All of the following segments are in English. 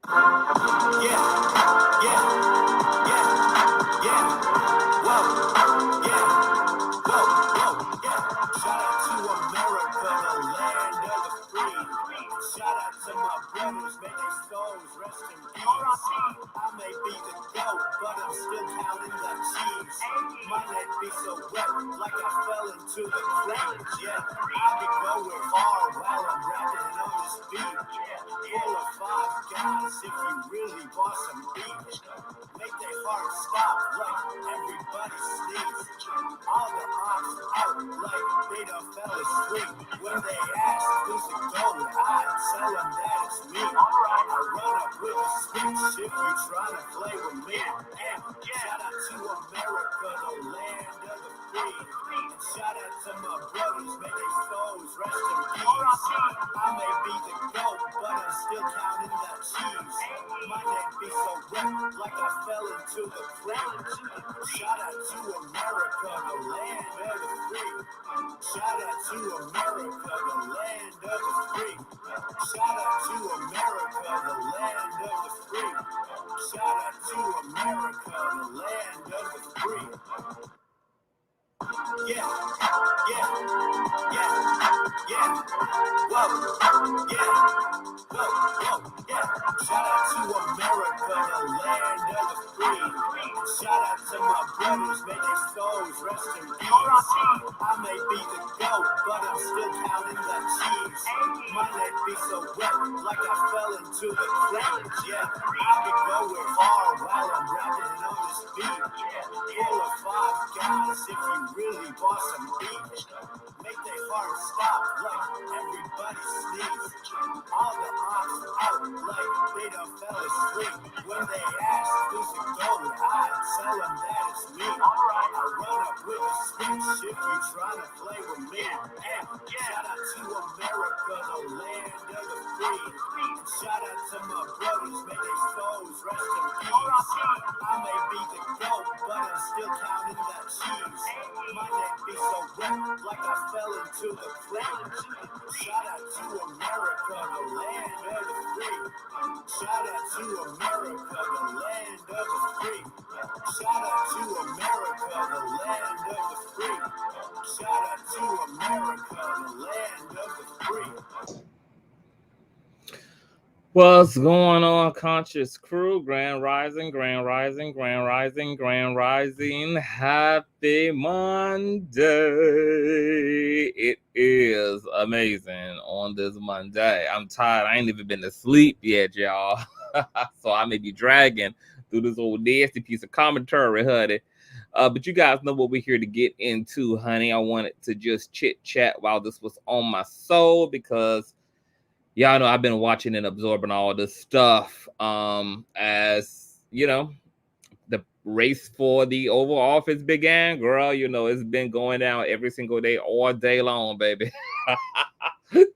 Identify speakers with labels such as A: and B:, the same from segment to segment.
A: Yeah, yeah, yeah, yeah. Whoa, yeah, whoa, whoa, yeah. Shout out to America, the land of the free. Shout out to my brothers, may their souls rest in peace. I may be the goat, but I'm still counting the cheese. My neck be so wet, like I fell into the crowds. Yeah, I be going hard while I'm rapping on this beat. Full of five guys, if you really want some beat. Make their heart stop like everybody sleeps. All the ops out like they done fell asleep. When they ask who's the goat, I tell them that it's me. I run up with a switch if you try to play with me. And shout out to America, the land of the free. And shout out to my brothers, may their souls rest in peace. I may be the goat, but I'm still counting that cheese. My neck be so wet, like I fell into the crowd. Shout out to America, the land of the free. Shout out to America, the land of the free. Shout out to America, the land of the free. Shout out to America, the land of the free. Yeah, yeah, yeah, yeah. Whoa, yeah, whoa, whoa, yeah. Shout out to America, the land of the free. Shout out to my brothers, may their souls rest in peace. I may be the goat, but I'm still counting that cheese. My neck be so wet, like I fell into the crowds. Yeah, I be going hard while I'm rapping on this beat. Full of five guys, if you really want some beat. Make their heart stop like everybody sleeps. All the ops out like they done fell asleep. When they ask who's the goat, I tell them that it's me. I run up with a switch if you try to play with me. And shout out to America, the land of the free. And shout out to my brothers, may their souls rest in peace. I may be the goat, but I'm still counting that cheese. My neck be so wet, like I fell into the crowd. Shout out to America, the land of the free. Shout out to America, the land of the free. Shout out to America, the land of the free. Shout out to America, the land of the free.
B: What's going on, Conscious crew? Grand Rising, Grand Rising, Grand Rising, Grand Rising. Happy Monday. It is amazing on this Monday. I'm tired. I ain't even been to sleep yet, y'all. So I may be dragging through this old nasty piece of commentary, honey. But you guys know what we're here to get into, honey. I wanted to just chit-chat while this was on my soul because y'all know I've been watching and absorbing all this stuff as, you know, the race for the Oval Office began. Girl, you know, it's been going down every single day, all day long, baby.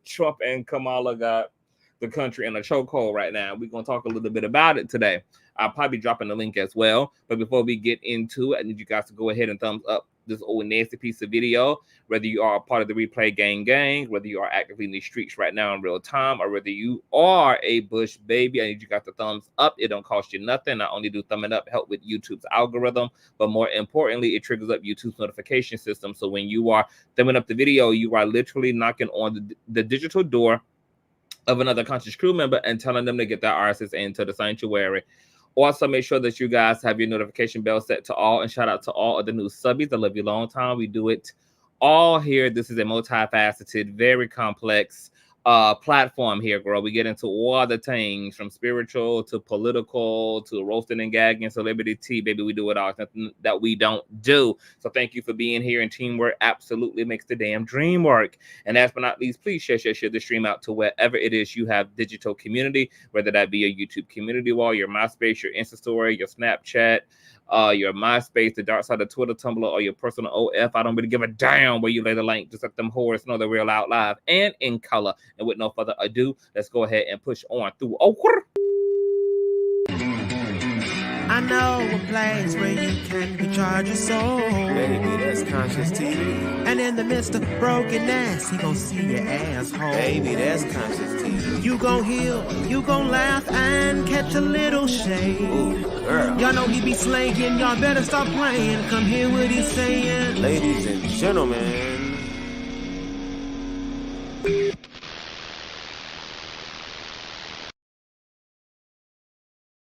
B: Trump and Kamala got the country in a chokehold right now. We're going to talk a little bit about it today. I'll probably be dropping the link as well. But before we get into it, I need you guys to go ahead and thumbs up this old nasty piece of video, whether you are a part of the replay gang, whether you are actively in the streets right now in real time, or whether you are a Bush baby. I need you guys to thumbs up. It don't cost you nothing. Not only do thumbing up help with YouTube's algorithm, but more importantly, it triggers up YouTube's notification system. So when you are thumbing up the video, you are literally knocking on the digital door of another conscious crew member and telling them to get their RSS into the sanctuary. Also, make sure that you guys have your notification bell set to all, and shout out to all of the new subbies. I love you long time. We do it all here. This is a multifaceted, very complex platform here, girl. We get into all the things from spiritual to political to roasting and gagging, celebrity tea, baby. We do it all. Nothing that we don't do. So thank you for being here. And teamwork absolutely makes the damn dream work. And last but not least, please share the stream out to wherever it is you have digital community, whether that be your YouTube community wall, your MySpace, your Insta story, your Snapchat, your MySpace, the dark side of Twitter, Tumblr, or your personal OF. I don't really give a damn where you lay the link. Just let them whores know that we're out live and in color. And with no further ado, let's go ahead and push on through.
A: I know a place where you can recharge your soul.
C: Baby, that's Consciouztv.
A: And in the midst of brokenness, he gon' see your asshole.
C: Baby, that's Consciouztv.
A: You gon' heal, you gon' laugh and catch a little shade.
C: Ooh, girl.
A: Y'all know he be slaying, y'all better stop playing. Come hear what he's saying.
C: Ladies and gentlemen.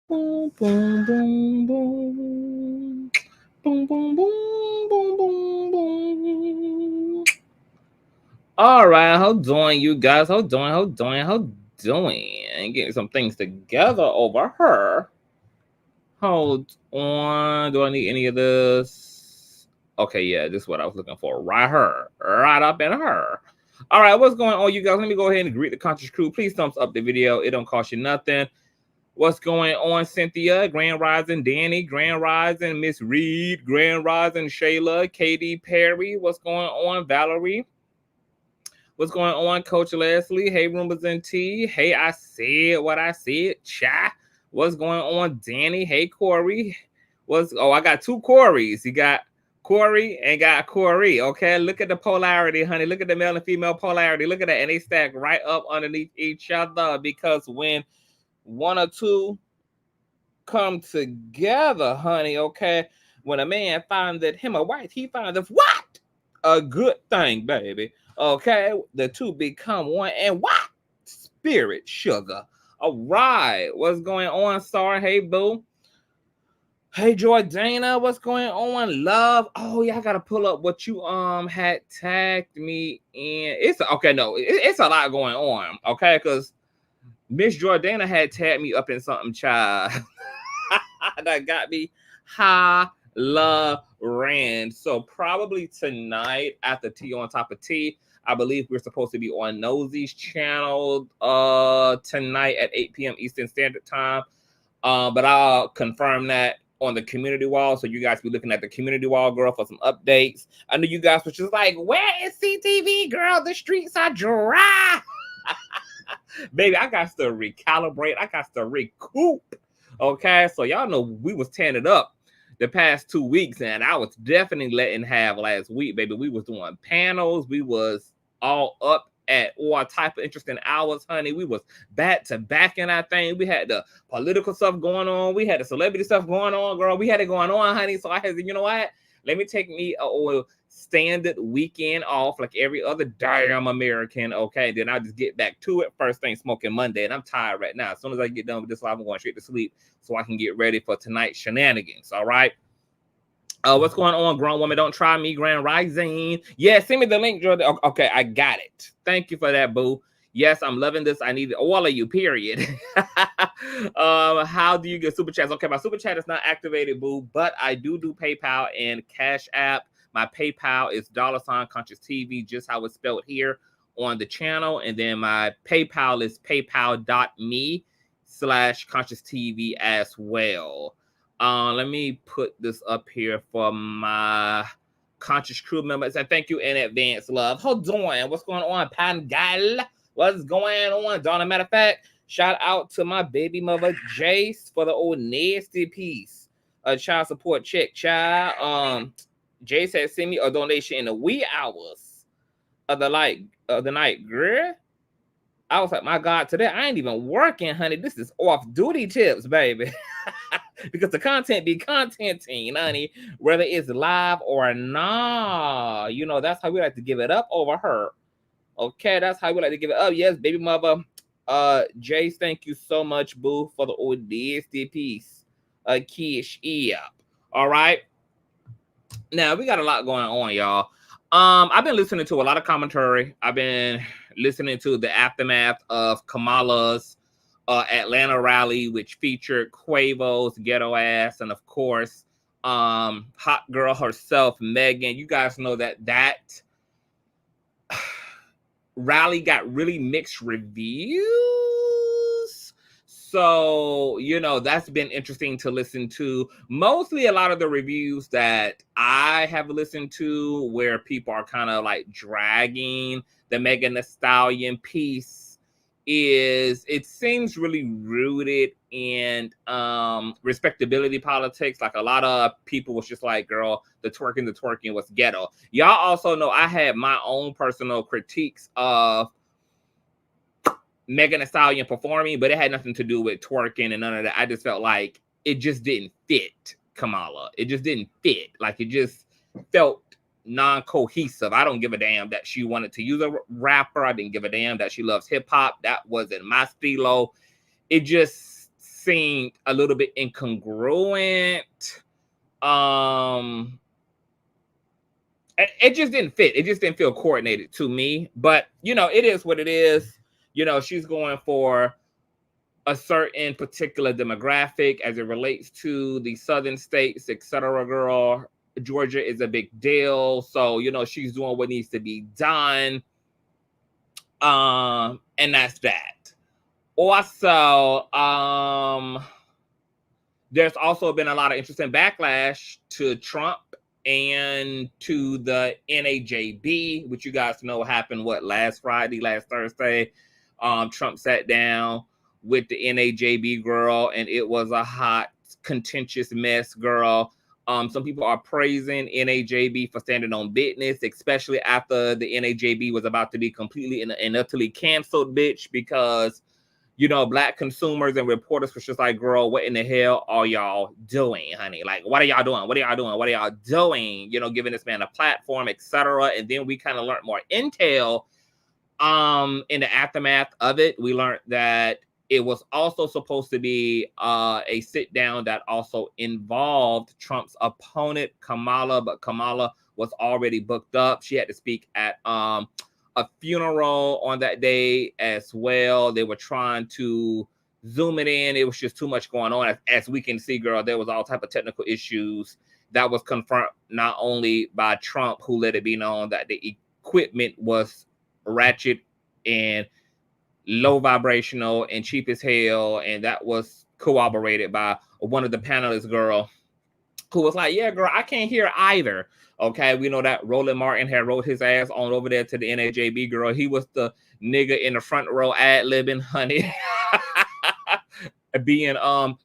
B: Boom, boom, boom, boom. Boom, boom, boom, boom, boom, boom. All right, how doing, you guys? How doing? Getting some things together over here. Hold on. Do I need any of this? Okay, yeah, this is what I was looking for. Right here. Right up in her. All right, what's going on, you guys? Let me go ahead and greet the Conscious crew. Please thumbs up the video. It don't cost you nothing. What's going on, Cynthia? Grand Rising, Danny. Grand Rising, Miss Reed. Grand Rising, Shayla. Katie Perry. What's going on, Valerie? What's going on, Coach Leslie? Hey, Roombas and T. Hey, I said what I said. Cha. What's going on, Danny? Hey, Corey. I got two Corys. You got Corey and got Corey. Okay, look at the polarity, honey. Look at the male and female polarity. Look at that, and they stack right up underneath each other, because when one or two come together, honey, okay, when a man finds that him a wife, he finds that what? A good thing, baby. Okay, the two become one, and what? Spirit sugar. All right, what's going on, Star? Hey, boo. Hey, Jordana, what's going on, love? Oh, yeah, I gotta pull up what you had tagged me in. It's okay, no, it's a lot going on, okay, because Miss Jordana had tagged me up in something, child, that got me hollering. So probably tonight after Tea on Top of Tea, I believe we're supposed to be on Nosy's channel tonight at 8 p.m. Eastern Standard Time. But I'll confirm that on the community wall. So you guys be looking at the community wall, girl, for some updates. I know you guys were just like, where is CTV, girl? The streets are dry. Baby, I got to recalibrate. I got to recoup. Okay, so y'all know we was tearing it up the past 2 weeks, and I was definitely letting have last week, baby. We was doing panels. We was all up at all type of interesting hours, honey. We was back to back in our thing. We had the political stuff going on. We had the celebrity stuff going on, girl. We had it going on, honey. So I had to, you know what? Let me take me a standard weekend off like every other damn American, okay? Then I'll just get back to it. First thing, smoking Monday, and I'm tired right now. As soon as I get done with this live, I'm going straight to sleep so I can get ready for tonight's shenanigans, all right? What's going on, grown woman? Don't try me, Grand Rising. Yeah, send me the link, Jordan. Okay, I got it. Thank you for that, boo. Yes, I'm loving this. I need all of you, period. How do you get super chats? Okay, my super chat is not activated, boo, but I do PayPal and Cash App. My PayPal is $Consciouztv, just how it's spelled here on the channel. And then my PayPal is paypal.me/ConsciouzTV as well. Let me put this up here for my Conscious crew members. And thank you in advance, love. Hold on. What's going on, Pangal? What's going on, Donna? Matter of fact, shout out to my baby mother, Jace, for the old nasty piece. Child support check, child. Jace had sent me a donation in the wee hours of the night, girl. I was like, my God, today I ain't even working, honey. This is off-duty tips, baby. Because the content be contenting, honey, whether it's live or not. You know, that's how we like to give it up over her. Okay, that's how we like to give it up. Yes, baby mother. Jace, thank you so much, boo, for the audacity piece. Kish, yeah. All right. Now, we got a lot going on, y'all. I've been listening to a lot of commentary. I've been listening to the aftermath of Kamala's Atlanta rally, which featured Quavo's ghetto ass, and of course, hot girl herself, Megan. You guys know that rally got really mixed reviews. So, you know, that's been interesting to listen to. Mostly a lot of the reviews that I have listened to where people are kind of like dragging the Megan Thee Stallion piece it seems really rooted in respectability politics. Like a lot of people was just like, girl, the twerking was ghetto. Y'all also know I had my own personal critiques of Megan Thee Stallion performing, but it had nothing to do with twerking and none of that. I just felt like it just didn't fit Kamala. It just didn't fit. Like, it just felt non-cohesive. I don't give a damn that she wanted to use a rapper. I didn't give a damn that she loves hip-hop. That wasn't my stilo. It just seemed a little bit incongruent. It just didn't fit. It just didn't feel coordinated to me. But, you know, it is what it is. You know, she's going for a certain particular demographic as it relates to the southern states, etc. Girl, Georgia is a big deal. So, you know, she's doing what needs to be done. And that's that. Also, there's also been a lot of interesting backlash to Trump and to the NAJB, which you guys know happened, last Thursday. Trump sat down with the NAJB girl, and it was a hot, contentious mess, girl. Some people are praising NAJB for standing on business, especially after the NAJB was about to be completely and utterly canceled, bitch, because, you know, Black consumers and reporters were just like, girl, what in the hell are y'all doing, honey? Like, what are y'all doing? What are y'all doing? What are y'all doing? You know, giving this man a platform, etc. And then we kind of learned more intel. In the aftermath of it, we learned that it was also supposed to be a sit down that also involved Trump's opponent, Kamala, but Kamala was already booked up. She had to speak at a funeral on that day as well. They were trying to zoom it in. It was just too much going on. As we can see, girl, there was all type of technical issues that was confirmed not only by Trump, who let it be known that the equipment was ratchet and low vibrational and cheap as hell, and that was corroborated by one of the panelists, girl, who was like, yeah, girl, I can't hear either. Okay, we know that Roland Martin had wrote his ass on over there to the NAJB, girl. He was the nigga in the front row ad-libbing, honey. Being a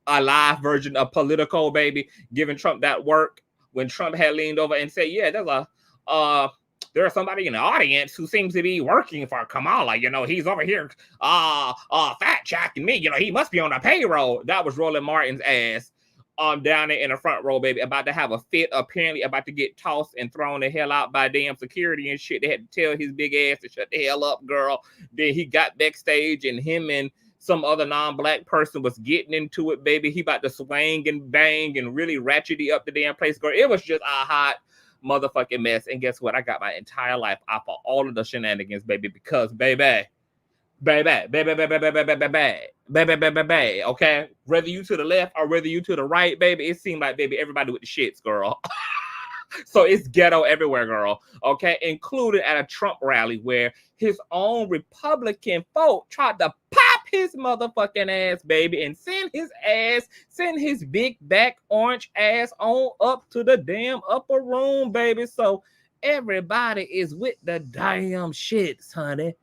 B: live version of Politico, baby, giving Trump that work when Trump had leaned over and said, yeah, there's somebody in the audience who seems to be working for Kamala. You know, he's over here fat checking me. You know, he must be on the payroll. That was Roland Martin's ass down there in the front row, baby, about to have a fit, apparently about to get tossed and thrown the hell out by damn security and shit. They had to tell his big ass to shut the hell up, girl. Then he got backstage and him and some other non-Black person was getting into it, baby. He about to swing and bang and really ratchety up the damn place, girl. It was just a hot motherfucking mess. And guess what? I got my entire life off of all of the shenanigans, baby, because baby, okay? Whether you to the left or whether you to the right, baby, it seemed like, baby, everybody with the shits, girl. So it's ghetto everywhere, girl, okay? Included at a Trump rally where his own Republican folk tried to pop his motherfucking ass, baby, and send his big back orange ass on up to the damn upper room, baby. So everybody is with the damn shits, honey.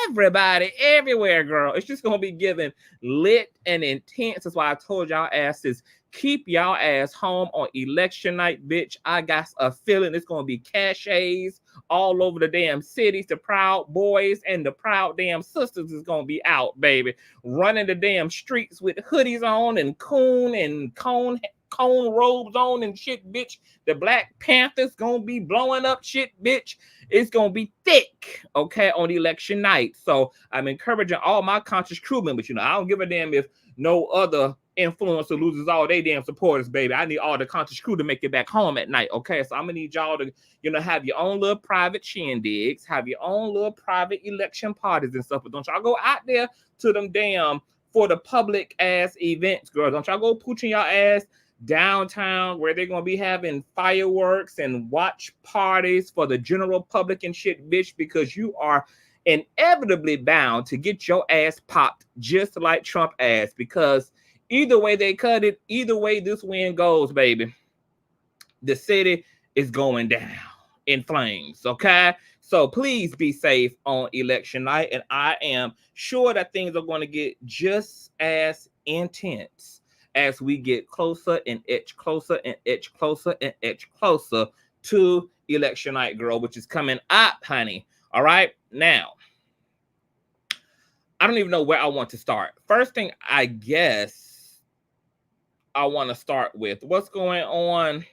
B: Everybody, everywhere, girl. It's just going to be given lit and intense. That's why I told y'all asses, keep y'all ass home on election night, bitch. I got a feeling it's going to be cachets all over the damn cities. The Proud Boys and the Proud damn Sisters is going to be out, baby. Running the damn streets with hoodies on and cone robes on and shit, bitch. The Black Panthers going to be blowing up shit, bitch. It's going to be thick, okay, on election night. So I'm encouraging all my conscious crew members, you know, I don't give a damn if no other influencer loses all they damn supporters, baby. I need all the conscious crew to make it back home at night, okay? So I'm gonna need y'all to, you know, have your own little private shindigs, have your own little private election parties and stuff, but don't y'all go out there to them damn for the public ass events, girl. Don't y'all go pooching y'all ass downtown where they're gonna be having fireworks and watch parties for the general public and shit, bitch, because you are inevitably bound to get your ass popped just like Trump ass, because either way they cut it, either way this wind goes, baby, the city is going down in flames, okay? So please be safe on election night. And I am sure that things are going to get just as intense as we get closer and edge closer and edge closer and edge closer to election night, girl, which is coming up, honey. All right. Now, I don't even know where I want to start. First thing, I guess I want to start with what's going on.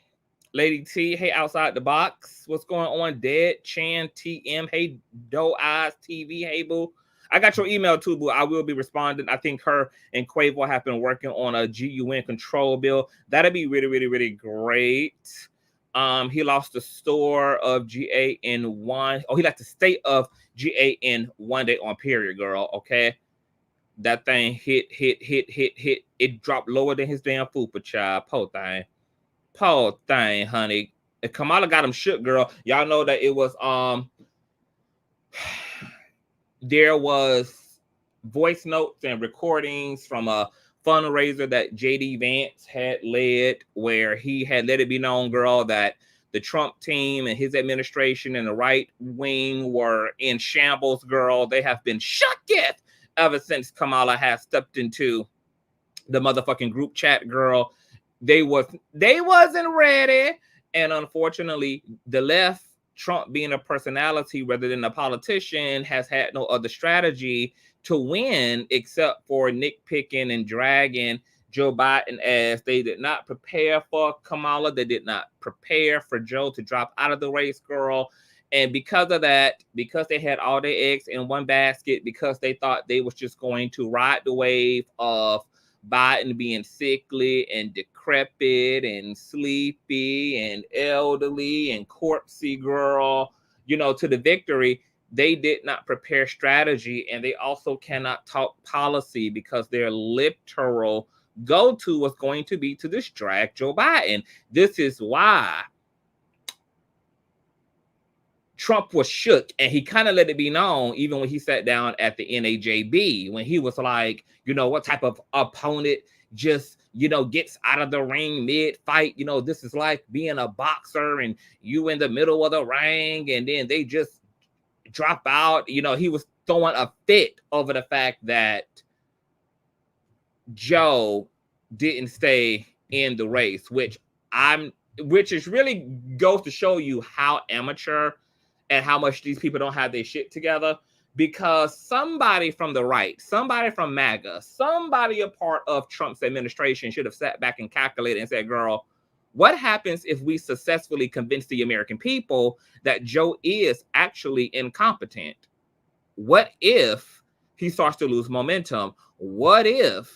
B: Lady T, hey, outside the box. What's going on? Dead Chan TM, hey, Doe Eyes TV, hey, boo. I got your email too, boo. I will be responding. I think her and Quavo have been working on a GUN control bill. That'd be really, really, really great. He lost the store of GA in one. Oh, he left the state of GA in one day on period, girl. Okay. That thing hit. It dropped lower than his damn fupa, child. Po thing. Poor thing, honey. If Kamala got him shook, girl. Y'all know that it was there was voice notes and recordings from a fundraiser that JD Vance had led, where he had let it be known, girl, that the Trump team and his administration and the right wing were in shambles, girl. They have been shooketh ever since Kamala has stepped into the motherfucking group chat, girl. They wasn't ready. And unfortunately, the left, Trump being a personality rather than a politician, has had no other strategy to win except for nitpicking and dragging Joe Biden as they did not prepare for Kamala. They did not prepare for Joe to drop out of the race, girl. And because of that, because they had all their eggs in one basket, because they thought they was just going to ride the wave of Biden being sickly and decrepit and sleepy and elderly and corpsey, girl, you know, to the victory, they did not prepare strategy, and they also cannot talk policy because their literal go-to was going to be to distract Joe Biden. This is why Trump was shook, and he kind of let it be known even when he sat down at the NAJB, when he was like, you know, what type of opponent just, you know, gets out of the ring mid-fight. You know, this is like being a boxer and you in the middle of the ring and then they just drop out. You know, he was throwing a fit over the fact that Joe didn't stay in the race, which is really goes to show you how amateur and how much these people don't have their shit together, because somebody from the right, somebody from Maga, somebody a part of Trump's administration should have sat back and calculated and said, girl, what happens if we successfully convince the American people that Joe is actually incompetent? What if he starts to lose momentum? What if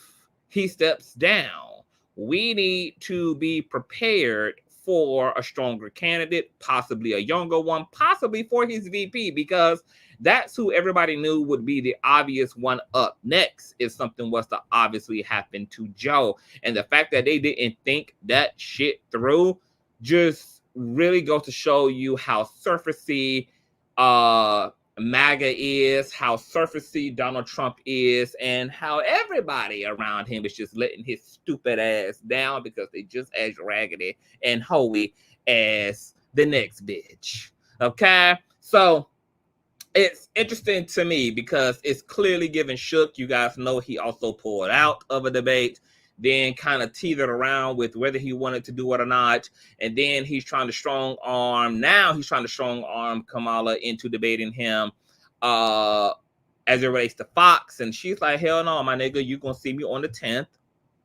B: he steps down? We need to be prepared for a stronger candidate, possibly a younger one, possibly for his VP, because that's who everybody knew would be the obvious one up next if something was to obviously happen to Joe. And the fact that they didn't think that shit through just really goes to show you how surfacey MAGA is, how surfacey Donald Trump is, and how everybody around him is just letting his stupid ass down because they just as raggedy and hoey as the next bitch. Okay? So it's interesting to me because it's clearly giving shook. You guys know he also pulled out of a debate, then kind of teetered around with whether he wanted to do it or not. And then he's trying to strong arm. Now he's trying to strong arm Kamala into debating him as it relates to Fox. And she's like, hell no, my nigga, you going to see me on the 10th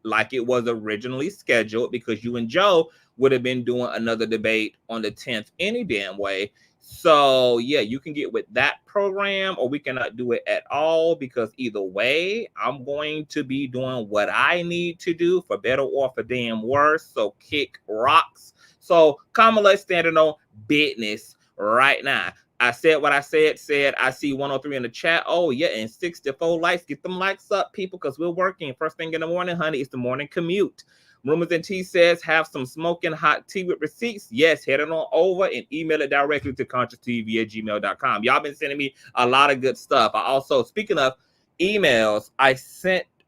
B: like it was originally scheduled, because you and Joe would have been doing another debate on the 10th any damn way. So yeah, you can get with that program, or we cannot do it at all, because either way, I'm going to be doing what I need to do, for better or for damn worse. So kick rocks. So Kamala is standing on business right now. I said what I said. I see 103 in the chat. Oh yeah, and 64 likes. Get them likes up, people, because we're working first thing in the morning, honey. It's the morning commute. Rumors and Tea says, have some smoking hot tea with receipts. Yes, head on over and email it directly to consciouztv@gmail.com. Y'all been sending me a lot of good stuff. I also, speaking of emails, I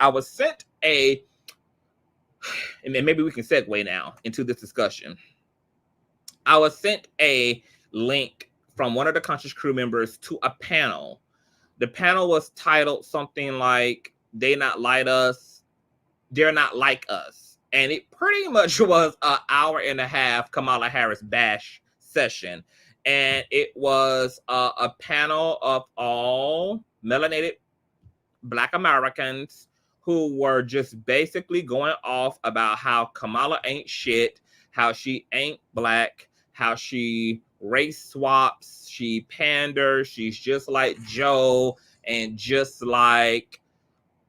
B: was sent a, and maybe we can segue now into this discussion. I was sent a link from one of the Conscious crew members to a panel. The panel was titled something like, They Not Like Us, They're Not Like Us. And it pretty much was an hour and a half Kamala Harris bash session. And it was a panel of all melanated Black Americans who were just basically going off about how Kamala ain't shit, how she ain't Black, how she race swaps, she panders, she's just like Joe and just like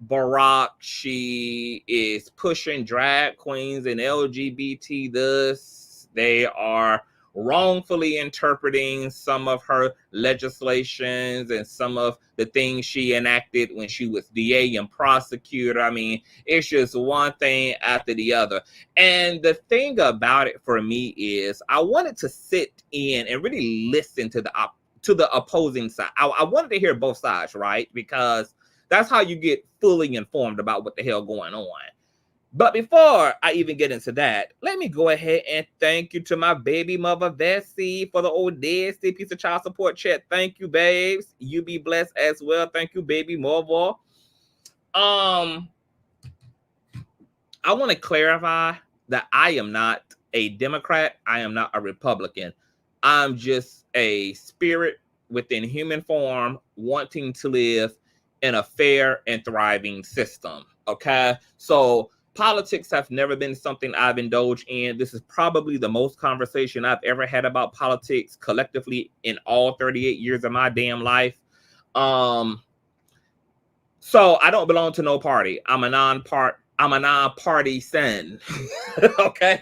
B: Barack. She is pushing drag queens and LGBT this. They are wrongfully interpreting some of her legislations and some of the things she enacted when she was DA and prosecutor. I mean, it's just one thing after the other. And the thing about it for me is I wanted to sit in and really listen to the opposing side. I wanted to hear both sides, right? Because that's how you get fully informed about what the hell going on. But before I even get into that, let me go ahead and thank you to my baby mother, Vessie, for the old Desi piece of child support check. Thank you, babes. You be blessed as well. Thank you, baby mother. I want to clarify that I am not a Democrat. I am not a Republican. I'm just a spirit within human form wanting to live in a fair and thriving system. Okay? So politics have never been something I've indulged in. This is probably the most conversation I've ever had about politics collectively in all 38 years of my damn life. So I don't belong to no party. I'm a non-partisan. Okay?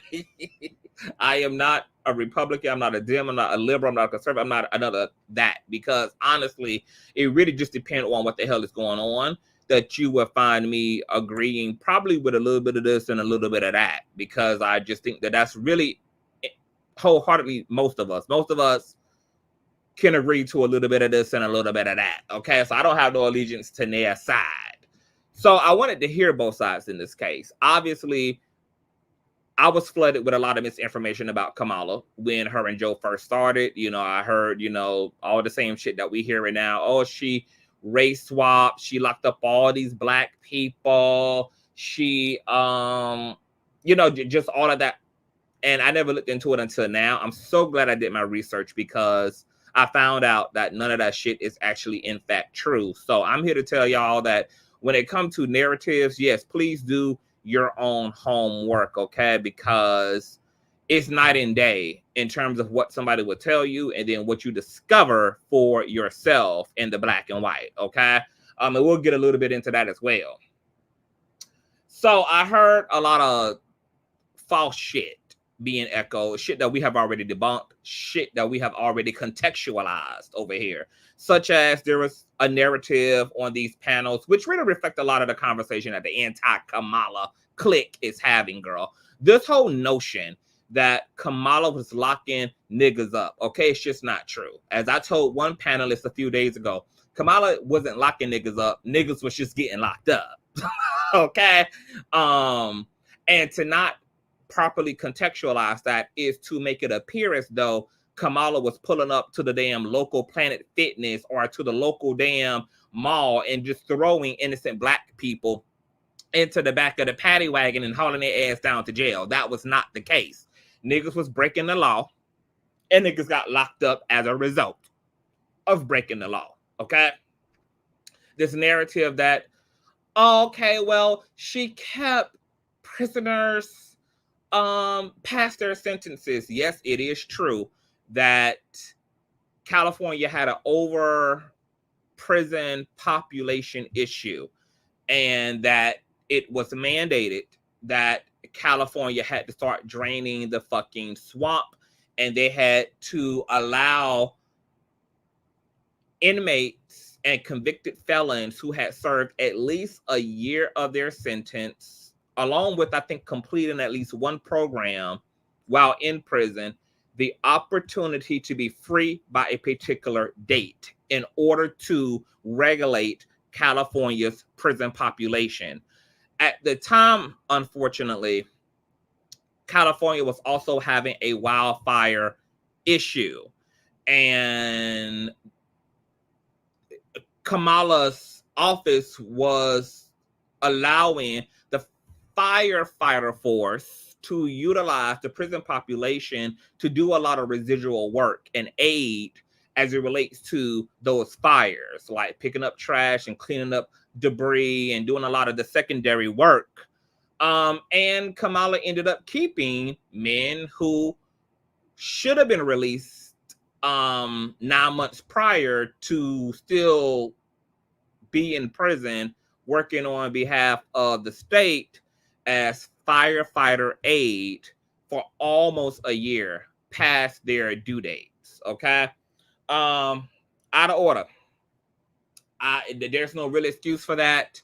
B: I am not a Republican, I'm not a Dem, I'm not a liberal, I'm not a conservative, I'm not another that, because honestly, it really just depends on what the hell is going on, that you will find me agreeing probably with a little bit of this and a little bit of that, because I just think that that's really wholeheartedly most of us can agree to a little bit of this and a little bit of that. Okay, so I don't have no allegiance to their side. So I wanted to hear both sides in this case. Obviously, I was flooded with a lot of misinformation about Kamala when her and Joe first started. You know, I heard, you know, all the same shit that we hearing now. Oh, she race swapped. She locked up all these Black people. She, you know, just all of that. And I never looked into it until now. I'm so glad I did my research, because I found out that none of that shit is actually in fact true. So I'm here to tell y'all that when it comes to narratives, yes, please do your own homework, okay? Because it's night and day in terms of what somebody will tell you and then what you discover for yourself in the black and white, okay? And we'll get a little bit into that as well. So I heard a lot of false shit being echoed, shit that we have already debunked, shit that we have already contextualized over here, such as there was a narrative on these panels, which really reflect a lot of the conversation that the anti-Kamala clique is having, girl. This whole notion that Kamala was locking niggas up, okay, it's just not true. As I told one panelist a few days ago, Kamala wasn't locking niggas up. Niggas was just getting locked up. Okay? And to not properly contextualize that is to make it appear as though Kamala was pulling up to the damn local Planet Fitness or to the local damn mall and just throwing innocent Black people into the back of the paddy wagon and hauling their ass down to jail. That was not the case. Niggas was breaking the law, and niggas got locked up as a result of breaking the law. Okay? This narrative that, okay, well, she kept prisoners past their sentences. Yes, it is true that California had an over prison population issue, and that it was mandated that California had to start draining the fucking swamp, and they had to allow inmates and convicted felons who had served at least a year of their sentence, along with, I think, completing at least one program while in prison, the opportunity to be free by a particular date in order to regulate California's prison population. At the time, unfortunately, California was also having a wildfire issue. And Kamala's office was allowing the firefighter force to utilize the prison population to do a lot of residual work and aid as it relates to those fires, like picking up trash and cleaning up debris and doing a lot of the secondary work. And Kamala ended up keeping men who should have been released 9 months prior to still be in prison working on behalf of the state as firefighter aid for almost a year past their due dates. Okay. Out of order. There's no real excuse for that.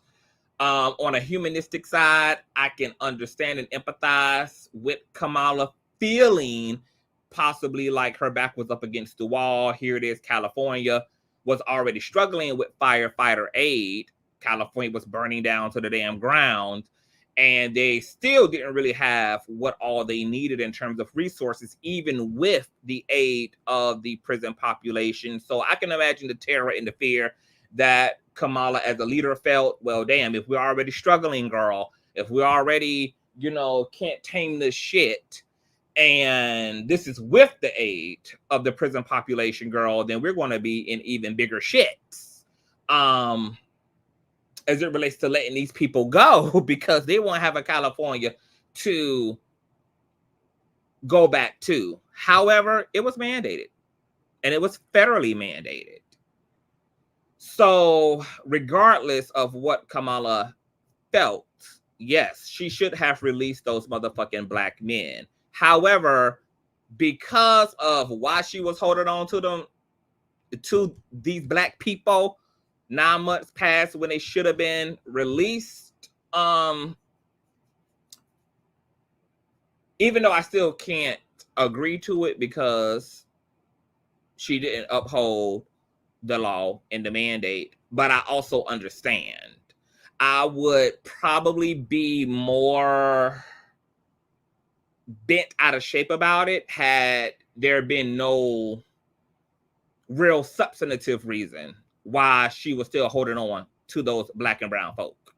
B: On a humanistic side, I can understand and empathize with Kamala feeling possibly like her back was up against the wall. Here it is, California was already struggling with firefighter aid. California was burning down to the damn ground, and they still didn't really have what all they needed in terms of resources, even with the aid of the prison population. So I can imagine the terror and the fear that Kamala as a leader felt. Well, damn, if we're already struggling, girl, if we already, can't tame this shit, and this is with the aid of the prison population, girl, then we're going to be in even bigger shits. As it relates to letting these people go, because they won't have a California to go back to. However, it was mandated, and it was federally mandated. So regardless of what Kamala felt, yes, she should have released those motherfucking black men. However, because of why she was holding on to them, to these black people, 9 months past when they should have been released, even though I still can't agree to it because she didn't uphold the law and the mandate, but I also understand. I would probably be more bent out of shape about it had there been no real substantive reason why she was still holding on to those black and brown folk.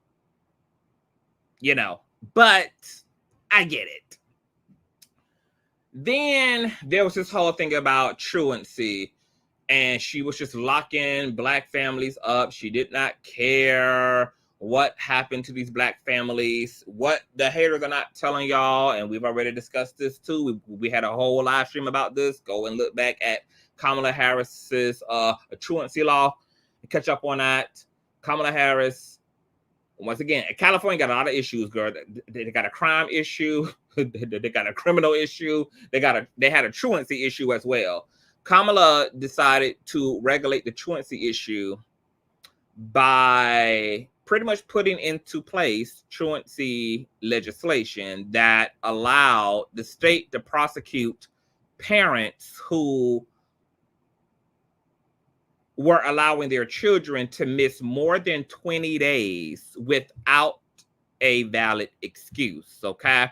B: But I get it. Then there was this whole thing about truancy, and she was just locking black families up. She did not care what happened to these black families. What the haters are not telling y'all, and we've already discussed this too. We had a whole live stream about this. Go and look back at Kamala Harris's truancy law and catch up on that. Kamala Harris, once again, California got a lot of issues, girl. They got a crime issue. They got a criminal issue. They had a truancy issue as well. Kamala decided to regulate the truancy issue by pretty much putting into place truancy legislation that allowed the state to prosecute parents who were allowing their children to miss more than 20 days without a valid excuse, okay?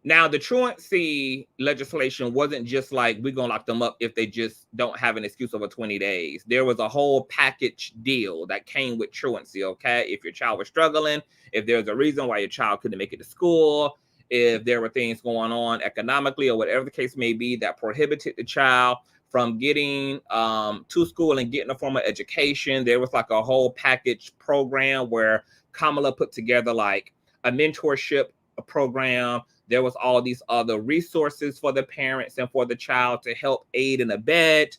B: Now, the truancy legislation wasn't just like, we're going to lock them up if they just don't have an excuse over 20 days. There was a whole package deal that came with truancy, okay? If your child was struggling, if there's a reason why your child couldn't make it to school, if there were things going on economically or whatever the case may be that prohibited the child from getting to school and getting a formal education, there was like a whole package program where Kamala put together like a mentorship program. There was all these other resources for the parents and for the child to help aid and abet,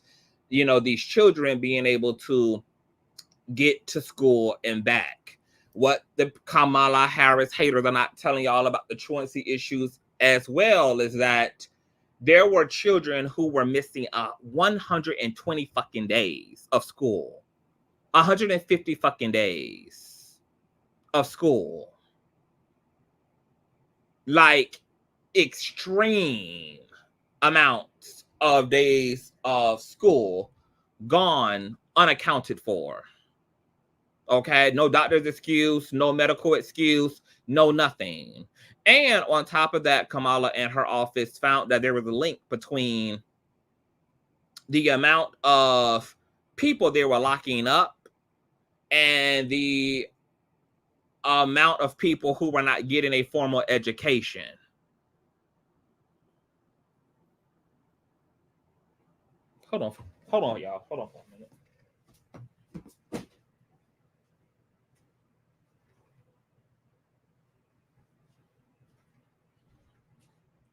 B: these children being able to get to school and back. What the Kamala Harris haters are not telling y'all about the truancy issues as well is that there were children who were missing 120 fucking days of school, 150 fucking days of school. Like extreme amounts of days of school gone unaccounted for. Okay, no doctor's excuse, no medical excuse, no nothing. And on top of that, Kamala and her office found that there was a link between the amount of people they were locking up and the amount of people who were not getting a formal education. Hold on, y'all. Hold on for a minute.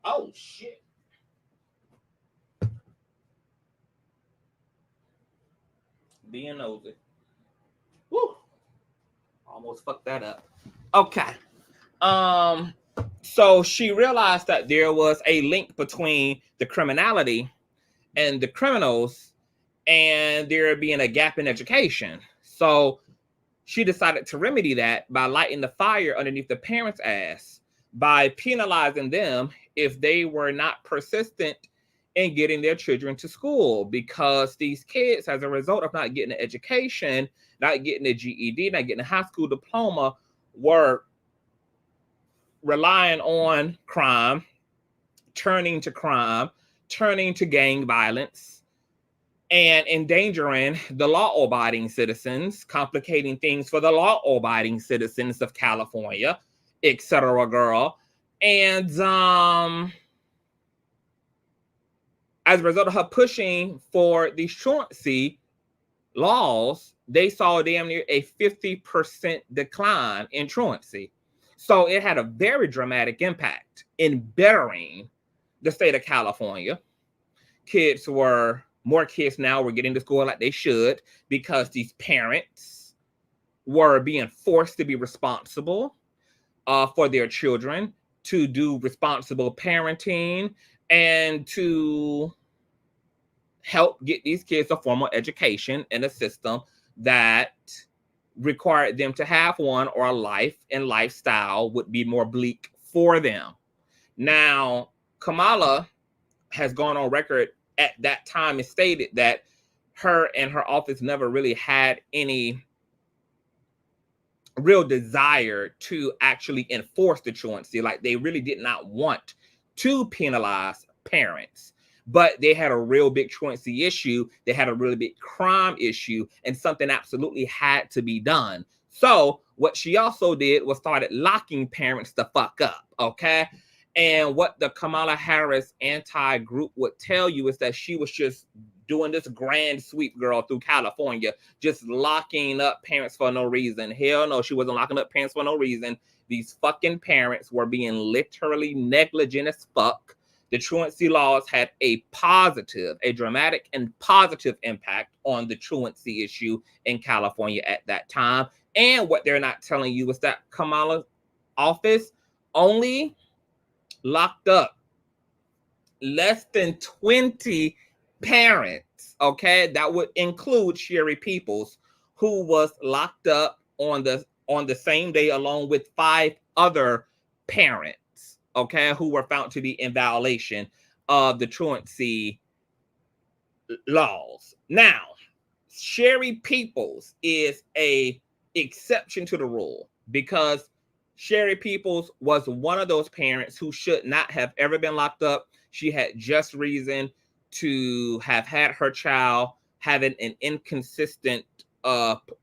B: Oh, shit. Being nosy. Woo. Almost fucked that up. Okay. So she realized that there was a link between the criminality and the criminals and there being a gap in education. So she decided to remedy that by lighting the fire underneath the parents' ass, by penalizing them if they were not persistent in getting their children to school, because these kids, as a result of not getting an education, not getting a GED, not getting a high school diploma, were relying on crime, turning to gang violence, and endangering the law-abiding citizens, complicating things for the law-abiding citizens of California, etc., girl. And as a result of her pushing for these truancy laws, they saw damn near a 50% decline in truancy. So it had a very dramatic impact in bettering the state of California. More kids now were getting to school like they should because these parents were being forced to be responsible for their children, to do responsible parenting, and to help get these kids a formal education in a system that required them to have one, or a life and lifestyle would be more bleak for them. Now, Kamala has gone on record at that time and stated that her and her office never really had any real desire to actually enforce the truancy. Like, they really did not want to penalize parents, but they had a real big truancy issue. They had a really big crime issue, and something absolutely had to be done. So what she also did was started locking parents the fuck up, okay? And what the Kamala Harris anti-group would tell you is that she was just doing this grand sweep, girl, through California, just locking up parents for no reason. Hell no, she wasn't locking up parents for no reason. These fucking parents were being literally negligent as fuck. The truancy laws had a dramatic and positive impact on the truancy issue in California at that time. And what they're not telling you is that Kamala's office only locked up less than 20 parents, okay? That would include Sherry Peoples, who was locked up on the same day along with 5 other parents, okay, who were found to be in violation of the truancy laws. Now, Sherry Peoples is a exception to the rule, because Sherry Peoples was one of those parents who should not have ever been locked up. She had just reason to have had her child having an inconsistent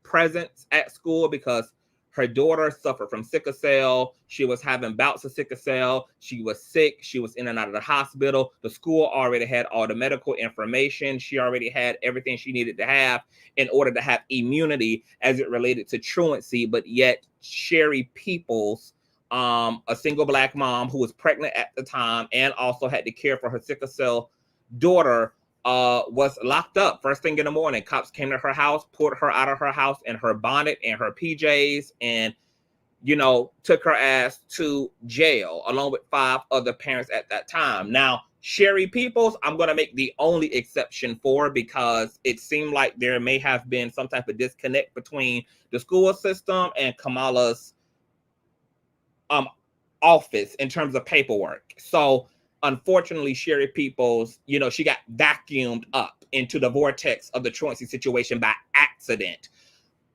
B: presence at school, because her daughter suffered from sickle cell. She was having bouts of sickle cell. She was sick. She was in and out of the hospital. The school already had all the medical information. She already had everything she needed to have in order to have immunity as it related to truancy. But yet Sherry Peoples, a single Black mom who was pregnant at the time and also had to care for her sickle cell daughter, was locked up first thing in the morning. Cops came to her house, pulled her out of her house in her bonnet and her PJs, and, you know, took her ass to jail along with 5 other parents at that time. Now, Sherry Peoples, I'm going to make the only exception for, because it seemed like there may have been some type of disconnect between the school system and Kamala's office in terms of paperwork. So unfortunately, Sherry Peoples, you know, she got vacuumed up into the vortex of the truancy situation by accident.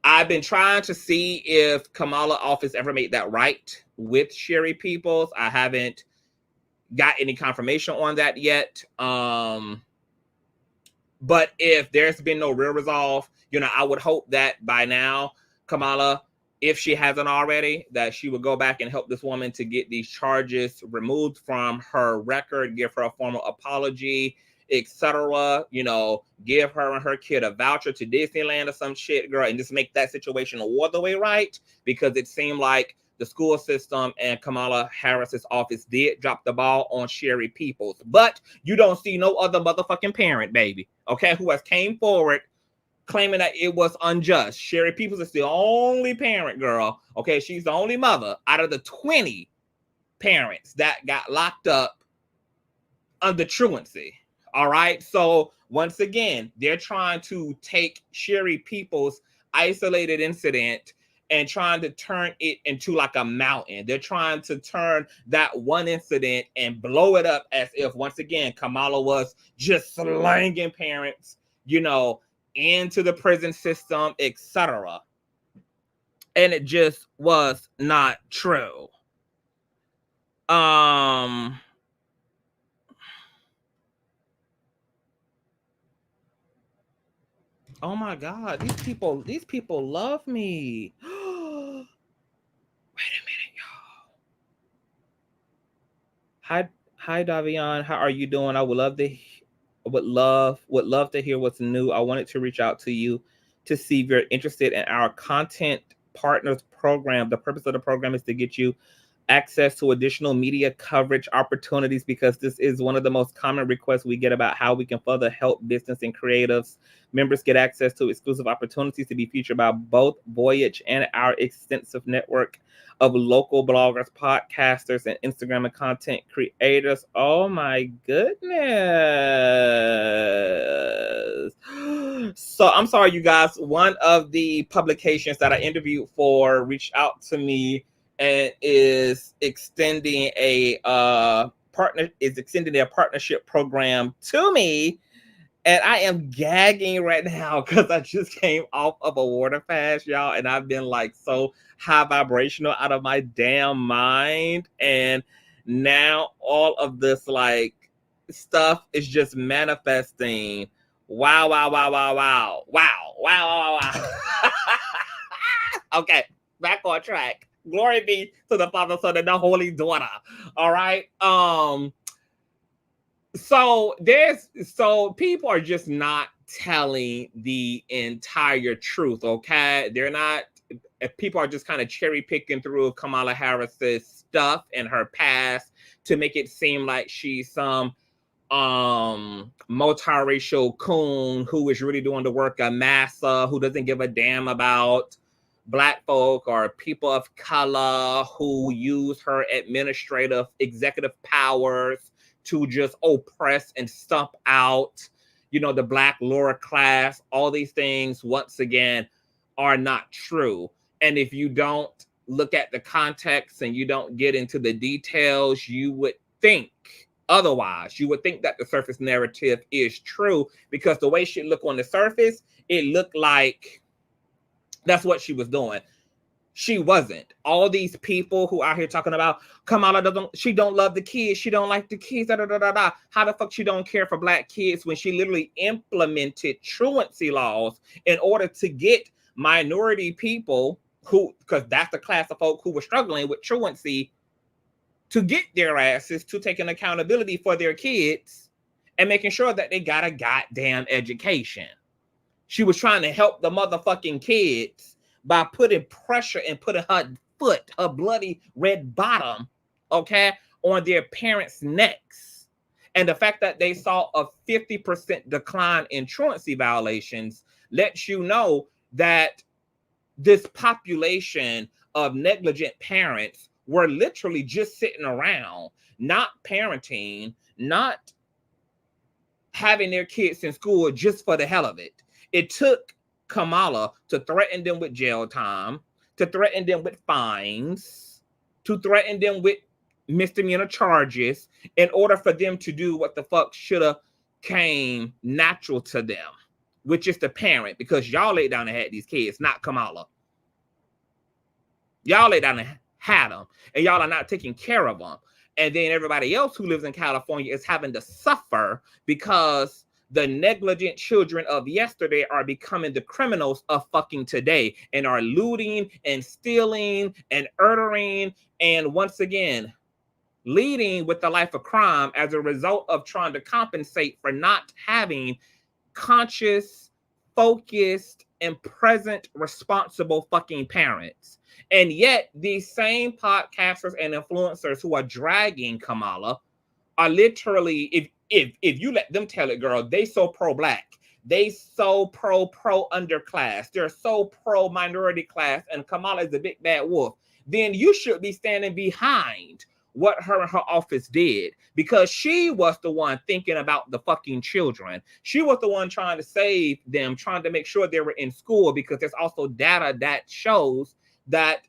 B: I've been trying to see if Kamala office ever made that right with Sherry Peoples. I haven't got any confirmation on that yet. But if there's been no real resolve, you know, I would hope that by now, Kamala, if she hasn't already, that she would go back and help this woman to get these charges removed from her record, give her a formal apology, etc. You know, give her and her kid a voucher to Disneyland or some shit, girl, and just make that situation all the way right, because it seemed like the school system and Kamala Harris's office did drop the ball on Sherry Peoples. But you don't see no other motherfucking parent, baby, okay, who has came forward claiming that it was unjust. Sherry Peoples is the only parent, girl, okay? She's the only mother out of the 20 parents that got locked up under truancy, all right? So once again, they're trying to take Sherry Peoples' isolated incident and trying to turn it into like a mountain. They're trying to turn that one incident and blow it up as if, once again, Kamala was just slanging parents, you know, into the prison system, etc. And it just was not true. Oh my God, these people love me. Wait a minute, y'all. Hi Davion, how are you doing? I would love to hear what's new. I wanted to reach out to you to see if you're interested in our content partners program. The purpose of the program is to get you access to additional media coverage opportunities, because this is one of the most common requests we get about how we can further help business and creatives. Members get access to exclusive opportunities to be featured by both Voyage and our extensive network of local bloggers, podcasters, and Instagram and content creators. Oh my goodness. So I'm sorry, you guys. One of the publications that I interviewed for reached out to me and is extending a partnership program to me. And I am gagging right now because I just came off of a water fast, y'all. And I've been like so high vibrational out of my damn mind. And now all of this like stuff is just manifesting. Wow. Okay, back on track. Glory be to the Father, Son, and the Holy Daughter. All right. So people are just not telling the entire truth, okay? They're not, people are just kind of cherry picking through Kamala Harris's stuff and her past to make it seem like she's some multiracial coon who is really doing the work of massa, who doesn't give a damn about Black folk or people of color, who use her executive powers to just oppress and stomp out, you know, the Black lower class. All these things, once again, are not true. And if you don't look at the context and you don't get into the details, you would think otherwise. You would think that the surface narrative is true, because the way she looked on the surface, it looked like that's what she was doing. She wasn't. All these people who out here talking about Kamala don't love the kids, she don't like the kids, How the fuck she don't care for Black kids when she literally implemented truancy laws in order to get minority people who, because that's the class of folk who were struggling with truancy, to get their asses to taking accountability for their kids and making sure that they got a goddamn education. She was trying to help the motherfucking kids by putting pressure and putting her foot, her bloody red bottom, okay, on their parents' necks. And the fact that they saw a 50% decline in truancy violations lets you know that this population of negligent parents were literally just sitting around, not parenting, not having their kids in school just for the hell of it. It took Kamala to threaten them with jail time, to threaten them with fines, to threaten them with misdemeanor charges in order for them to do what the fuck should have came natural to them, which is the parent, because y'all laid down and had these kids, not Kamala. Y'all laid down and had them, and y'all are not taking care of them. And then everybody else who lives in California is having to suffer because the negligent children of yesterday are becoming the criminals of fucking today and are looting and stealing and murdering and once again leading with the life of crime as a result of trying to compensate for not having conscious, focused, and present, responsible fucking parents. And yet, these same podcasters and influencers who are dragging Kamala are literally, if you let them tell it, girl, they so pro-black. They so pro underclass. They're so pro minority class, and Kamala is the big bad wolf. Then you should be standing behind what her and her office did, because she was the one thinking about the fucking children. She was the one trying to save them, trying to make sure they were in school, because there's also data that shows that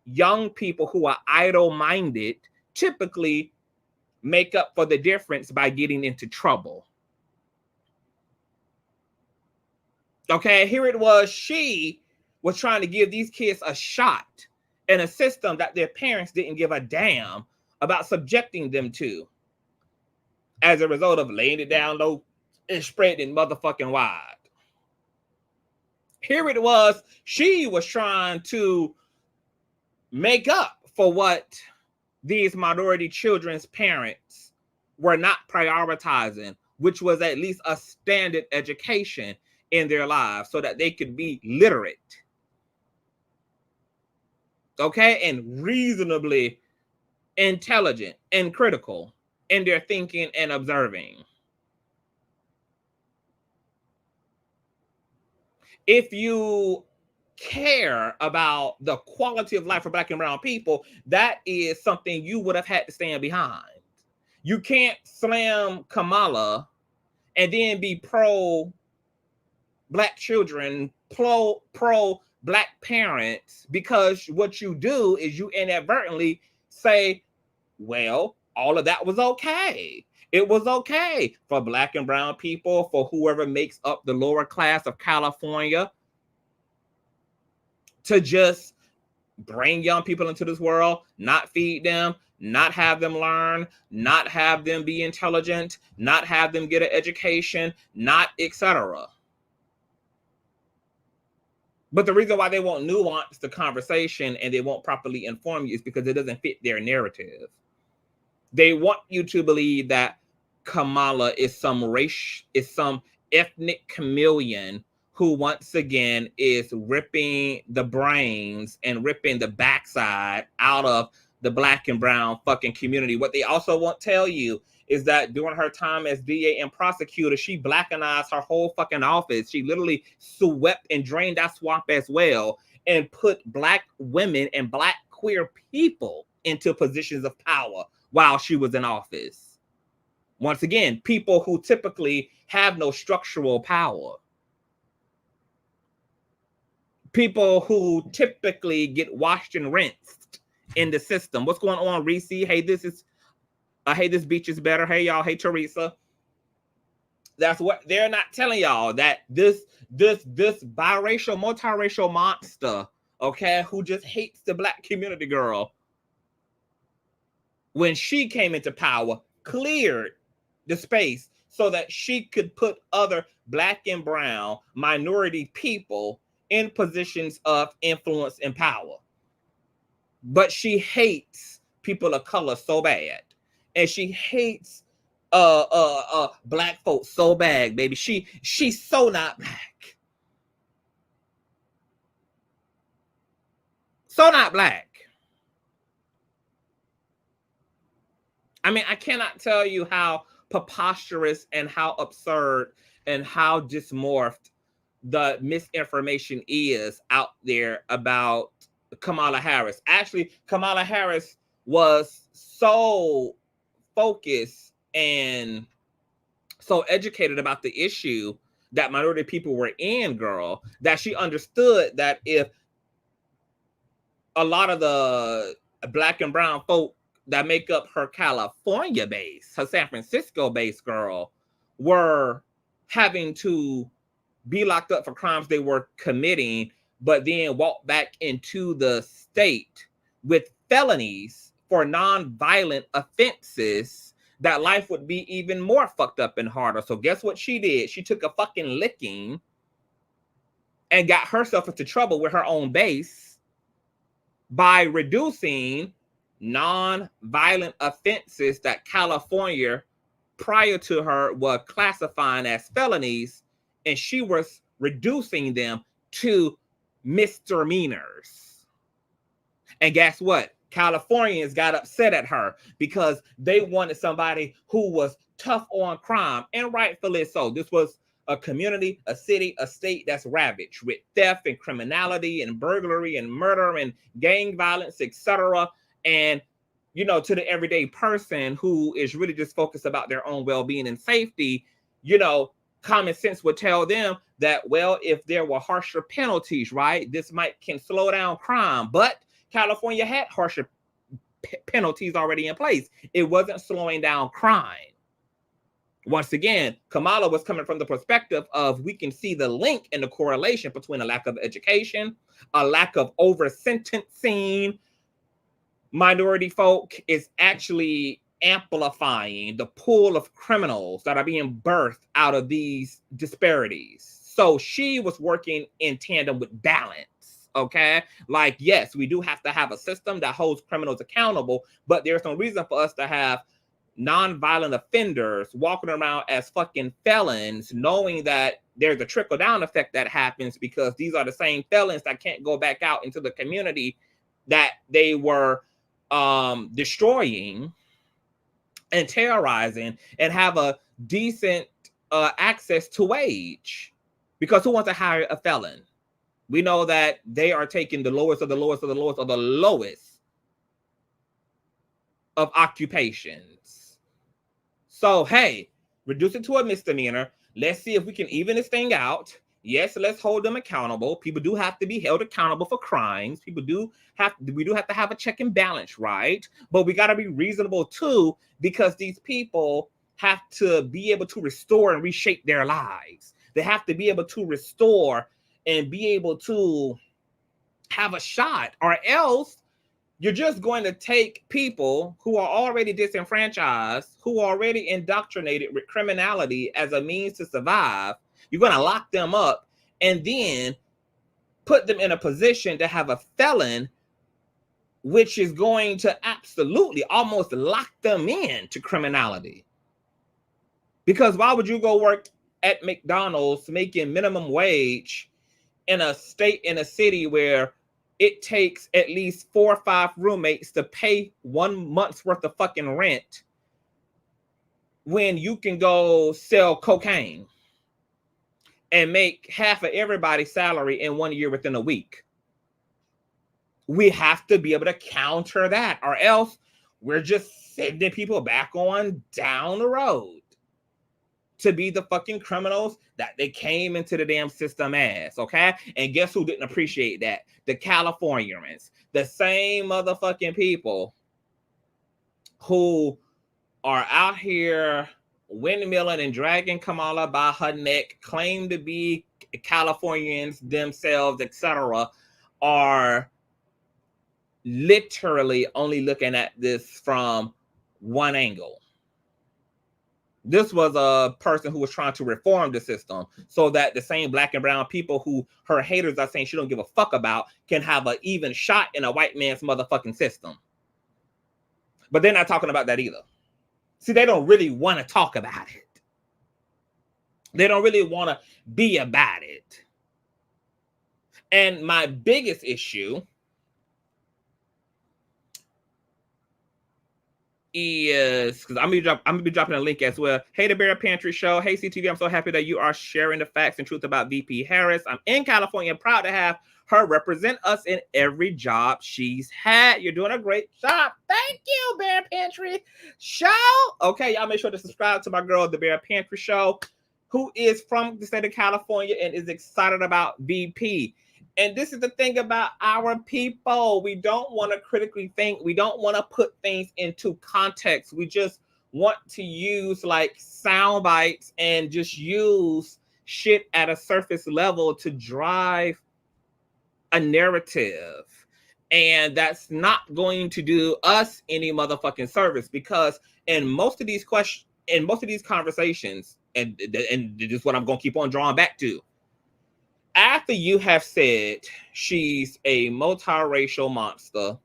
B: young people who are idle-minded typically make up for the difference by getting into trouble. Okay, here it was. She was trying to give these kids a shot in a system that their parents didn't give a damn about subjecting them to, as a result of laying it down low and spreading motherfucking wide. Here it was. She was trying to make up for what these minority children's parents were not prioritizing, which was at least a standard education in their lives so that they could be literate, okay, and reasonably intelligent and critical in their thinking and observing. If you care about the quality of life for Black and brown people, that is something you would have had to stand behind. You can't slam Kamala and then be pro Black children, pro Black parents, because what you do is you inadvertently say, well, all of that was okay. It was okay for Black and brown people, for whoever makes up the lower class of California, to just bring young people into this world, not feed them, not have them learn, not have them be intelligent, not have them get an education, not etc. But the reason why they won't nuance the conversation and they won't properly inform you is because it doesn't fit their narrative. They want you to believe that Kamala is some race, is some ethnic chameleon who once again is ripping the brains and ripping the backside out of the Black and brown fucking community. What they also won't tell you is that during her time as DA and prosecutor, she Blackenized her whole fucking office. She literally swept and drained that swamp as well and put Black women and Black queer people into positions of power while she was in office. Once again, people who typically have no structural power. People who typically get washed and rinsed in the system. What's going on, Reese? Hey, this beach is better. Hey, y'all. Hey, Teresa. That's what they're not telling y'all, that this biracial, multiracial monster, okay, who just hates the Black community, girl, when she came into power, cleared the space so that she could put other Black and brown minority people in positions of influence and power. But she hates people of color so bad. And she hates Black folks so bad, baby. She's so not Black. So not Black. I mean, I cannot tell you how preposterous and how absurd and how dysmorphed the misinformation is out there about Kamala Harris. Actually, Kamala Harris was so focused and so educated about the issue that minority people were in, girl, that she understood that if a lot of the Black and brown folk that make up her California base, her San Francisco base, girl, were having to be locked up for crimes they were committing, but then walk back into the state with felonies for non-violent offenses, that life would be even more fucked up and harder. So guess what she did? She took a fucking licking and got herself into trouble with her own base by reducing non-violent offenses that California prior to her was classifying as felonies, and she was reducing them to misdemeanors. And guess what? Californians got upset at her because they wanted somebody who was tough on crime, and rightfully so. This was a community, a city, a state that's ravaged with theft and criminality and burglary and murder and gang violence, etc. And, you know, to the everyday person who is really just focused about their own well-being and safety, you know, common sense would tell them that, well, if there were harsher penalties, right, this can slow down crime. But California had harsher penalties already in place. It wasn't slowing down crime. Once again, Kamala was coming from the perspective of we can see the link and the correlation between a lack of education, a lack of over-sentencing minority folk is actually amplifying the pool of criminals that are being birthed out of these disparities. So she was working in tandem with balance. Okay, like, yes, we do have to have a system that holds criminals accountable, but there's no reason for us to have non-violent offenders walking around as fucking felons, knowing that there's a trickle-down effect that happens because these are the same felons that can't go back out into the community that they were destroying and terrorizing and have a decent access to wage. Because who wants to hire a felon? We know that they are taking the lowest of the lowest of the lowest of the lowest of occupations. So, hey, reduce it to a misdemeanor. Let's see if we can even this thing out. Yes, let's hold them accountable. People do have to be held accountable for crimes. We do have to have a check and balance, right? But we got to be reasonable too, because these people have to be able to restore and reshape their lives. They have to be able to restore and be able to have a shot, or else you're just going to take people who are already disenfranchised, who are already indoctrinated with criminality as a means to survive. You're going to lock them up and then put them in a position to have a felon, which is going to absolutely almost lock them in to criminality. Because why would you go work at McDonald's making minimum wage in a state, in a city where it takes at least 4 or 5 roommates to pay 1 month's worth of fucking rent, when you can go sell cocaine and make half of everybody's salary in 1 year within a week? We have to be able to counter that, or else we're just sending people back on down the road to be the fucking criminals that they came into the damn system as, okay? And guess who didn't appreciate that? The Californians. The same motherfucking people who are out here windmilling and dragging Kamala by her neck, claim to be Californians themselves, etc., are literally only looking at this from one angle. This was a person who was trying to reform the system so that the same black and brown people who her haters are saying she don't give a fuck about can have an even shot in a white man's motherfucking system. But they're not talking about that either. See, they don't really want to talk about it. They don't really want to be about it. And my biggest issue is, because I'm gonna be dropping a link as well. Hey, the Bear Pantry Show. Hey, CTV, I'm so happy that you are sharing the facts and truth about VP Harris. I'm in California, proud to have her represent us in every job she's had. You're doing a great job. Thank you, Bear Pantry Show. Okay, y'all make sure to subscribe to my girl, the Bear Pantry Show, who is from the state of California and is excited about VP. And this is the thing about our people. We don't want to critically think. We don't want to put things into context. We just want to use like sound bites and just use shit at a surface level to drive a narrative. And that's not going to do us any motherfucking service, because in most of these questions, in most of these conversations, and this is what I'm going to keep on drawing back to, after you have said she's a multiracial monster,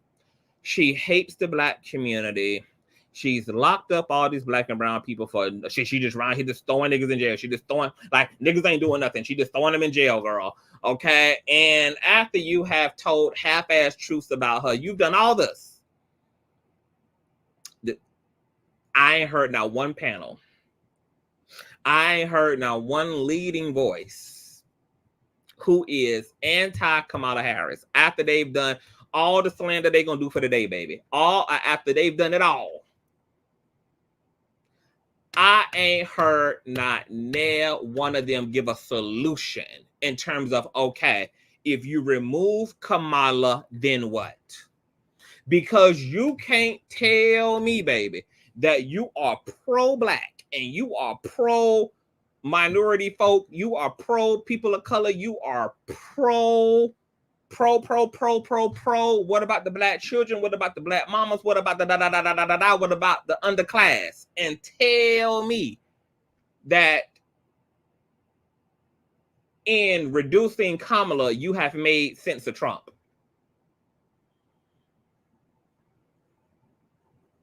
B: she hates the black community, she's locked up all these black and brown people for she just around here just throwing niggas in jail. She just throwing, like, niggas ain't doing nothing. She just throwing them in jail, girl. Okay. And after you have told half-ass truths about her, you've done all this. I ain't heard not one panel. I ain't heard not one leading voice who is anti-Kamala Harris after they've done all the slander they're gonna do for the day, baby. All after they've done it all. I ain't heard not nail one of them give a solution in terms of, okay, if you remove Kamala, then what? Because you can't tell me, baby, that you are pro-black and you are pro-minority folk, you are pro-people of color, you are pro. What about the black children? What about the black mamas? What about the what about the underclass? And tell me that in reducing Kamala, you have made sense of Trump.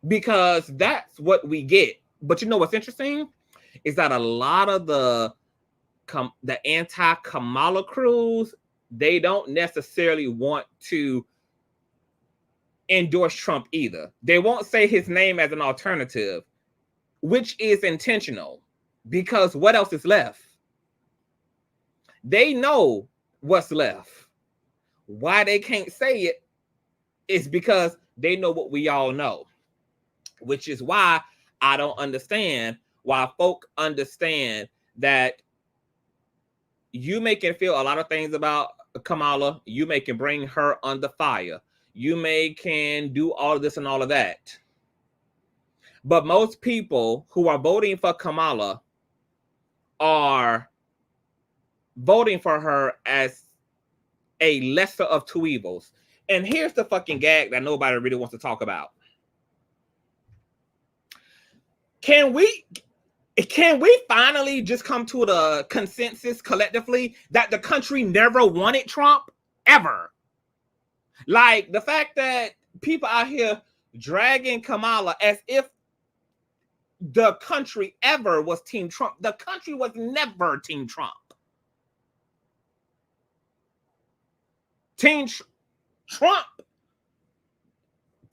B: Because that's what we get. But you know what's interesting is that a lot of the anti-Kamala crews, they don't necessarily want to endorse Trump either. They won't say his name as an alternative, which is intentional, because what else is left? They know what's left. Why they can't say it is because they know what we all know, which is why I don't understand why folk understand that you making feel a lot of things about Kamala, you may can bring her under fire, you can do all of this and all of that. But most people who are voting for Kamala are voting for her as a lesser of two evils. And here's the fucking gag that nobody really wants to talk about. Can we finally just come to the consensus collectively that the country never wanted Trump, ever? Like, the fact that people out here dragging Kamala as if the country ever was Team Trump. The country was never Team Trump. Trump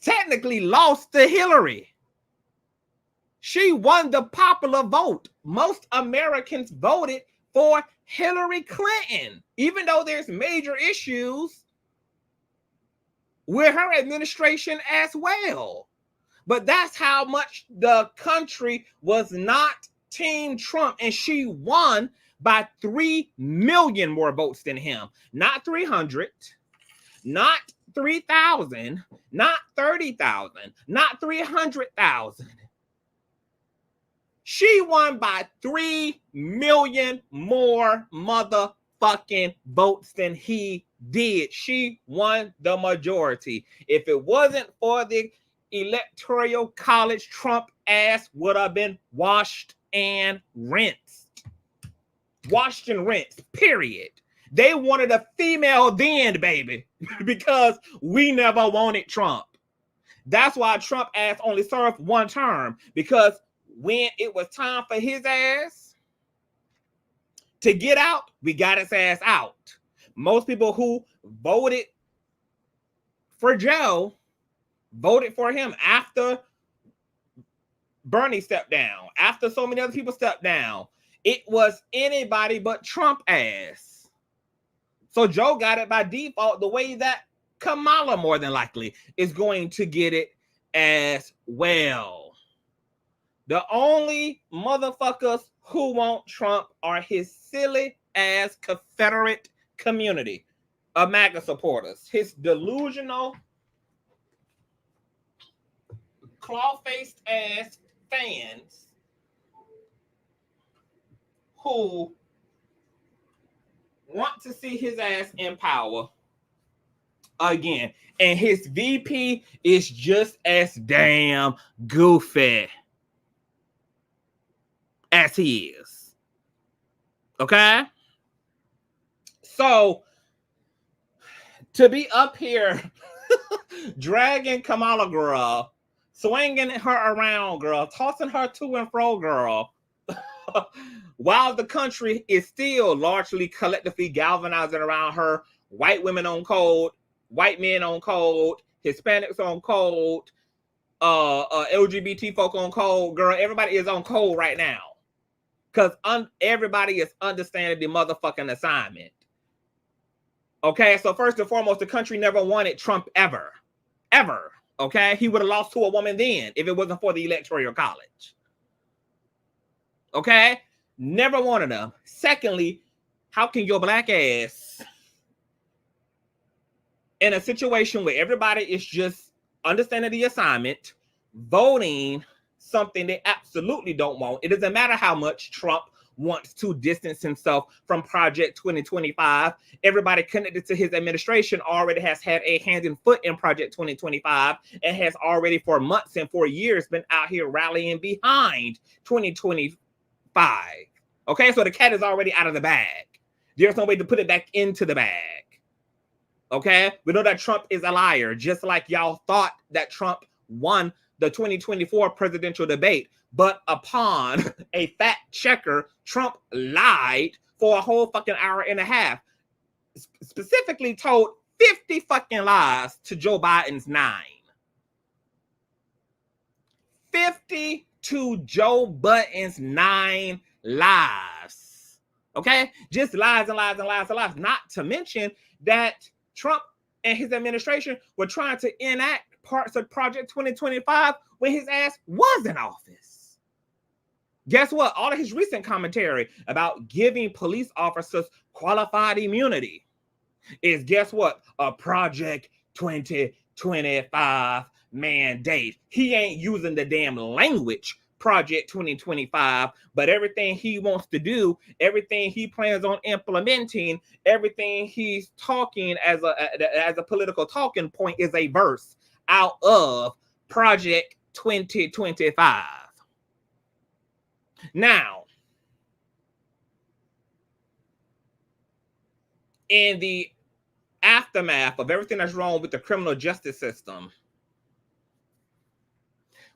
B: technically lost to Hillary. She won the popular vote. Most Americans voted for Hillary Clinton, even though there's major issues with her administration as well. But that's how much the country was not Team Trump, and she won by 3 million more votes than him. Not 300, not 3,000, not 30,000, not 300,000. She won by 3 million more motherfucking votes than he did. She won the majority. If it wasn't for the Electoral College, Trump ass would have been washed and rinsed. Washed and rinsed, period. They wanted a female then, baby, because we never wanted Trump. That's why Trump ass only served one term, because when it was time for his ass to get out, we got his ass out. Most people who voted for Joe voted for him after Bernie stepped down, after so many other people stepped down. It was anybody but Trump ass. So Joe got it by default, the way that Kamala more than likely is going to get it as well. The only motherfuckers who want Trump are his silly ass Confederate community of Maga supporters, his delusional, claw-faced ass fans who want to see his ass in power again. And his VP is just as damn goofy as he is. Okay? So, to be up here dragging Kamala, girl, swinging her around, girl, tossing her to and fro, girl, while the country is still largely collectively galvanizing around her, white women on code, white men on code, Hispanics on code, LGBT folk on code, girl, everybody is on code right now. Because everybody is understanding the motherfucking assignment. Okay, so first and foremost, the country never wanted Trump ever. Ever. Okay? He would have lost to a woman then if it wasn't for the Electoral College. Okay? Never wanted them. Secondly, how can your black ass, in a situation where everybody is just understanding the assignment, voting something they absolutely don't want, it doesn't matter how much Trump wants to distance himself from Project 2025. Everybody connected to his administration already has had a hand and foot in Project 2025 and has already for months and for years been out here rallying behind 2025. Okay, so the cat is already out of the bag. There's no way to put it back into the bag. Okay, we know that Trump is a liar, just like y'all thought that Trump won the 2024 presidential debate. But upon a fact checker, Trump lied for a whole fucking hour and a half. Specifically told 50 fucking lies to Joe Biden's 9. 50 to Joe Biden's 9 lies. Okay? Just lies and lies and lies and lies. Not to mention that Trump and his administration were trying to enact parts of Project 2025 when his ass was in office. Guess what? All of his recent commentary about giving police officers qualified immunity is, guess what? A Project 2025 mandate. He ain't using the damn language Project 2025, but everything he wants to do, everything he plans on implementing, everything he's talking as a political talking point is a verse out of Project 2025. Now, in the aftermath of everything that's wrong with the criminal justice system,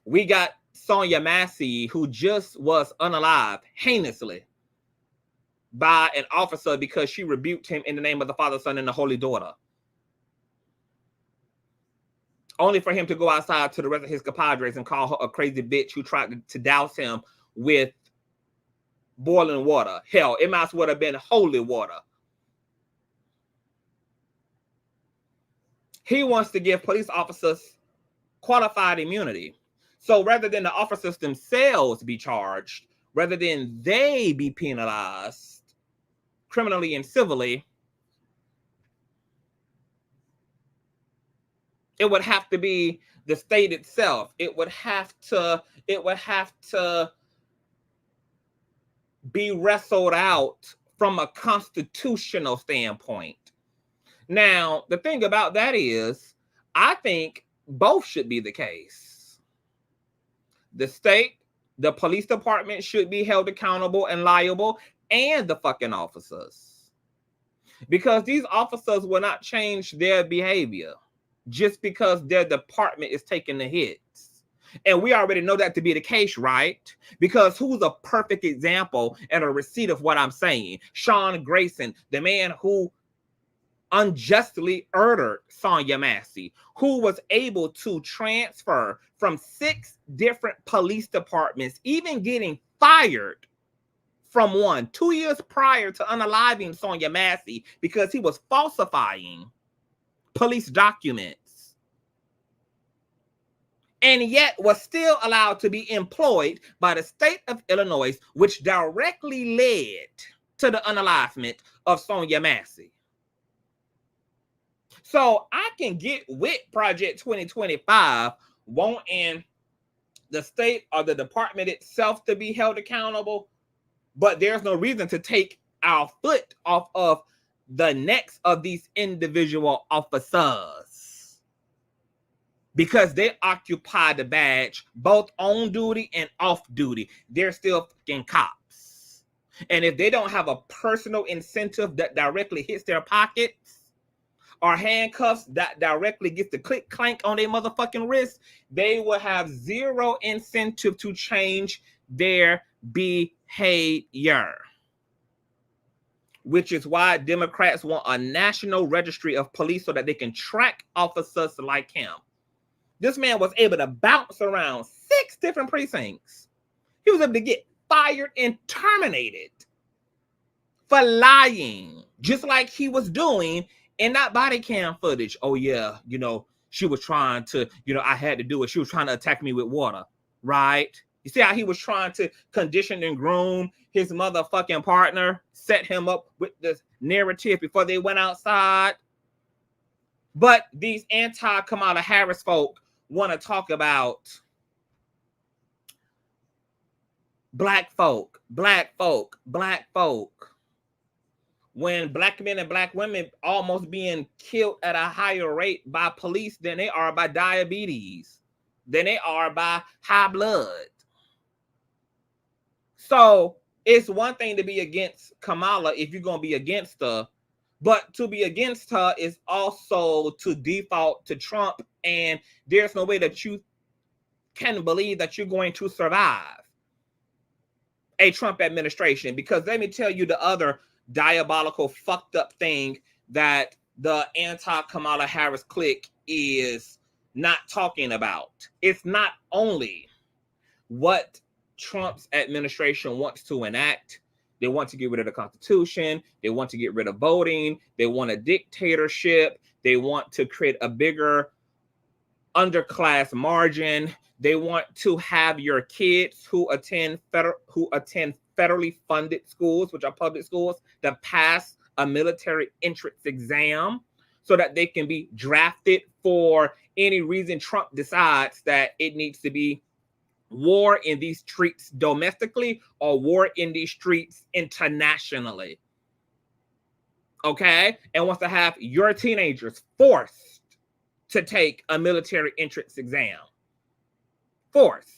B: we got Sonia Massey, who just was unalived heinously by an officer because she rebuked him in the name of the Father, Son, and the Holy Daughter. Only for him to go outside to the rest of his compadres and call her a crazy bitch who tried to douse him with boiling water. Hell, it might as well have been holy water. He wants to give police officers qualified immunity. So rather than the officers themselves be charged, rather than they be penalized criminally and civilly, it would have to be the state itself. It would have to be wrestled out from a constitutional standpoint. Now, the thing about that is, I think both should be the case. The state, the police department should be held accountable and liable, and the fucking officers. Because these officers will not change their behavior just because their department is taking the hits. And we already know that to be the case, right? Because who's a perfect example and a receipt of what I'm saying? Sean Grayson, the man who unjustly murdered Sonia Massey, who was able to transfer from 6 different police departments, even getting fired from one 2 years prior to unaliving Sonia Massey because he was falsifying police documents. And yet was still allowed to be employed by the state of Illinois, which directly led to the unalivement of Sonia Massey. So I can get with Project 2025 wanting the state or the department itself to be held accountable, but there's no reason to take our foot off of the necks of these individual officers because they occupy the badge both on duty and off duty. They're still fucking cops. And if they don't have a personal incentive that directly hits their pockets, or handcuffs that directly gets the click clank on their motherfucking wrist, they will have zero incentive to change their behavior. Which is why Democrats want a national registry of police so that they can track officers like him. This man was able to bounce around 6 different precincts. He was able to get fired and terminated for lying, just like he was doing in that body cam footage. Oh yeah, you know, she was trying to, you know, I had to do it. She was trying to attack me with water, right? You see how he was trying to condition and groom his motherfucking partner, set him up with this narrative before they went outside. But these anti-Kamala Harris folk want to talk about black folk, black folk, black folk. When black men and black women almost being killed at a higher rate by police than they are by diabetes, than they are by high blood. So it's one thing to be against Kamala if you're going to be against her, but to be against her is also to default to Trump, and there's no way that you can believe that you're going to survive a Trump administration. Because let me tell you the other diabolical fucked up thing that the anti-Kamala Harris clique is not talking about. It's not only what Trump's administration wants to enact. They want to get rid of the Constitution. They want to get rid of voting. They want a dictatorship. They want to create a bigger underclass margin. They want to have your kids who attend federally funded schools, which are public schools, that pass a military entrance exam so that they can be drafted for any reason Trump decides that it needs to be war in these streets domestically or war in these streets internationally. Okay? And wants to have your teenagers forced to take a military entrance exam. Forced.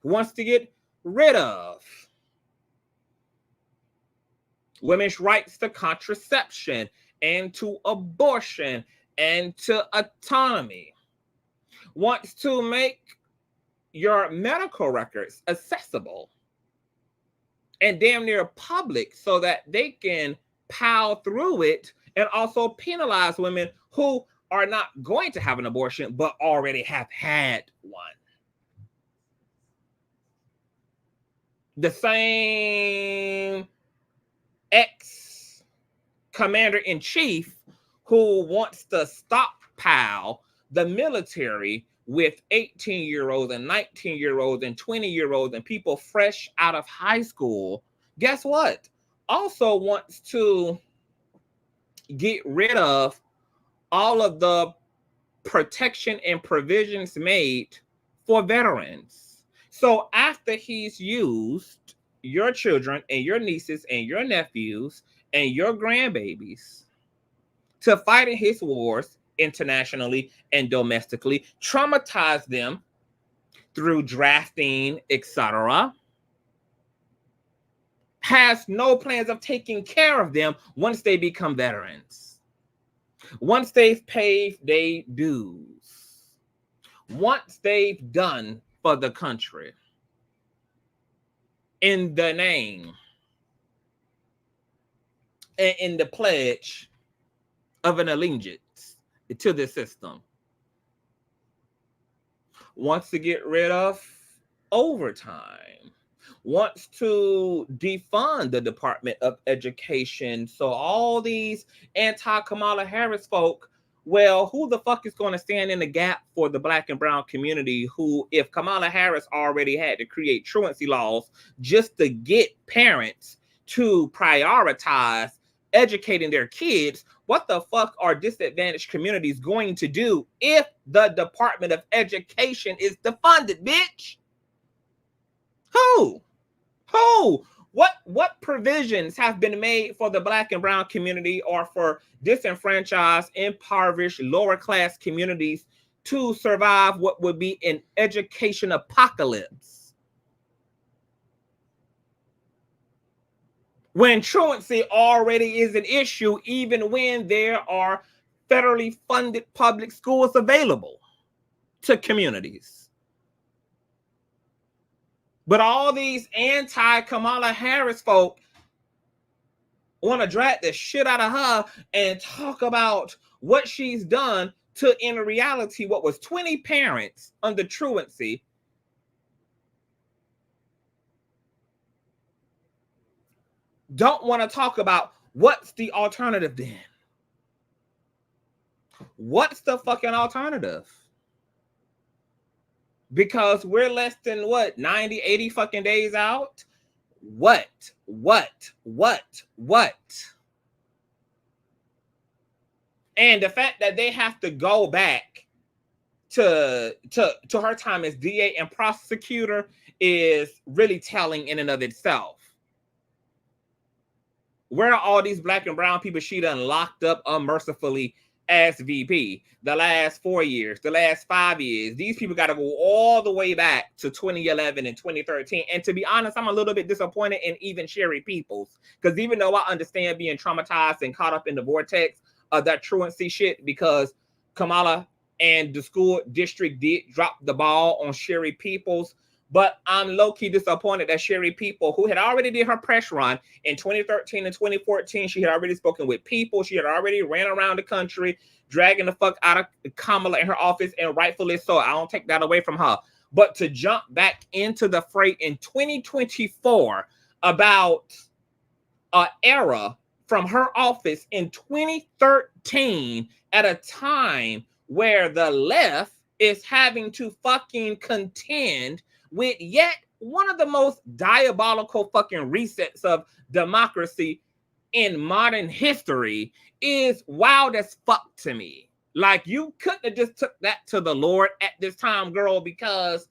B: Wants to get rid of women's rights to contraception and to abortion and to autonomy. Wants to make your medical records accessible and damn near public so that they can plow through it and also penalize women who are not going to have an abortion but already have had one. The same ex-commander-in-chief who wants to stockpile the military with 18-year-olds and 19-year-olds and 20-year-olds and people fresh out of high school, guess what? Also wants to get rid of all of the protection and provisions made for veterans. So after he's used your children and your nieces and your nephews and your grandbabies to fight in his wars internationally and domestically, traumatize them through drafting, etc., has no plans of taking care of them once they become veterans. Once they've paid their dues. Once they've done for the country in the name and in the pledge of an allegiance to the system. Wants to get rid of overtime. Wants to defund the Department of Education. So all these anti-Kamala Harris folk, well, who the fuck is going to stand in the gap for the black and brown community who, if Kamala Harris already had to create truancy laws just to get parents to prioritize educating their kids, what the fuck are disadvantaged communities going to do if the Department of Education is defunded, bitch? Who? What provisions have been made for the Black and brown community or for disenfranchised, impoverished, lower class communities to survive what would be an education apocalypse? When truancy already is an issue, even when there are federally funded public schools available to communities. But all these anti-Kamala Harris folk want to drag the shit out of her and talk about what she's done to, in reality, what was 20 parents under truancy don't want to talk about what's the alternative then. What's the fucking alternative? Because we're less than what, 90, 80 fucking days out? What? And the fact that they have to go back to her time as DA and prosecutor is really telling in and of itself. Where are all these Black and brown people she done locked up unmercifully as VP? The last 4 years, the last 5 years. These people got to go all the way back to 2011 and 2013. And to be honest, I'm a little bit disappointed in even Sherry Peoples. Because even though I understand being traumatized and caught up in the vortex of that truancy shit, because Kamala and the school district did drop the ball on Sherry Peoples, but I'm low-key disappointed that Sherry People, who had already did her press run in 2013 and 2014, she had already spoken with people. She had already ran around the country, dragging the fuck out of Kamala in her office, and rightfully so. I don't take that away from her. But to jump back into the fray in 2024 about an era from her office in 2013 at a time where the left is having to fucking contend with yet one of the most diabolical fucking resets of democracy in modern history is wild as fuck to me. Like, you couldn't have just took that to the Lord at this time, girl, because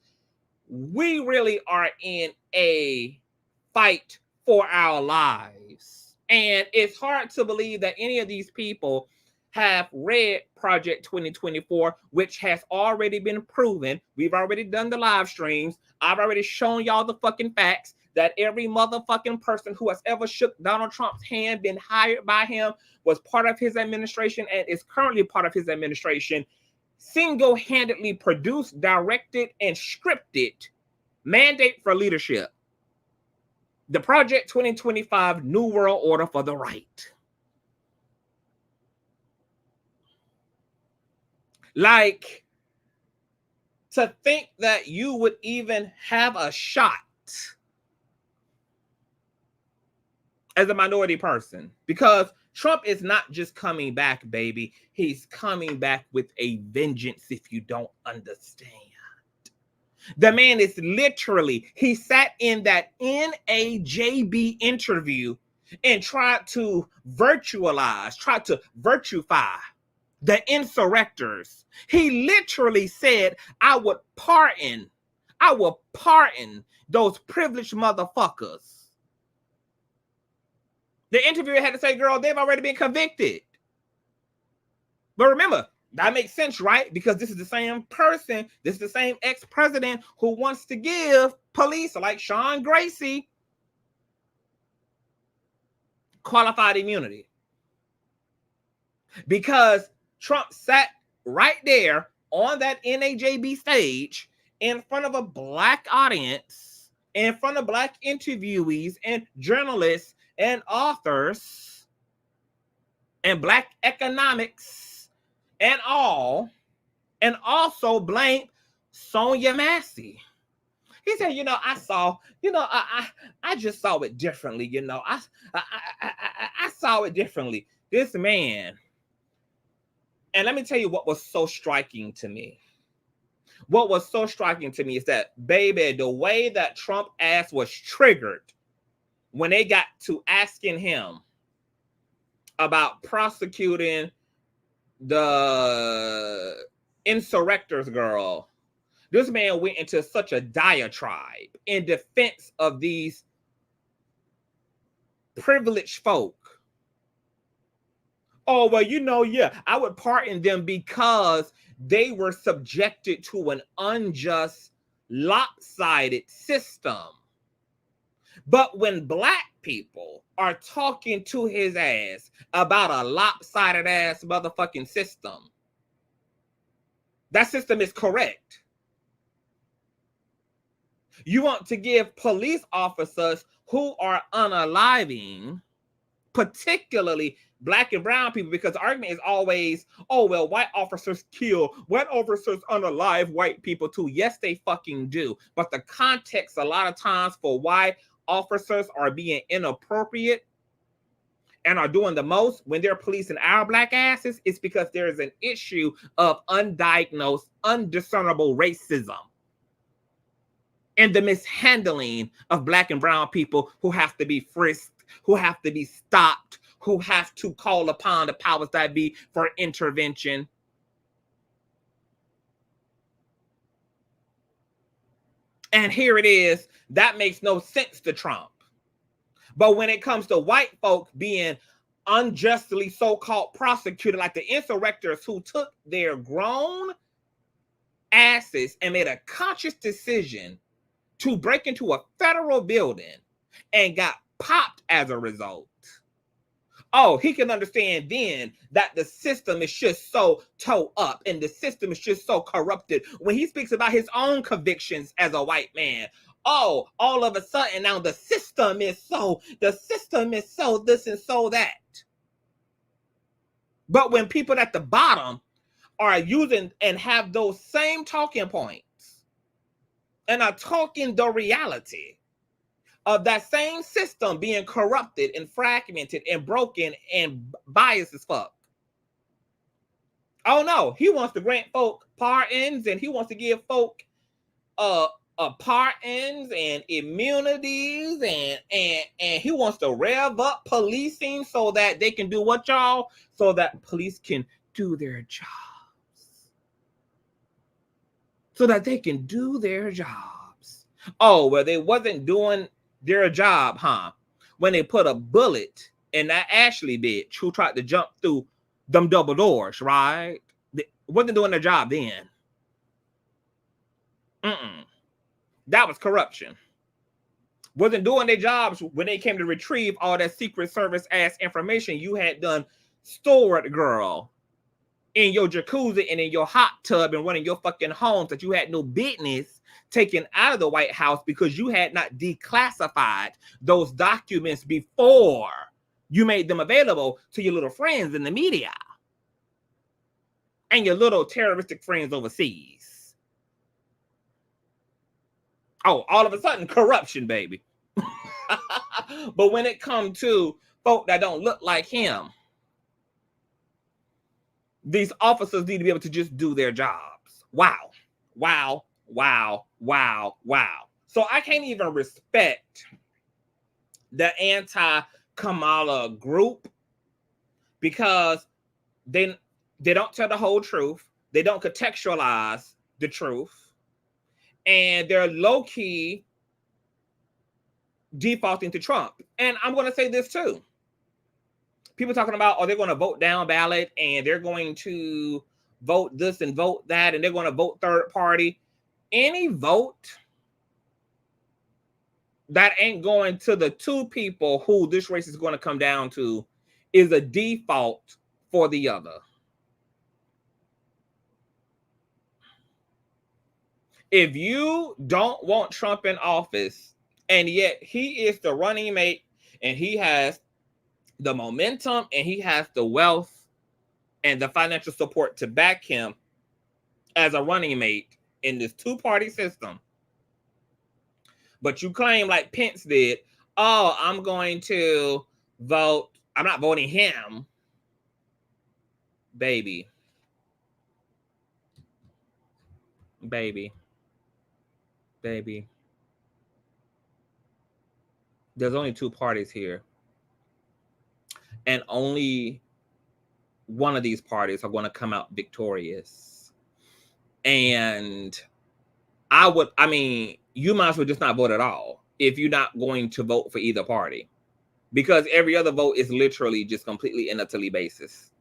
B: we really are in a fight for our lives. And it's hard to believe that any of these people have read Project 2024, which has already been proven. We've already done the live streams. I've already shown y'all the fucking facts that every motherfucking person who has ever shook Donald Trump's hand, been hired by him, was part of his administration and is currently part of his administration, single-handedly produced, directed, and scripted Mandate for Leadership, the Project 2025 New World Order for the Right. Like, to think that you would even have a shot as a minority person, because Trump is not just coming back, baby. He's coming back with a vengeance if you don't understand. The man is literally, he sat in that NAJB interview and tried to virtualize, tried to virtuify the insurrectors. He literally said, I will pardon those privileged motherfuckers. The interviewer had to say, girl, they've already been convicted. But remember, that makes sense, right? Because this is the same person, this is the same ex-president who wants to give police like Sean Gracie qualified immunity. Because Trump sat right there on that NAJB stage in front of a Black audience, in front of Black interviewees and journalists and authors and Black economics and all, and also blamed Sonia Massey. He said, I saw, I just saw it differently, I saw it differently. This man. And let me tell you what was so striking to me. What was so striking to me is that, baby, the way that Trump ass was triggered when they got to asking him about prosecuting the insurrectors girl, this man went into such a diatribe in defense of these privileged folk. Oh, well, you know, yeah, I would pardon them because they were subjected to an unjust, lopsided system. But when black people are talking to his ass about a lopsided ass motherfucking system, that system is correct. You want to give police officers who are unaliving, particularly black and brown people, because the argument is always, oh, well, white officers kill, white officers unalive white people too. Yes, they fucking do. But the context a lot of times for why officers are being inappropriate and are doing the most when they're policing our black asses is because there is an issue of undiagnosed, undiscernible racism and the mishandling of black and brown people who have to be frisked, who have to be stopped, who have to call upon the powers that be for intervention. And here it is, that makes no sense to Trump. But when it comes to white folk being unjustly so-called prosecuted, like the insurrectors who took their grown asses and made a conscious decision to break into a federal building and got popped as a result. Oh, he can understand then that the system is just so toe up and the system is just so corrupted when he speaks about his own convictions as a white man. Oh, all of a sudden now the system is so this and so that. But when people at the bottom are using and have those same talking points and are talking the reality of that same system being corrupted and fragmented and broken and biased as fuck. Oh no, he wants to grant folk pardons and he wants to give folk pardons and immunities and he wants to rev up policing so that they can do what, y'all? So that police can do their jobs. So that they can do their jobs. Oh, well, they wasn't doing their job, huh? When they put a bullet in that Ashley bitch who tried to jump through them double doors, right? They wasn't doing their job then. That was corruption. Wasn't doing their jobs when they came to retrieve all that Secret Service ass information you had done stored, girl, in your jacuzzi and in your hot tub and one of your fucking homes that you had no business taken out of the White House because you had not declassified those documents before you made them available to your little friends in the media and your little terroristic friends overseas. Oh, all of a sudden, corruption, baby. But when it comes to folk that don't look like him, these officers need to be able to just do their jobs. Wow. Wow. Wow. Wow. Wow. So I can't even respect the anti-Kamala group because they don't tell the whole truth. They don't contextualize the truth. And they're low-key defaulting to Trump. And I'm going to say this too. People talking about, oh, they're going to vote down ballot and they're going to vote this and vote that and they're going to vote third party. Any vote that ain't going to the two people who this race is going to come down to is a default for the other. If you don't want Trump in office and yet he is the running mate and he has the momentum and he has the wealth and the financial support to back him as a running mate in this two-party system, but you claim like Pence did, oh, I'm going to vote, I'm not voting him, baby. There's only two parties here. And only one of these parties are going to come out victorious. And you might as well just not vote at all if you're not going to vote for either party. because every other vote is literally just completely and utterly baseless.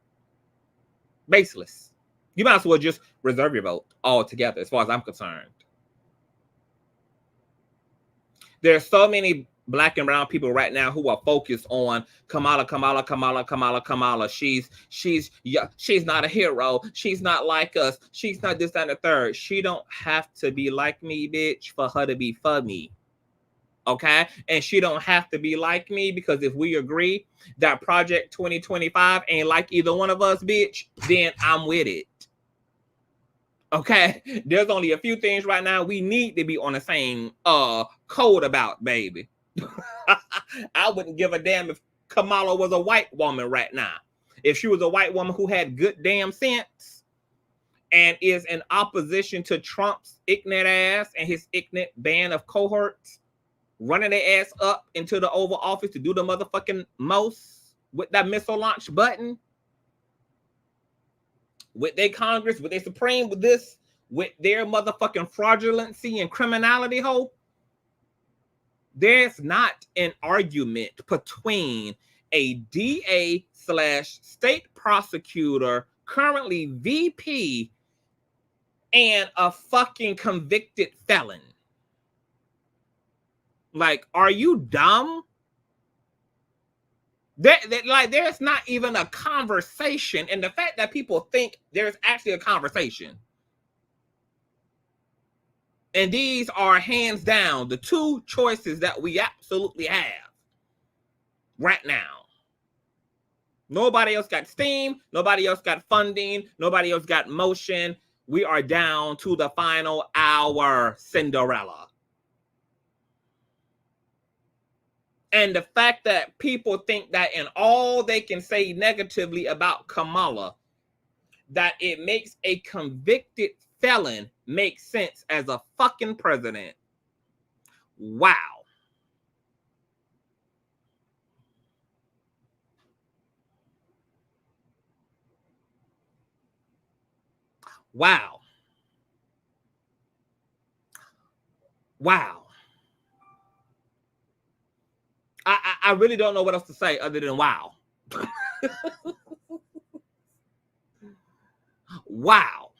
B: You might as well just reserve your vote altogether, as far as I'm concerned. There's so many Black and brown people right now who are focused on Kamala. She's not a hero. She's not like us. She's not this, that, and the third. She don't have to be like me, bitch, for her to be for me. Okay? And she don't have to be like me, because if we agree that Project 2025 ain't like either one of us, bitch, then I'm with it. Okay? There's only a few things right now we need to be on the same code about, baby. I wouldn't give a damn if Kamala was a white woman right now. If she was a white woman who had good damn sense and is in opposition to Trump's ignorant ass and his ignorant band of cohorts running their ass up into the Oval Office to do the motherfucking most with that missile launch button, with their Congress, with their Supreme, with this, with their motherfucking fraudulency and criminality hole, there's not an argument between a DA / state prosecutor, currently VP, and a fucking convicted felon. Like, are you dumb? There's not even a conversation. And the fact that people think there's actually a conversation. And these are hands down the two choices that we absolutely have right now. Nobody else got steam. Nobody else got funding. Nobody else got motion. We are down to the final hour, Cinderella. And the fact that people think that in all they can say negatively about Kamala, that it makes a convicted felon make sense as a fucking president. Wow. Wow. Wow. I really don't know what else to say other than wow. Wow.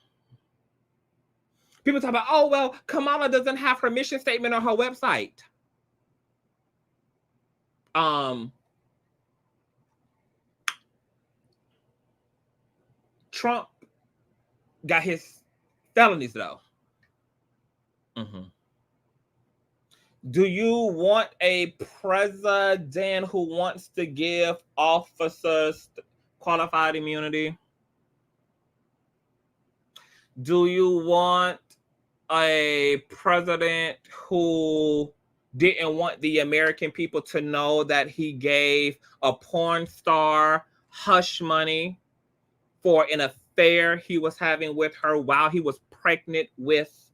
B: People talk about, oh, well, Kamala doesn't have her mission statement on her website. Trump got his felonies, though. Do you want a president who wants to give officers qualified immunity? Do you want a president who didn't want the American people to know that he gave a porn star hush money for an affair he was having with her while he was pregnant with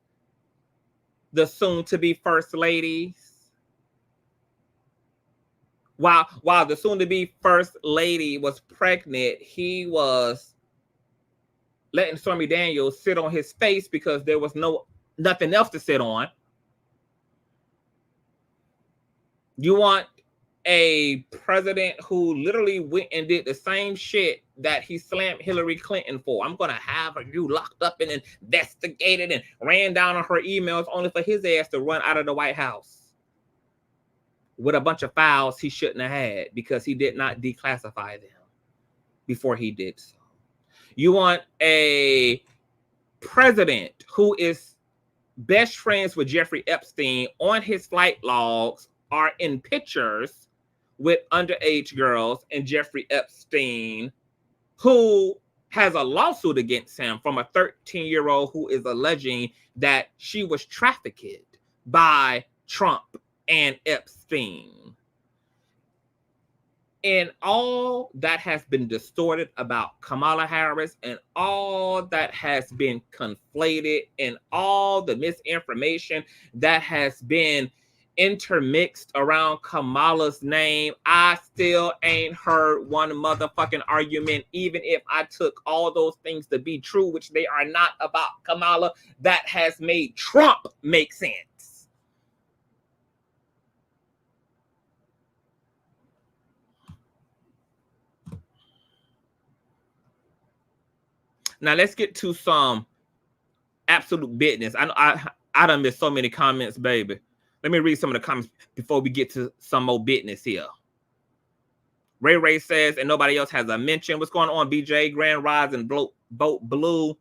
B: the soon-to-be first ladies? While the soon-to-be first lady was pregnant, he was letting Stormy Daniels sit on his face because there was nothing else to sit on. You want a president who literally went and did the same shit that he slammed Hillary Clinton for. I'm going to have you locked up and investigated, and ran down on her emails only for his ass to run out of the White House with a bunch of files he shouldn't have had because he did not declassify them before he did so. You want a president who is best friends with Jeffrey Epstein, on his flight logs are in pictures with underage girls, and Jeffrey Epstein, who has a lawsuit against him from a 13-year-old who is alleging that she was trafficked by Trump and Epstein. And all that has been distorted about Kamala Harris, and all that has been conflated, and all the misinformation that has been intermixed around Kamala's name, I still ain't heard one motherfucking argument, even if I took all those things to be true, which they are not, about Kamala, that has made Trump make sense. Now let's get to some absolute business. I done missed so many comments, baby. Let me read some of the comments before we get to some more business here. Ray says, and nobody else has a mention. What's going on, BJ? Grand Rise and Vote Blue.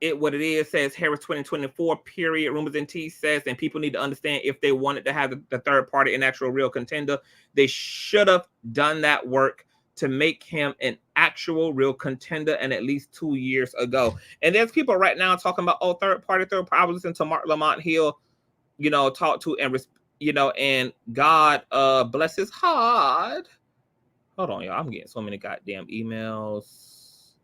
B: It what it is says Harris 2024 period. Rumors and T says, and people need to understand if they wanted to have the third party an actual real contender, they should have done that work to make him an actual real contender and at least 2 years ago. And there's people right now talking about, oh, third party. I was listening to Mark Lamont Hill, you know, talk to and, you know, and God bless his heart. Hold on, y'all. I'm getting so many goddamn emails.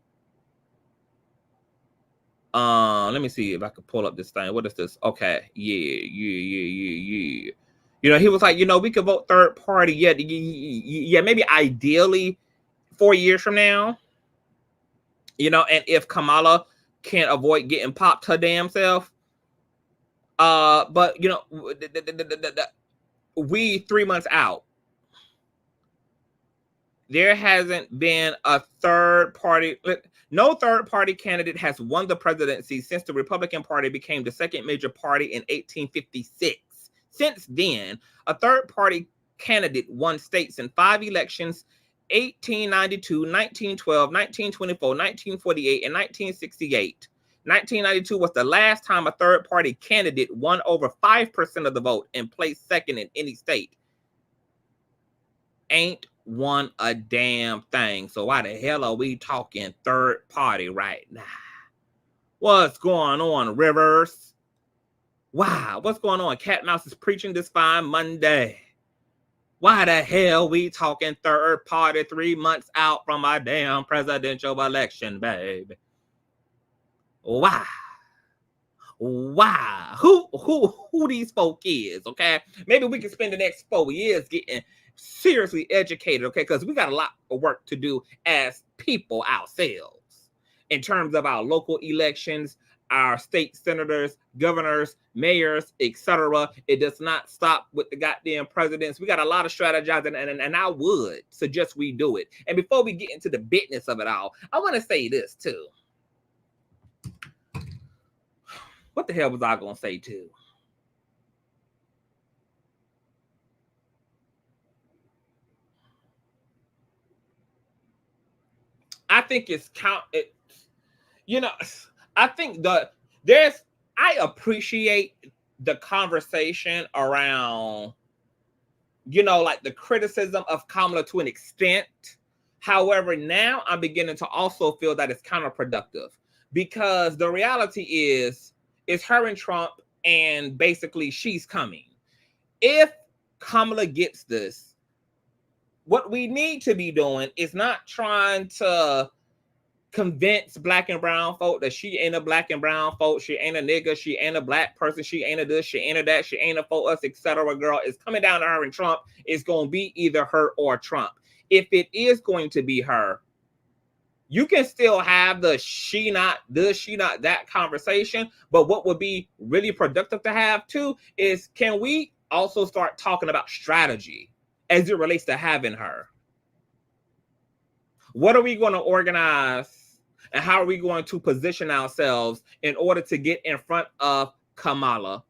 B: Let me see if I can pull up this thing. What is this? Okay. Yeah. You know, he was like, you know, we could vote third party. Yeah, maybe ideally 4 years from now. You know, and if Kamala can't avoid getting popped her damn self. But you know, we 3 months out. There hasn't been a third party. No third party candidate has won the presidency since the Republican Party became the second major party in 1856. Since then, a third party candidate won states in 5 elections: 1892, 1912, 1924, 1948, and 1968. 1992 was the last time a third party candidate won over 5% of the vote and placed second in any state. Ain't won a damn thing. So why the hell are we talking third party right now? What's going on, Rivers? Wow, what's going on? Cat Mouse is preaching this fine Monday. Why the hell we talking third party 3 months out from our damn presidential election, baby? Why? Why? Who these folk is, okay? Maybe we can spend the next 4 years getting seriously educated, okay? Because we got a lot of work to do as people ourselves in terms of our local elections, our state senators, governors, mayors, etc. It does not stop with the goddamn presidents. We got a lot of strategizing, and I would suggest we do it. And before we get into the business of it all, I want to say this too. What the hell was I going to say too? I think I think I appreciate the conversation around, you know, like the criticism of Kamala to an extent. However, now I'm beginning to also feel that it's counterproductive, because the reality is it's her and Trump, and basically she's coming. If Kamala gets this, what we need to be doing is not trying to convince black and brown folk that she ain't a black and brown folk, she ain't a nigga, she ain't a black person, she ain't a this, she ain't a that, she ain't a for us, etc. Girl, it's coming down to her and Trump. It's going to be either her or Trump. If it is going to be her, you can still have the she not this, she not that conversation. But what would be really productive to have too is, can we also start talking about strategy as it relates to having her? What are we going to organize, and how are we going to position ourselves in order to get in front of Kamala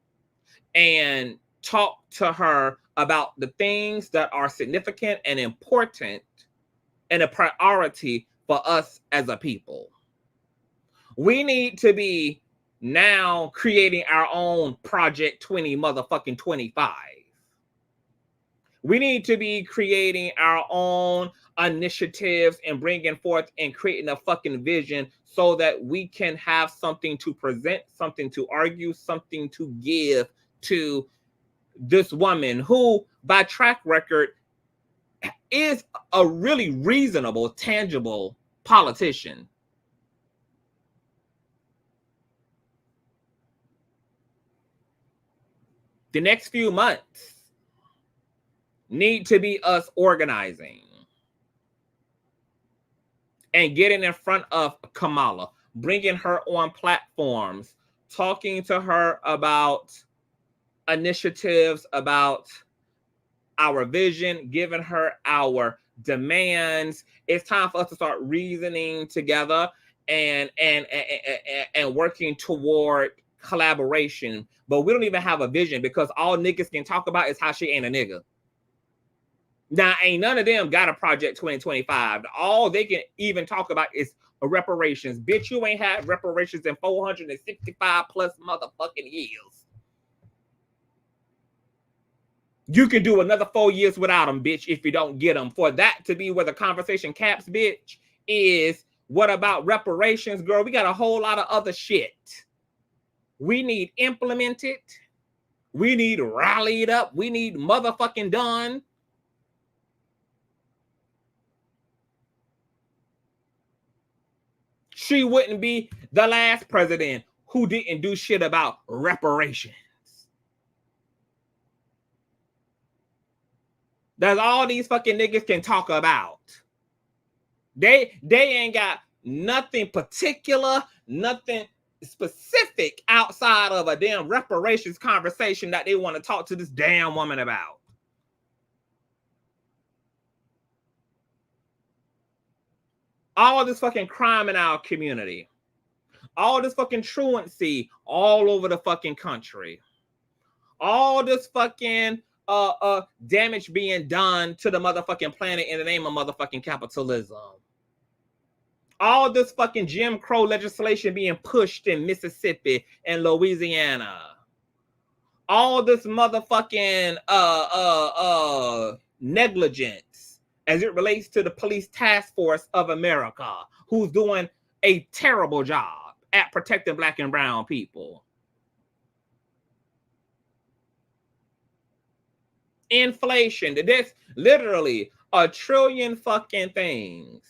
B: and talk to her about the things that are significant and important and a priority for us as a people? We need to be now creating our own Project 20 motherfucking 25. We need to be creating our own initiatives and bringing forth and creating a fucking vision so that we can have something to present, something to argue, something to give to this woman who, by track record, is a really reasonable, tangible politician. The next few months need to be us organizing and getting in front of Kamala, bringing her on platforms, talking to her about initiatives, about our vision, giving her our demands. It's time for us to start reasoning together and working toward collaboration, but we don't even have a vision because all niggas can talk about is how she ain't a nigga. Now, ain't none of them got a Project 2025. All they can even talk about is reparations. Bitch, you ain't had reparations in 465 plus motherfucking years. You can do another 4 years without them, bitch, if you don't get them. For that to be where the conversation caps, bitch, is what about reparations, girl? We got a whole lot of other shit. We need implemented. We need rallied up. We need motherfucking done. She wouldn't be the last president who didn't do shit about reparations. That's all these fucking niggas can talk about. They ain't got nothing particular, nothing specific outside of a damn reparations conversation that they want to talk to this damn woman about. All this fucking crime in our community. All this fucking truancy all over the fucking country. All this fucking damage being done to the motherfucking planet in the name of motherfucking capitalism. All this fucking Jim Crow legislation being pushed in Mississippi and Louisiana. All this motherfucking negligence as it relates to the Police Task Force of America, who's doing a terrible job at protecting Black and brown people. Inflation, there's literally a trillion fucking things.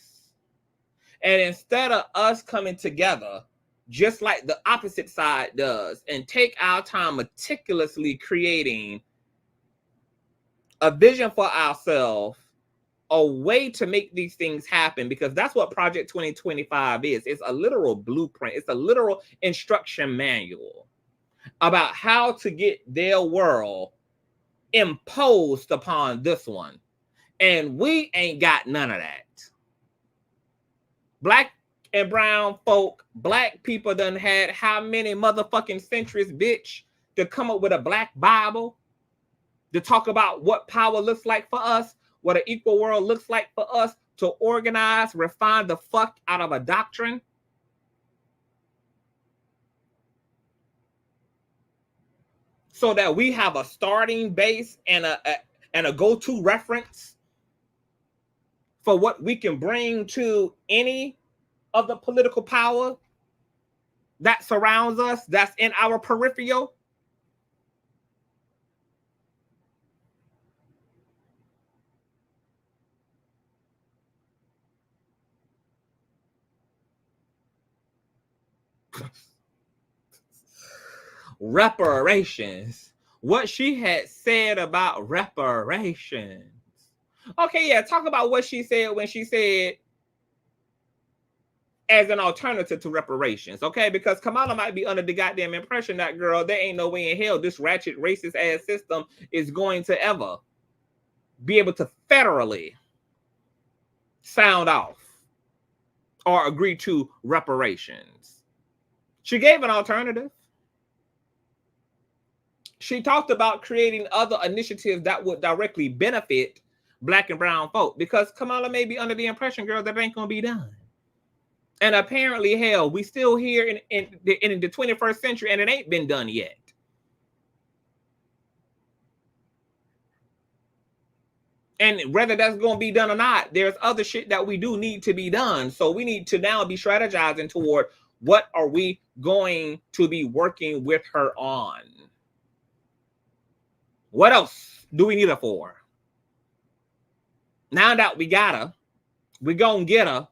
B: And instead of us coming together, just like the opposite side does, and take our time meticulously creating a vision for ourselves, a way to make these things happen, because that's what Project 2025 is. It's a literal blueprint. It's a literal instruction manual about how to get their world imposed upon this one. And we ain't got none of that. Black and brown folk, Black people done had how many motherfucking centuries, bitch, to come up with a Black Bible to talk about what power looks like for us, what an equal world looks like for us, to organize, refine the fuck out of a doctrine. So that we have a starting base and a go-to reference for what we can bring to any of the political power that surrounds us, that's in our peripheral. Reparations. What she had said about reparations. Okay, yeah, talk about what she said when she said as an alternative to reparations, okay? Because Kamala might be under the goddamn impression that, girl, there ain't no way in hell this ratchet, racist ass system is going to ever be able to federally sound off or agree to reparations. She gave an alternative. She talked about creating other initiatives that would directly benefit Black and brown folk, because Kamala may be under the impression, girl, that ain't gonna be done. And apparently, hell, we still here in the 21st century, and it ain't been done yet. And whether that's going to be done or not, there's other shit that we do need to be done. So we need to now be strategizing toward what are we going to be working with her on. What else do we need her for? Now that we got her, we gonna get her.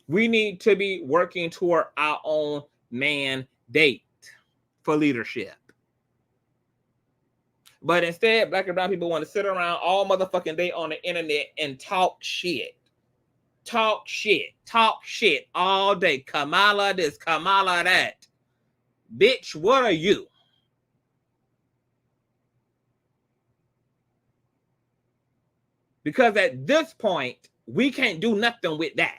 B: We need to be working toward our own mandate for leadership. But instead, Black and brown people want to sit around all motherfucking day on the internet and talk shit. Talk shit. Talk shit all day. Kamala this, Kamala that. Bitch, what are you? Because at this point, we can't do nothing with that.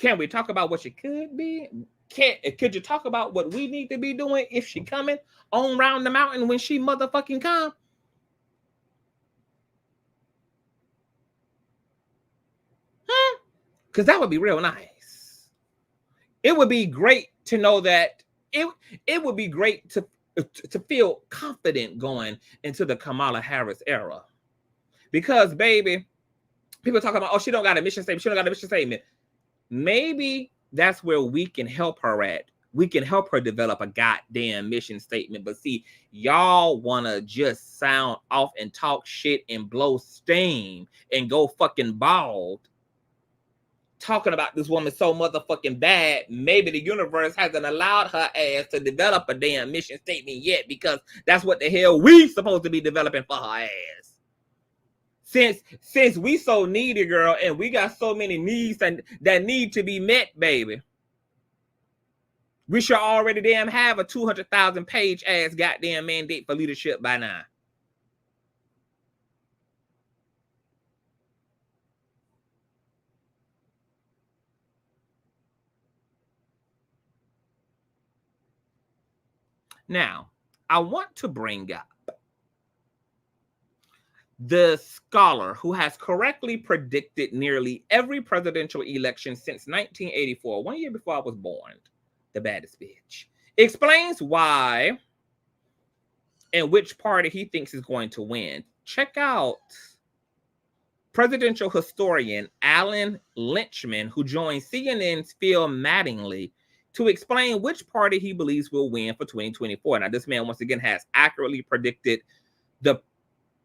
B: Can we talk about what she could be? Could you talk about what we need to be doing if she coming on round the mountain when she motherfucking come? Because that would be real nice. It would be great to know that it would be great to feel confident going into the Kamala Harris era. Because, baby, people talking about, oh, she don't got a mission statement. She don't got a mission statement. Maybe that's where we can help her at. We can help her develop a goddamn mission statement. But see, y'all want to just sound off and talk shit and blow steam and go fucking bald. Talking about this woman so motherfucking bad, maybe the universe hasn't allowed her ass to develop a damn mission statement yet, because that's what the hell we supposed to be developing for her ass. Since we so needy, girl, and we got so many needs that need to be met, baby, we should already damn have a 200,000 page ass goddamn mandate for leadership by now. Now, I want to bring up the scholar who has correctly predicted nearly every presidential election since 1984, 1 year before I was born, the baddest bitch, explains why and which party he thinks is going to win. Check out presidential historian Alan Lynchman, who joined CNN's Phil Mattingly to explain which party he believes will win for 2024. Now, this man, once again, has accurately predicted the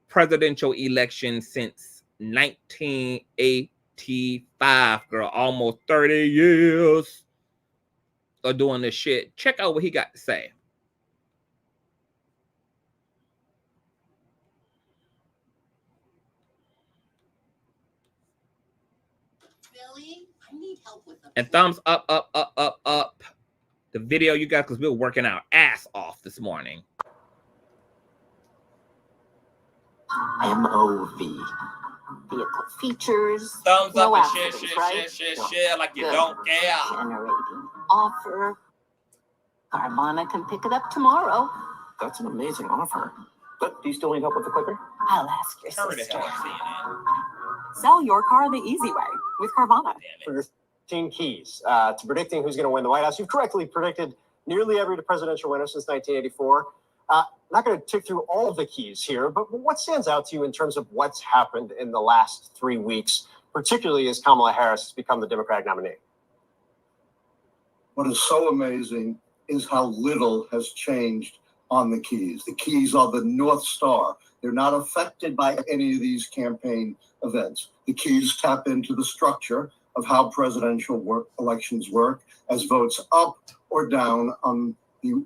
B: presidential election since 1985, girl. Almost 30 years of doing this shit. Check out what he got to say.
A: Billy, I need help with the
B: And thumbs up, up, up, up, up the video, you guys, because we were working our ass off this morning.
A: MOV. Vehicle features.
B: Thumbs
A: no
B: up and share,
A: accidents,
B: share,
A: right?
B: share, share, share like you don't care.
A: Generating offer. Carvana can pick it up tomorrow.
D: That's an amazing offer. But do you still need help with the clicker?
A: I'll ask your
B: Hurry the
A: sister.
B: hell up, CNN.
E: Sell your car the easy way with Carvana.
D: For your 15 keys to predicting who's going to win the White House, you've correctly predicted nearly every presidential winner since 1984. I'm not going to tick through all of the keys here, but what stands out to you in terms of what's happened in the last 3 weeks, particularly as Kamala Harris has become the Democratic nominee?
F: What is so amazing is how little has changed on the keys. The keys are the North Star. They're not affected by any of these campaign events. The keys tap into the structure of how presidential elections work as votes up or down on the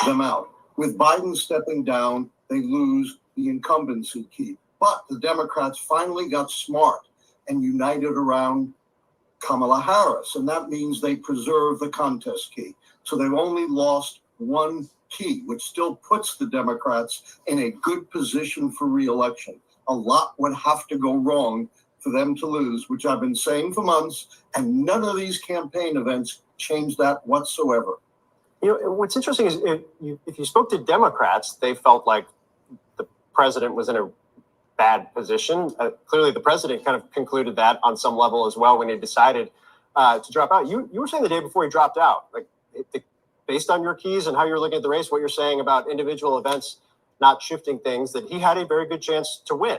F: them out. With Biden stepping down, they lose the incumbency key. But the Democrats finally got smart and united around Kamala Harris, and that means they preserve the contest key. So they've only lost one key, which still puts the Democrats in a good position for re-election. A lot would have to go wrong for them to lose, which I've been saying for months, and none of these campaign events change that whatsoever.
D: You know, what's interesting is if you spoke to Democrats, they felt like the president was in a bad position. Clearly, the president kind of concluded that on some level as well when he decided to drop out. You were saying the day before he dropped out, like based on your keys and how you're looking at the race, what you're saying about individual events not shifting things, that he had a very good chance to win.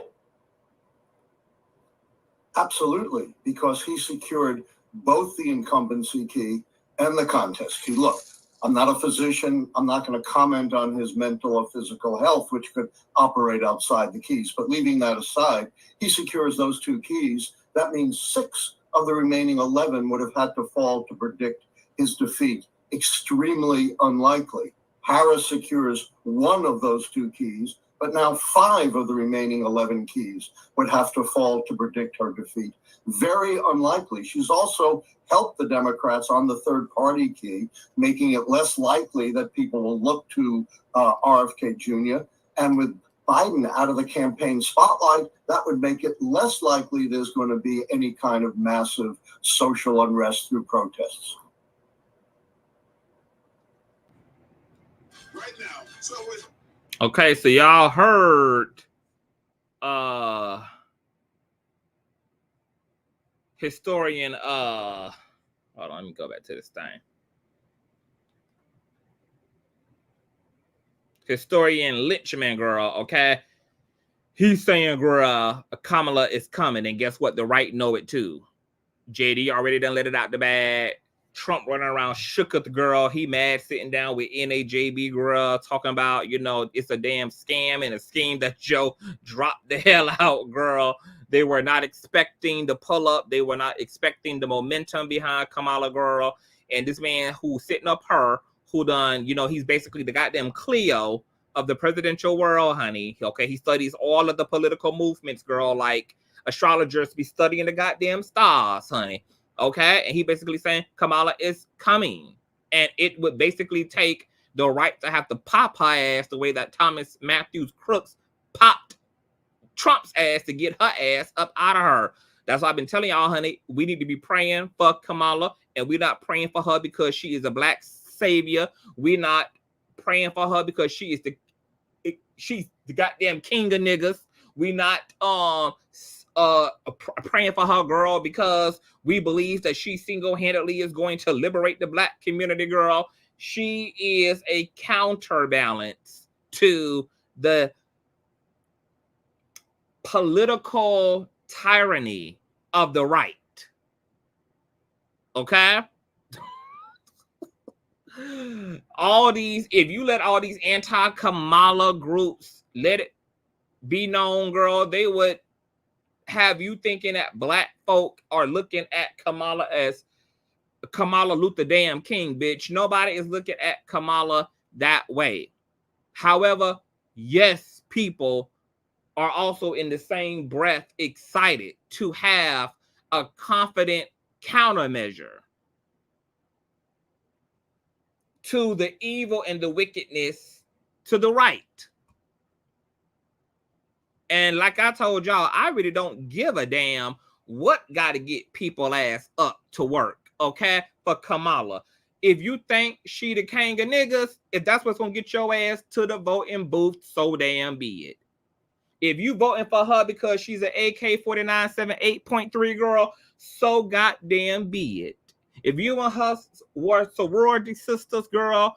F: Absolutely, because he secured both the incumbency key and the contest key. Look, I'm not a physician. I'm not going to comment on his mental or physical health, which could operate outside the keys. But leaving that aside, he secures those two keys. That means 6 of the remaining 11 would have had to fall to predict his defeat. Extremely unlikely. Harris secures 1 of those 2 keys, but now 5 of the remaining 11 keys would have to fall to predict her defeat. Very unlikely. She's also helped the Democrats on the third party key, making it less likely that people will look to RFK Jr. And with Biden out of the campaign spotlight, that would make it less likely there's going to be any kind of massive social unrest through protests.
A: Right now. So
B: Okay, so y'all heard historian hold on, let me go back to this thing. Historian Lynchman, girl, okay? He's saying, girl, Kamala is coming, and guess what? The right know it too. JD already done let it out the bag. Trump running around shook at the girl. He mad sitting down with NAJB girl talking about, you know, it's a damn scam and a scheme that Joe dropped the hell out, girl. They were not expecting the pull up. They were not expecting the momentum behind Kamala, girl. And this man who's sitting up her, who done, you know, he's basically the goddamn Cleo of the presidential world, honey. Okay, he studies all of the political movements, girl, like astrologers be studying the goddamn stars, honey. Okay, and he basically saying Kamala is coming, and it would basically take the right to have to pop her ass the way that Thomas Matthews Crooks popped Trump's ass to get her ass up out of her. That's why I've been telling y'all, honey, we need to be praying for Kamala, and we're not praying for her because she is a black savior. We're not praying for her because she's the goddamn king of niggas. We not praying for her, girl, because we believe that she single-handedly is going to liberate the black community, girl. She is a counterbalance to the political tyranny of the right. Okay? All these, if you let all these anti-Kamala groups let it be known, girl, they would have you thinking that black folk are looking at Kamala as Kamala Luther damn King, bitch. Nobody is looking at Kamala that way. However, yes, people are also in the same breath excited to have a confident countermeasure to the evil and the wickedness to the right. And like I told y'all, I really don't give a damn what got to get people ass up to work, okay, for Kamala. If you think she the king of niggas, if that's what's going to get your ass to the voting booth, so damn be it. If you voting for her because she's an AK-49 78.3 girl, so goddamn be it. If you and her were sorority sisters, girl,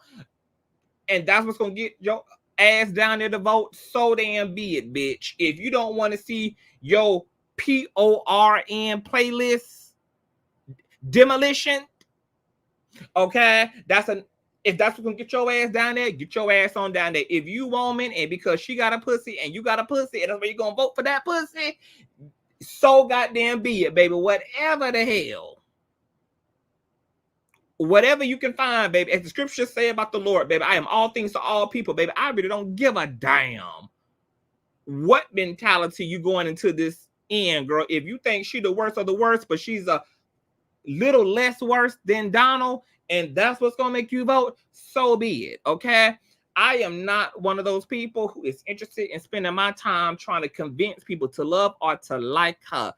B: and that's what's going to get your ass down there to vote, so damn be it, bitch. If you don't want to see your PORN playlist demolition, okay, if that's what's gonna get your ass down there, get your ass on down there. If you woman and because she got a pussy and you got a pussy and that's why you gonna vote for that pussy, so goddamn be it, baby. Whatever the hell. Whatever you can find, baby. As the scriptures say about the Lord, baby, I am all things to all people, baby. I really don't give a damn what mentality you going into this in, girl. If you think she the worst of the worst, but she's a little less worse than Donald, and that's what's gonna make you vote, so be it, okay? I am not one of those people who is interested in spending my time trying to convince people to love or to like her.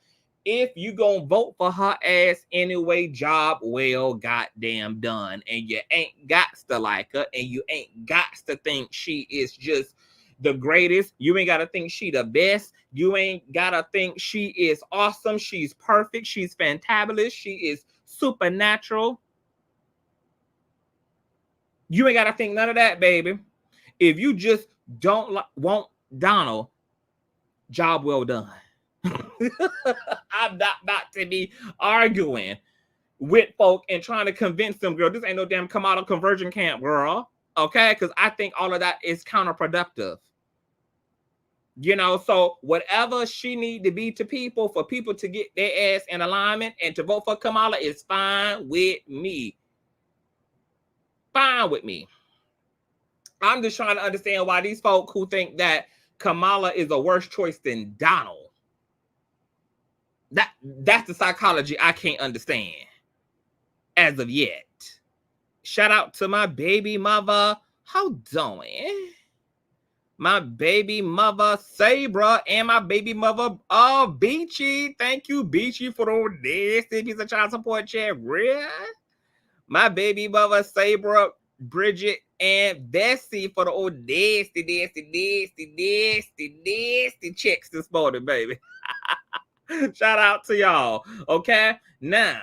B: If you gonna vote for her ass anyway, job well goddamn done. And you ain't got to like her, and you ain't got to think she is just the greatest. You ain't gotta think she the best. You ain't gotta think she is awesome. She's perfect. She's fantabulous. She is supernatural. You ain't gotta think none of that, baby. If you just don't want Donald, job well done. I'm not about to be arguing with folk and trying to convince them, girl, this ain't no damn Kamala conversion camp, girl. Okay? Because I think all of that is counterproductive. You know, so whatever she need to be to people, for people to get their ass in alignment and to vote for Kamala is fine with me. Fine with me. I'm just trying to understand why these folk who think that Kamala is a worse choice than Donald. That's the psychology I can't understand as of yet. Shout out to my baby mother. How doing? my baby mother Sabra, and my baby mother Beachy. Thank you, Beachy, for the nasty piece of child support check. Really? My baby mother Sabra, Bridget, and Bessie for the old nasty checks this morning, baby. Shout out to y'all. Okay, now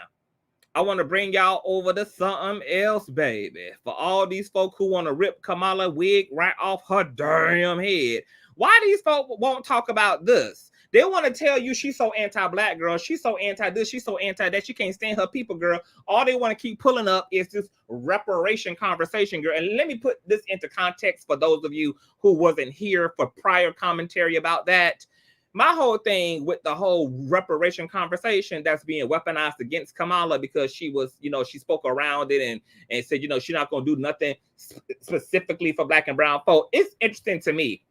B: I want to bring y'all over to something else, baby. For all these folk who want to rip Kamala wig right off her damn head. Why these folk won't talk about this? They want to tell you she's so anti-black, girl. She's so anti-this. She's so anti-that. She can't stand her people, girl. All they want to keep pulling up is this reparation conversation, girl. And let me put this into context for those of you who wasn't here for prior commentary about that. My whole thing with the whole reparation conversation that's being weaponized against Kamala because she was, she spoke around it and said, she's not going to do nothing specifically for black and brown folk. It's interesting to me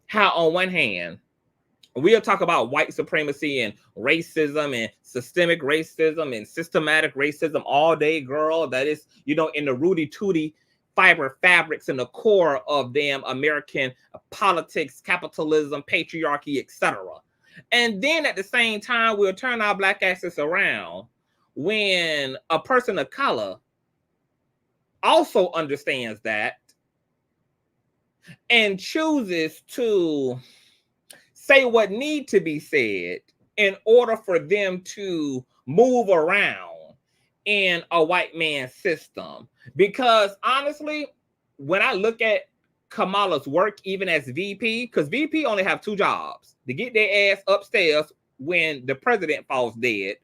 B: how on one hand, we'll talk about white supremacy and racism and systemic racism and systematic racism all day, girl. That is, in the Rudy Tooty fiber fabrics in the core of damn American politics, capitalism, patriarchy, etc. And then at the same time, we'll turn our black asses around when a person of color also understands that and chooses to say what needs to be said in order for them to move around in a white man's system. Because honestly, when I look at Kamala's work, even as VP, because VP only have two jobs: to get their ass upstairs when the president falls dead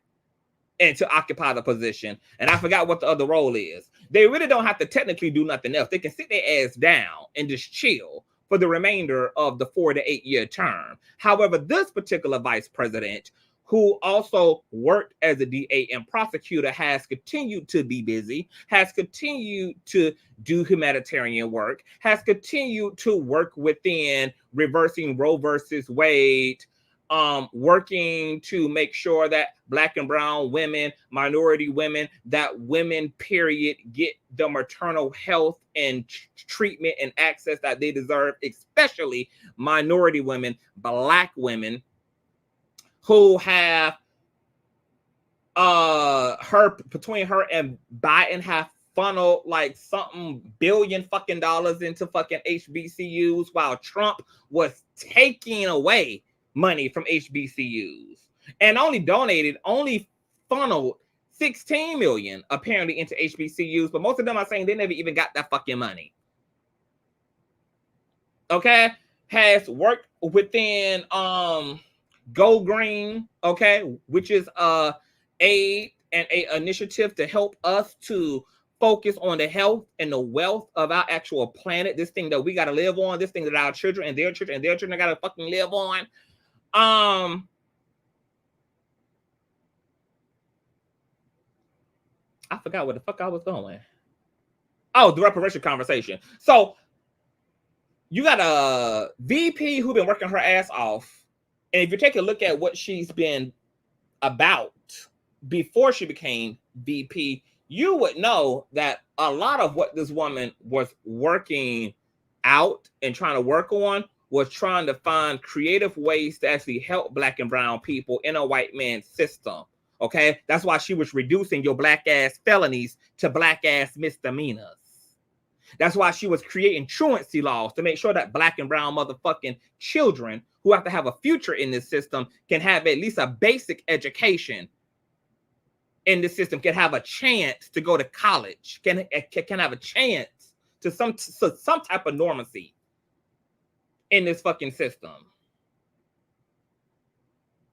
B: and to occupy the position. And I forgot what the other role is. They really don't have to technically do nothing else. They can sit their ass down and just chill for the remainder of the 4 to 8 year term. However, this particular vice president, who also worked as a DA and prosecutor, has continued to be busy, has continued to do humanitarian work, has continued to work within reversing Roe versus Wade, working to make sure that black and brown women, minority women, that women, period, get the maternal health and treatment and access that they deserve, especially minority women, black women, who have between her and Biden have funneled like something billion fucking dollars into fucking HBCUs while Trump was taking away money from HBCUs and only funneled 16 million apparently into HBCUs, but most of them are saying they never even got that fucking money. Okay, has worked within Go Green, okay, which is a initiative to help us to focus on the health and the wealth of our actual planet, this thing that we got to live on, this thing that our children and their children got to fucking live on. I forgot where the fuck I was going. Oh, the reparation conversation. So you got a VP who been working her ass off. And if you take a look at what she's been about before she became VP, you would know that a lot of what this woman was working out and trying to work on was trying to find creative ways to actually help black and brown people in a white man's system. Okay, that's why she was reducing your black ass felonies to black ass misdemeanors. That's why she was creating truancy laws to make sure that black and brown motherfucking children who have to have a future in this system can have at least a basic education in this system, can have a chance to go to college, can have a chance to some type of normalcy in this fucking system.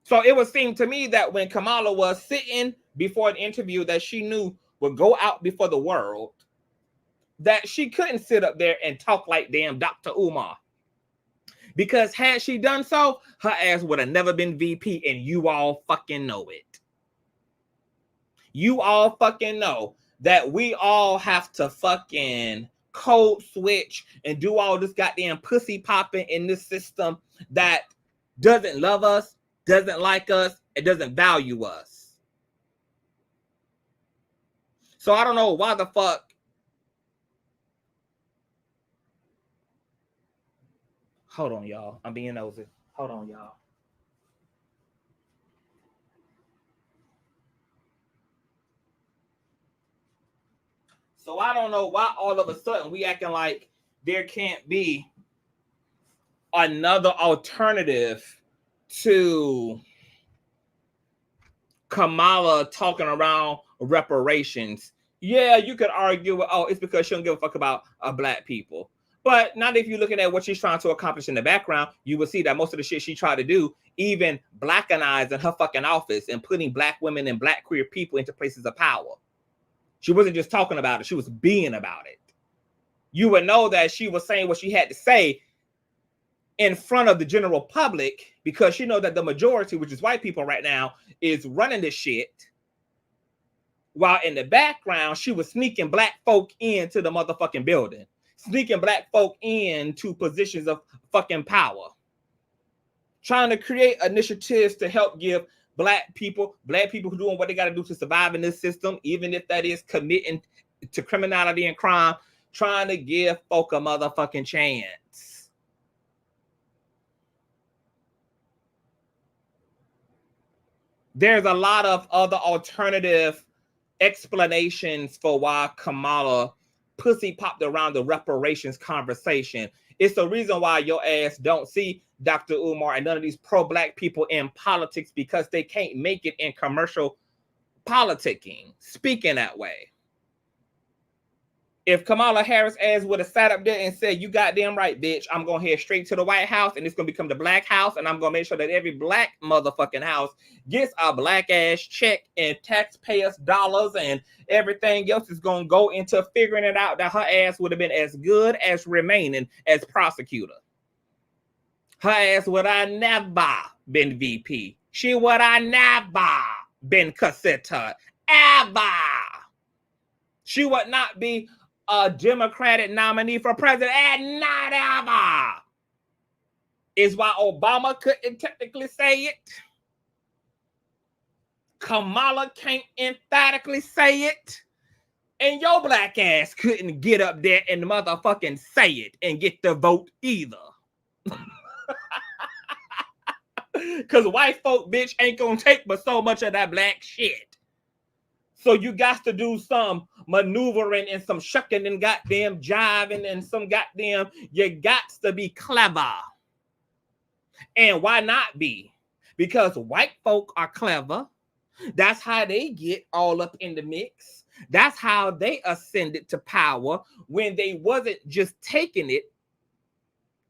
B: So it would seem to me that when Kamala was sitting before an interview that she knew would go out before the world, that she couldn't sit up there and talk like damn Dr. Umar. Because had she done so, her ass would have never been VP, and you all fucking know it. You all fucking know that we all have to fucking code switch and do all this goddamn pussy popping in this system that doesn't love us, doesn't like us, and doesn't value us. So I don't know why the fuck Hold on, y'all. I'm being nosy. Hold on, y'all. So I don't know why all of a sudden we acting like there can't be another alternative to Kamala talking around reparations. Yeah, you could argue, oh, it's because she don't give a fuck about black people. But not if you're looking at what she's trying to accomplish in the background, you will see that most of the shit she tried to do, even blackenizing her fucking office and putting black women and black queer people into places of power. She wasn't just talking about it, she was being about it. You would know that she was saying what she had to say in front of the general public because she knows that the majority, which is white people right now, is running this shit. While in the background, she was sneaking black folk into the motherfucking building, sneaking black folk into positions of fucking power, trying to create initiatives to help give black people who doing what they got to do to survive in this system, even if that is committing to criminality and crime, trying to give folk a motherfucking chance. There's a lot of other alternative explanations for why Kamala pussy popped around the reparations conversation. It's the reason why your ass don't see Dr. Umar and none of these pro-black people in politics, because they can't make it in commercial politicking, speaking that way. If Kamala Harris ass would have sat up there and said, you goddamn right, bitch, I'm going to head straight to the White House and it's going to become the black house and I'm going to make sure that every black motherfucking house gets a black ass check and taxpayers' dollars and everything else is going to go into figuring it out, that her ass would have been as good as remaining as prosecutor. Her ass would have never been VP. She would have never been cassetta, ever. She would not be a Democratic nominee for president, and not ever. Is why Obama couldn't technically say it. Kamala can't emphatically say it. And your black ass couldn't get up there and motherfucking say it and get the vote either. Because white folk, bitch, ain't gonna take but so much of that black shit. So you got to do some maneuvering and some shucking and goddamn jiving and some goddamn, you got to be clever. And why not be? Because white folk are clever. That's how they get all up in the mix. That's how they ascended to power when they wasn't just taking it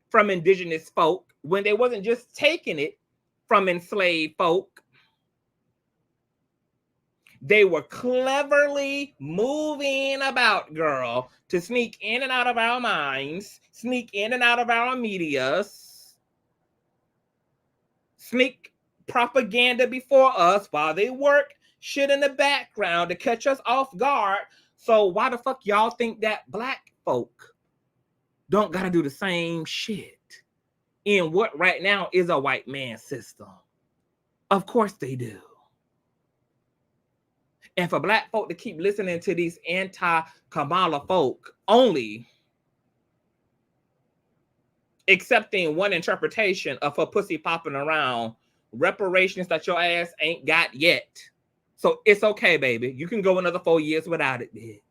B: from indigenous folk, when they wasn't just taking it from enslaved folk. They were cleverly moving about, girl, to sneak in and out of our minds, sneak in and out of our medias, sneak propaganda before us while they work shit in the background to catch us off guard. So why the fuck y'all think that black folk don't gotta do the same shit in what right now is a white man system? Of course they do. And for black folk to keep listening to these anti-Kamala folk only accepting one interpretation of her pussy popping around reparations that your ass ain't got yet. So it's okay, baby. You can go another 4 years without it, bitch.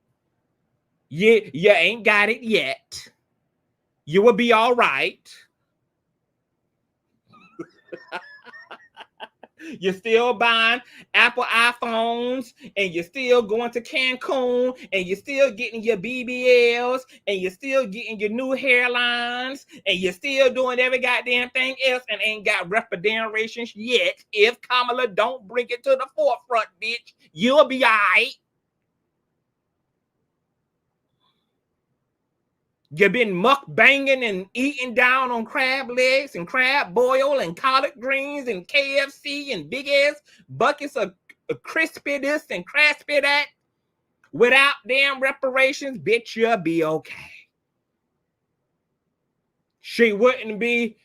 B: You ain't got it yet. You will be all right. You're still buying Apple iPhones, and you're still going to Cancun, and you're still getting your BBLs, and you're still getting your new hairlines, and you're still doing every goddamn thing else and ain't got reparations yet. If Kamala don't bring it to the forefront, bitch, you'll be all right. You've been mukbanging and eating down on crab legs and crab boil and collard greens and KFC and big ass buckets of crispy this and crispy that without damn reparations, bitch, you'll be okay. She wouldn't be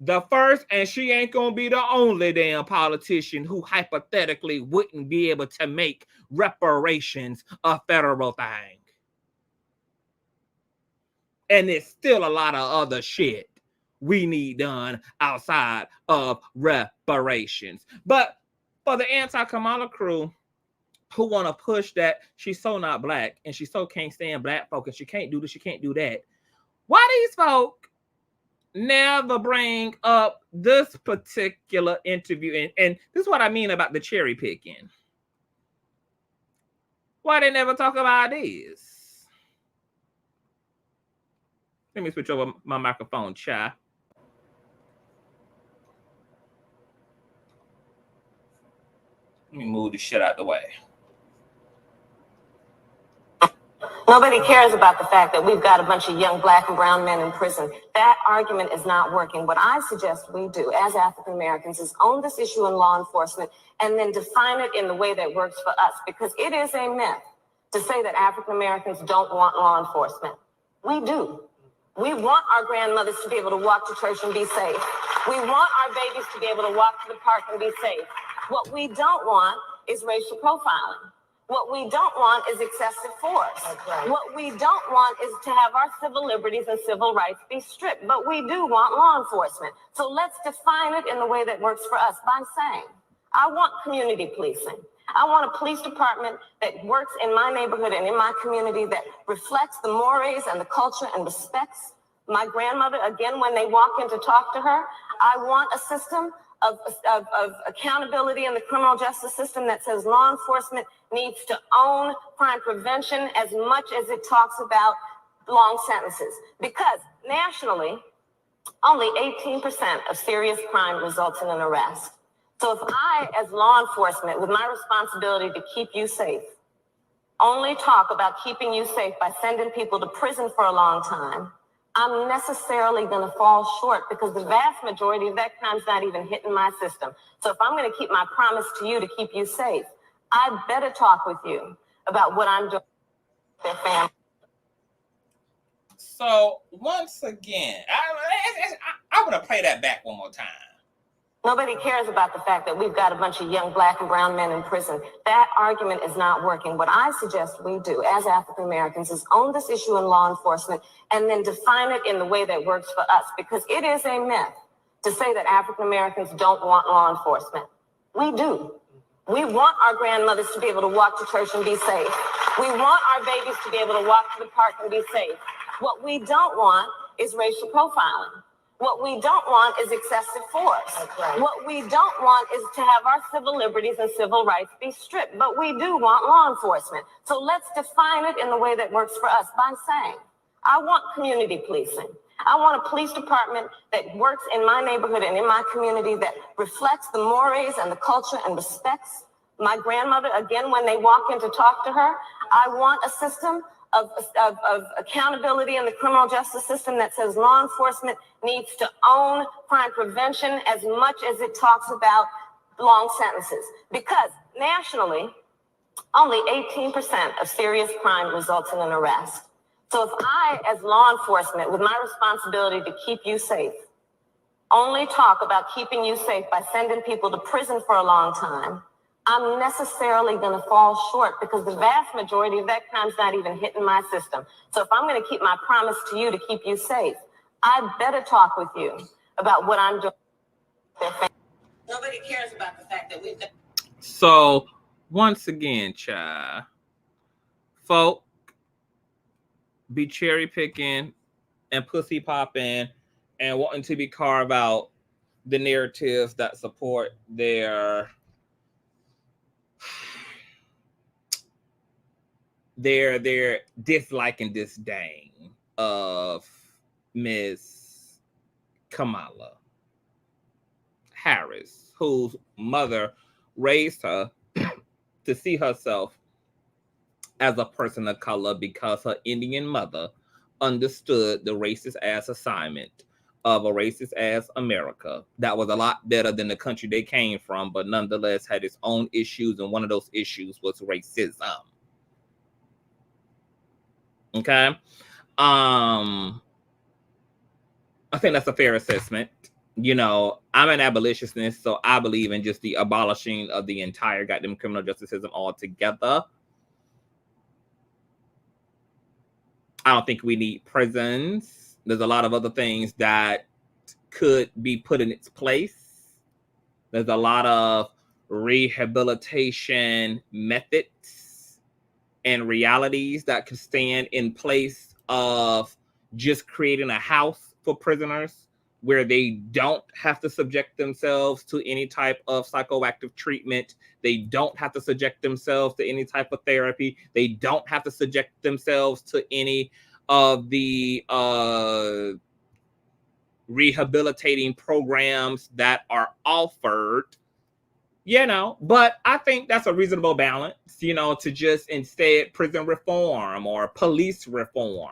B: the first, and she ain't gonna be the only damn politician who hypothetically wouldn't be able to make reparations a federal thing. And there's still a lot of other shit we need done outside of reparations. But for the anti-Kamala crew who want to push that she's so not black and she so can't stand black folk and she can't do this, she can't do that, why these folk never bring up this particular interview? And this is what I mean about the cherry picking. Why they never talk about this? Let me switch over my microphone, Chai. Let me move this shit out the way.
G: Nobody cares about the fact that we've got a bunch of young black and brown men in prison. That argument is not working. What I suggest we do as African Americans is own this issue in law enforcement and then define it in the way that works for us, because it is a myth to say that African Americans don't want law enforcement. We do. We want our grandmothers to be able to walk to church and be safe. We want our babies to be able to walk to the park and be safe. What we don't want is racial profiling. What we don't want is excessive force. Right. What we don't want is to have our civil liberties and civil rights be stripped. But we do want law enforcement. So let's define it in the way that works for us by saying, I want community policing. I want a police department that works in my neighborhood and in my community that reflects the mores and the culture and respects my grandmother. Again, when they walk in to talk to her, I want a system of accountability in the criminal justice system that says law enforcement needs to own crime prevention as much as it talks about long sentences. Because nationally, only 18% of serious crime results in an arrest. So if I, as law enforcement, with my responsibility to keep you safe, only talk about keeping you safe by sending people to prison for a long time, I'm necessarily going to fall short, because the vast majority of that crime's not even hitting my system. So if I'm going to keep my promise to you to keep you safe, I better talk with you about what I'm doing with their family.
B: So once again, I want to play that back one more time.
G: Nobody cares about the fact that we've got a bunch of young black and brown men in prison. That argument is not working. What I suggest we do as African Americans is own this issue in law enforcement and then define it in the way that works for us, because it is a myth to say that African Americans don't want law enforcement. We do. We want our grandmothers to be able to walk to church and be safe. We want our babies to be able to walk to the park and be safe. What we don't want is racial profiling. What we don't want is excessive force. Right. What we don't want is to have our civil liberties and civil rights be stripped. But we do want law enforcement. So let's define it in the way that works for us by saying, I want community policing. I want a police department that works in my neighborhood and in my community that reflects the mores and the culture and respects my grandmother. Again, when they walk in to talk to her, I want a system of accountability in the criminal justice system that says law enforcement needs to own crime prevention as much as it talks about long sentences. Because nationally, only 18% of serious crime results in an arrest. So if I, as law enforcement, with my responsibility to keep you safe, only talk about keeping you safe by sending people to prison for a long time, I'm necessarily going to fall short, because the vast majority of that crime's not even hitting my system. So if I'm going to keep my promise to you to keep you safe, I better talk with you about what I'm doing. Nobody cares about the fact that we've got.
B: So once again, child, folk be cherry picking and pussy popping and wanting to be carved out the narratives that support their dislike and disdain of Miss Kamala Harris, whose mother raised her to see herself as a person of color because her Indian mother understood the racist ass assignment of a racist ass America that was a lot better than the country they came from, but nonetheless had its own issues, and one of those issues was racism. Okay. I think that's a fair assessment. You know, I'm an abolitionist, so I believe in just the abolishing of the entire goddamn criminal justice system altogether. I don't think we need prisons. There's a lot of other things that could be put in its place. There's a lot of rehabilitation methods and realities that could stand in place of just creating a house for prisoners where they don't have to subject themselves to any type of psychoactive treatment. They don't have to subject themselves to any type of therapy. They don't have to subject themselves to any of the rehabilitating programs that are offered. But I think that's a reasonable balance, to just instead prison reform or police reform.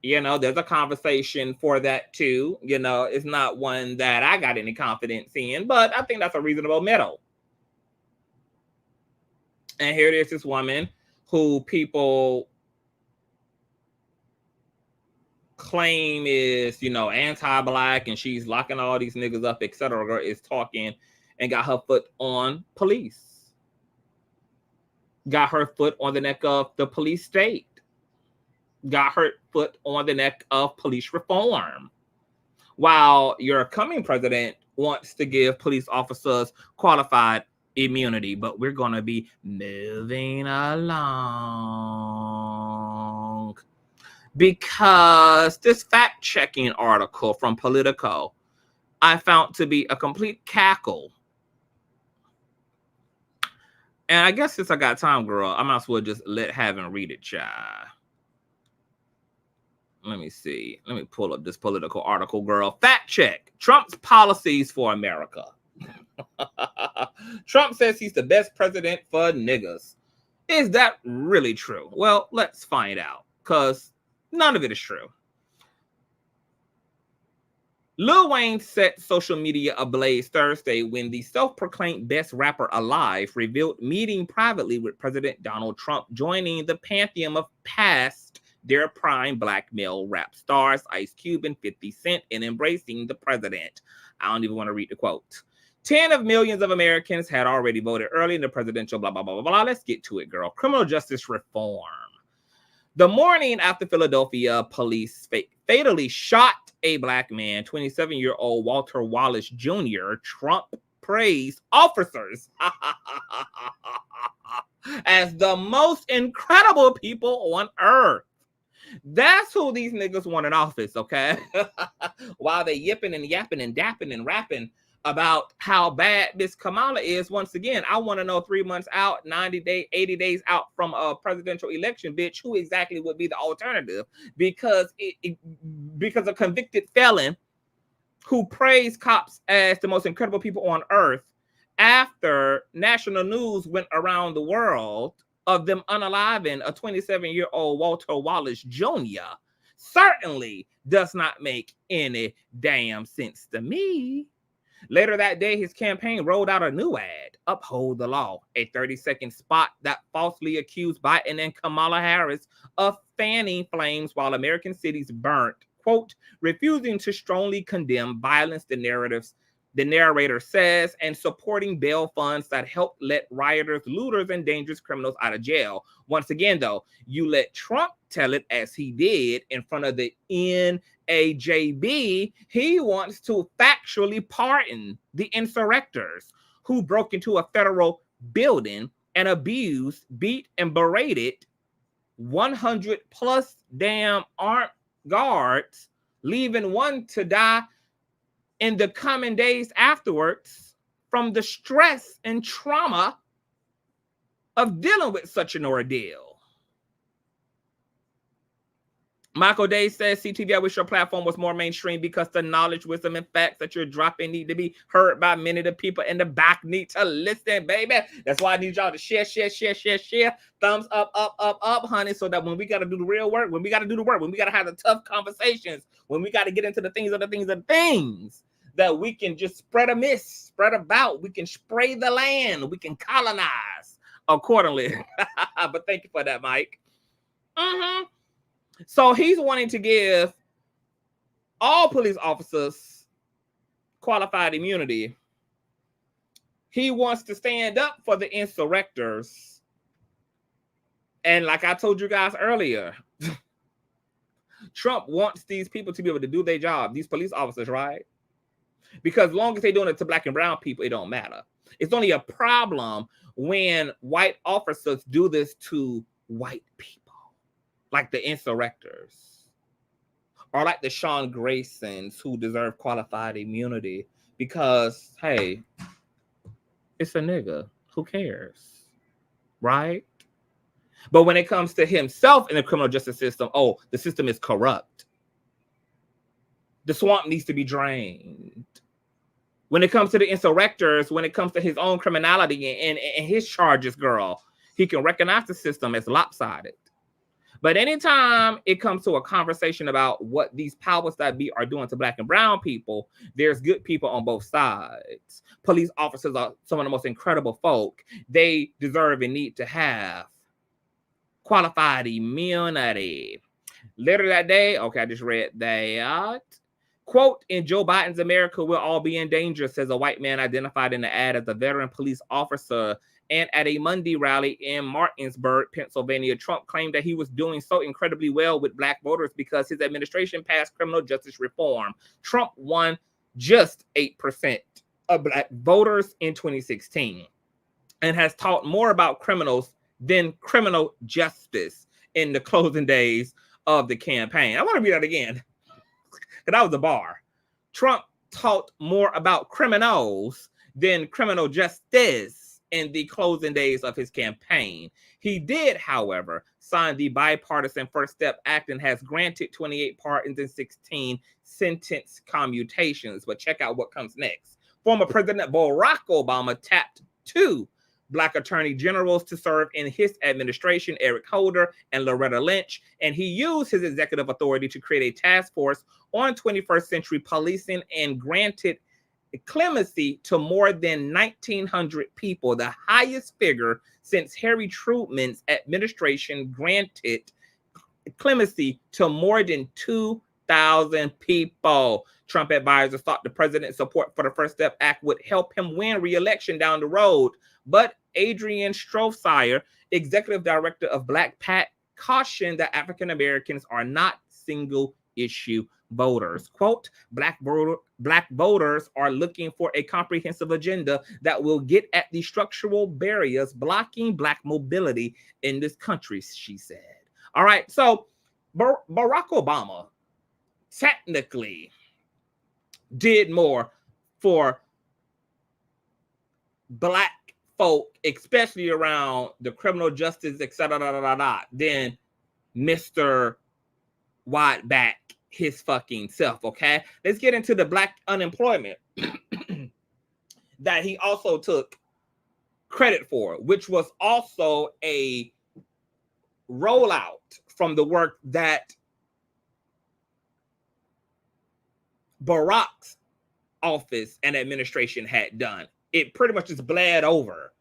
B: There's a conversation for that too. It's not one that I got any confidence in, but I think that's a reasonable middle. And here it is, this woman who people claim is, anti-black, and she's locking all these niggas up, etc., is talking and got her foot on police. Got her foot on the neck of the police state. Got her foot on the neck of police reform. While your coming president wants to give police officers qualified immunity, but we're going to be moving along. Because this fact-checking article from Politico I found to be a complete cackle. And I guess since I got time, girl, I might as well just let Haven read it, child. Let me see. Let me pull up this Politico article, girl. Fact check. Trump's policies for America. Trump says he's the best president for niggas. Is that really true? Well, let's find out, because none of it is true. Lil Wayne set social media ablaze Thursday when the self-proclaimed best rapper alive revealed meeting privately with President Donald Trump, joining the pantheon of past their prime black male rap stars, Ice Cube and 50 Cent, and embracing the president. I don't even want to read the quote. 10 of millions of Americans had already voted early in the presidential blah, blah, blah, blah, blah. Let's get to it, girl. Criminal justice reform. The morning after Philadelphia police fatally shot a black man, 27-year-old Walter Wallace Jr., Trump praised officers as the most incredible people on earth. That's who these niggas want in office, okay? While they yipping and yapping and dapping and rapping about how bad Miss Kamala is. Once again, I want to know 3 months out, 90 days, 80 days out from a presidential election, bitch, who exactly would be the alternative? Because because a convicted felon who praised cops as the most incredible people on earth after national news went around the world of them unaliving a 27-year-old Walter Wallace Jr. certainly does not make any damn sense to me. Later that day, his campaign rolled out a new ad, Uphold the Law, a 30-second spot that falsely accused Biden and Kamala Harris of fanning flames while American cities burnt, quote, refusing to strongly condemn violence, the narrator says, and supporting bail funds that help let rioters, looters, and dangerous criminals out of jail. Once again, though, you let Trump tell it as he did in front of the NAJB. He wants to factually pardon the insurrectors who broke into a federal building and abused, beat, and berated 100 plus damn armed guards, leaving one to die in the coming days afterwards from the stress and trauma of dealing with such an ordeal. Michael Day says, CTV, I wish your platform was more mainstream because the knowledge, wisdom, and facts that you're dropping need to be heard by many of the people in the back need to listen, baby. That's why I need y'all to share. Thumbs up, honey, so that when we got to do the real work, when we got to do the work, when we got to have the tough conversations, when we got to get into the things that we can just spread about. We can spray the land. We can colonize accordingly. But thank you for that, Mike. So he's wanting to give all police officers qualified immunity. He wants to stand up for the insurrectors. And like I told you guys earlier, Trump wants these people to be able to do their job, these police officers, right? Because as long as they're doing it to black and brown people, it don't matter. It's only a problem when white officers do this to white people, like the insurrectors, or like the Sean Graysons who deserve qualified immunity because, hey, it's a nigga. Who cares? Right? But when it comes to himself in the criminal justice system, oh, the system is corrupt. The swamp needs to be drained. When it comes to the insurrectors, when it comes to his own criminality and his charges, girl, he can recognize the system as lopsided. But anytime it comes to a conversation about what these powers that be are doing to black and brown people, there's good people on both sides. Police officers are some of the most incredible folk. They deserve and need to have qualified immunity. Later that day, okay, I just read that. Quote, in Joe Biden's America, we'll all be in danger, says a white man identified in the ad as a veteran police officer. And at a Monday rally in Martinsburg, Pennsylvania, Trump claimed that he was doing so incredibly well with black voters because his administration passed criminal justice reform. Trump won just 8% of black voters in 2016 and has taught more about criminals than criminal justice in the closing days of the campaign. I want to read that again, because that was a bar. Trump taught more about criminals than criminal justice in the closing days of his campaign. He did, however, sign the bipartisan First Step Act and has granted 28 pardons and 16 sentence commutations. But check out what comes next. Former President Barack Obama tapped 2 black attorney generals to serve in his administration, Eric Holder and Loretta Lynch, and he used his executive authority to create a task force on 21st century policing and granted clemency to more than 1,900 people, the highest figure since Harry Truman's administration granted clemency to more than 2,000 people. Trump advisors thought the president's support for the First Step Act would help him win re-election down the road, but Adrian Strohsire, executive director of Black PAC, cautioned that African Americans are not single-issue voters. Quote, black voters are looking for a comprehensive agenda that will get at the structural barriers blocking black mobility in this country, she said. All right, so Barack Obama technically did more for black folk, especially around the criminal justice, etc., than Mr. Wideback his fucking self, okay? Let's get into the black unemployment that he also took credit for, which was also a rollout from the work that Barack's office and administration had done. It pretty much just bled over